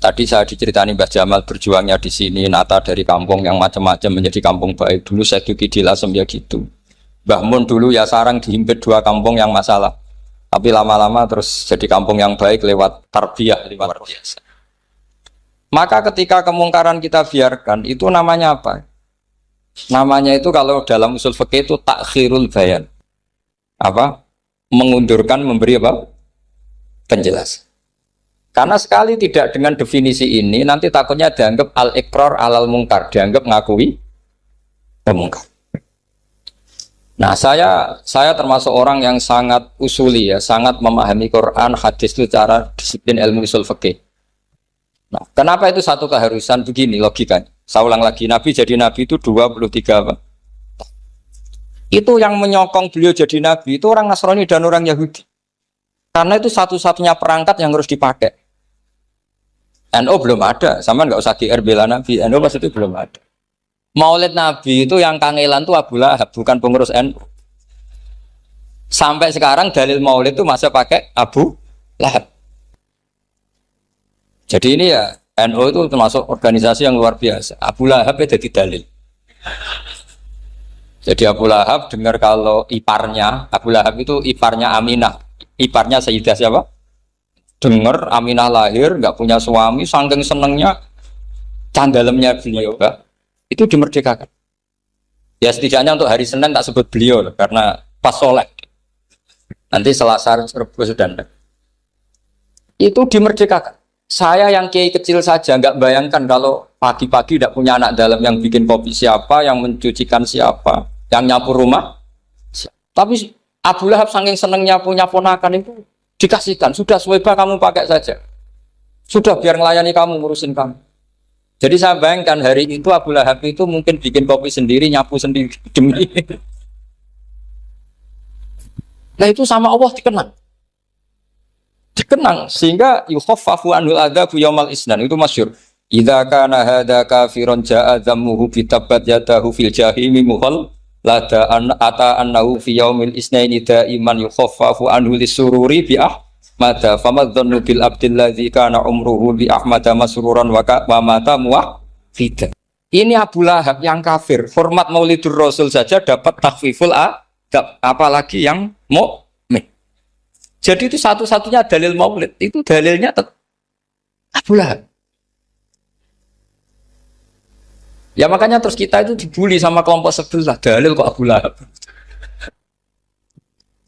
A: Tadi saya diceritani Mbah Jamal berjuangnya di sini, nata dari kampung yang macam-macam menjadi kampung baik. Dulu saya Duki di Lasem ya gitu. Mbah Mun dulu ya sarang dihimpit 2 kampung yang masalah. Tapi lama-lama terus jadi kampung yang baik lewat tarbiyah, lewat biasa. Maka ketika kemungkaran kita biarkan, itu namanya apa? Namanya itu kalau dalam usul fikih itu takhirul bayan. Apa? Mengundurkan, memberi apa? Penjelasan. Karena sekali tidak dengan definisi ini, nanti takutnya dianggap al-iqrar alal mungkar, dianggap ngakui pemungkar. Nah, saya termasuk orang yang sangat usuli ya, sangat memahami Quran, hadis itu cara disiplin ilmu usul fikih. Nah, kenapa itu satu keharusan begini logikanya? Saya ulang lagi, Nabi jadi Nabi itu 23 apa? Itu yang menyokong beliau jadi Nabi itu orang Nasrani dan orang Yahudi. Karena itu satu-satunya perangkat yang harus dipakai. NU belum ada, sama nggak usah GR bela Nabi. NU pas itu belum ada. Maulid Nabi itu yang kangelan itu Abu Lahab, bukan pengurus NU. Sampai sekarang dalil Maulid itu masih pakai Abu Lahab. Jadi ini ya NU itu termasuk organisasi yang luar biasa. Abu Lahab itu jadi dalil. Jadi Abu Lahab dengar kalau iparnya, Abu Lahab itu iparnya Aminah, iparnya Sayyidah siapa? Dengar Aminah lahir, nggak punya suami, saking senengnya candalemnya beliau, itu dimerdekakan. Ya setidaknya untuk hari Senin tak sebut beliau karena pas soleh. Nanti Selasa Rabu sudah itu dimerdekakan. Saya yang kiai kecil saja nggak bayangkan kalau pagi-pagi tidak punya anak dalam yang bikin kopi siapa, yang mencucikan siapa, yang nyapu rumah. Tapi Abu Lahab saking senengnya punya ponakan itu dikasihkan. Sudah Suwaiba kamu pakai saja. Sudah biar melayani kamu, ngurusin kamu. Jadi saya bayangkan hari itu Abu Lahab itu mungkin bikin kopi sendiri, nyapu sendiri demi. Nah itu sama Allah dikenang. Dikenang sehingga yukhaffafu anhul adzabu yaumal isnan itu masyhur. Idza kana hadza kafiron ja'a dhammuhu bi tabbat yadahu fil jahimi muhal lada an ata annahu fi yaumil isnaini daiman yukhaffafu anhu lisururi bi ahmada famadzannu bil abdil ladzi kana umruhu bi ahmada masruran wa mata muwahhida. Ini Abu Lahab yang kafir, hormat Maulidur Rasul saja dapat takhfiful adab, apalagi yang mukmin. Jadi itu satu-satunya dalil Maulid, itu dalilnya Abu Lahab. Ya makanya terus kita itu dibully sama kelompok sebelah, dalil kok Abu Lahab.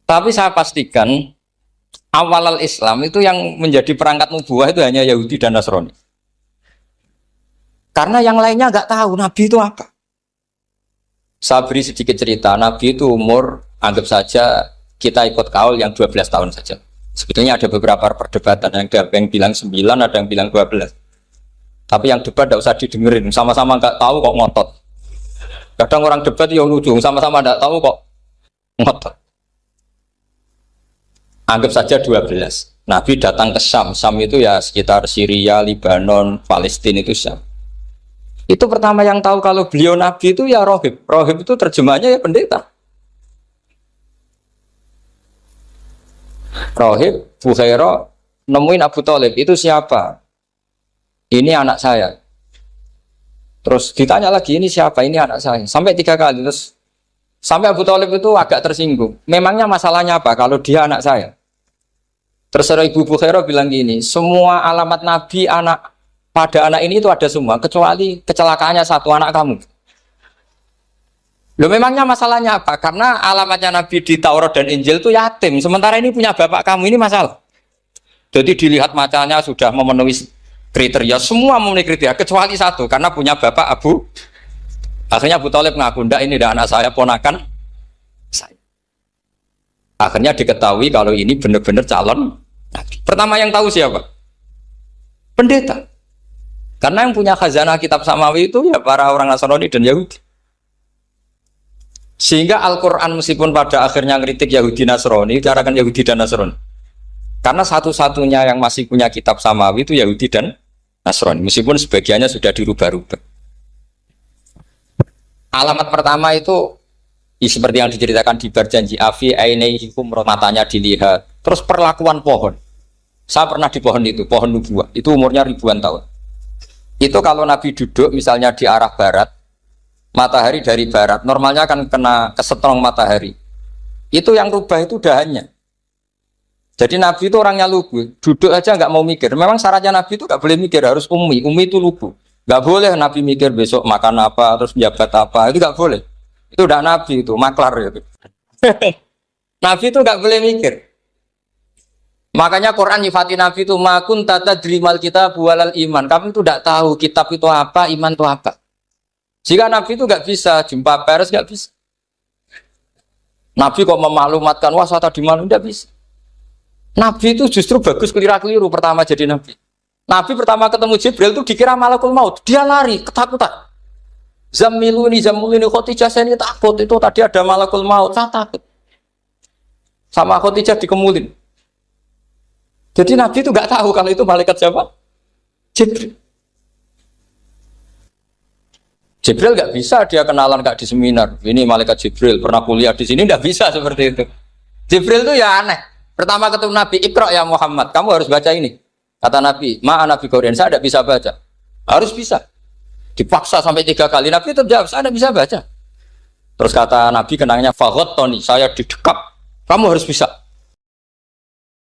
A: Tapi saya pastikan awal Islam itu yang menjadi perangkat nubuah itu hanya Yahudi dan Nasrani. Karena yang lainnya nggak tahu Nabi itu apa. Saya beri sedikit cerita, Nabi itu umur anggap saja kita ikut kaul yang 12 tahun saja. Sebetulnya ada beberapa perdebatan, ada yang bilang 9, ada yang bilang 12. Tapi yang debat tidak usah didengerin, sama-sama nggak tahu kok ngotot. Kadang orang debat ya lucu, sama-sama nggak tahu kok ngotot. Anggap saja 12. Nabi datang ke Syam. Syam itu ya sekitar Syria, Lebanon, Palestina itu Syam. Itu pertama yang tahu kalau beliau Nabi itu ya rohib. Rohib itu terjemahnya ya pendeta. Rohib, Bukhaira nemuin Abu Thalib. Itu siapa? Ini anak saya. Terus ditanya lagi, ini siapa? Ini anak saya. Sampai 3 kali. Terus sampai Abu Thalib itu agak tersinggung. Memangnya masalahnya apa kalau dia anak saya? Terserah Ibu Bukhaira bilang gini, semua alamat Nabi pada anak ini itu ada semua, kecuali kecelakaannya satu, anak kamu. Loh, memangnya masalahnya apa? Karena alamatnya Nabi di Taurat dan Injil itu yatim, sementara ini punya bapak kamu, ini masalah. Jadi dilihat macanya sudah memenuhi kriteria, semua memenuhi kriteria, kecuali satu, karena punya bapak Abu. Akhirnya Abu Thalib ngaku, ndak, ini dah anak saya, ponakan saya. Akhirnya diketahui kalau ini benar-benar calon Nabi. Pertama yang tahu siapa? Pendeta. Karena yang punya khazanah kitab samawi itu ya para orang Nasrani dan Yahudi. Sehingga Al-Quran meskipun pada akhirnya ngeritik Yahudi Nasrani, carakan Yahudi dan Nasrani. Karena satu-satunya yang masih punya kitab samawi itu Yahudi dan Nasrani. Meskipun sebagiannya sudah dirubah-rubah. Alamat pertama itu seperti yang diceritakan di berjanji afi ainaihikum, matanya dilihat. Terus perlakuan pohon. Saya pernah di pohon itu, pohon nubuah. Itu umurnya ribuan tahun. Itu kalau Nabi duduk misalnya di arah barat, matahari dari barat, normalnya akan kena kesetrong matahari. Itu yang rubah itu dahannya. Jadi Nabi itu orangnya lugu, duduk aja nggak mau mikir. Memang syaratnya Nabi itu nggak boleh mikir, harus umi itu lugu. Nggak boleh Nabi mikir besok makan apa, terus jabat apa, itu nggak boleh. Itu udah Nabi itu, maklar itu. Nabi itu nggak boleh mikir. Makanya Quran nyifati Nabi itu makun tata dirimal kita bualal iman. Kamu itu tidak tahu kitab itu apa, iman itu apa. Jika Nabi itu nggak bisa jumpa pers, nggak bisa. Nabi kok memaklumatkan wasata di mana, nggak bisa. Nabi itu justru bagus keliru pertama jadi Nabi. Nabi pertama ketemu Jibril itu dikira malakul maut, dia lari ketakutan. Zamiluni Khotijah, saya ini takut, itu tadi ada malakul maut, saya takut. Sama Khotijah dikemulin. Jadi Nabi itu nggak tahu kalau itu malaikat siapa? Jibril. Jibril nggak bisa dia kenalan nggak di seminar. Ini malaikat Jibril pernah kuliah di sini, nggak bisa seperti itu. Jibril itu ya aneh. Pertama ketemu Nabi, Iqra ya Muhammad, kamu harus baca ini. Kata Nabi, ma'ana bi Qur'an, saya tidak bisa baca. Harus bisa. Dipaksa sampai 3 kali, Nabi terjawab, saya tidak bisa baca. Terus kata Nabi kenangnya, faghot Tony, saya didekap, kamu harus bisa.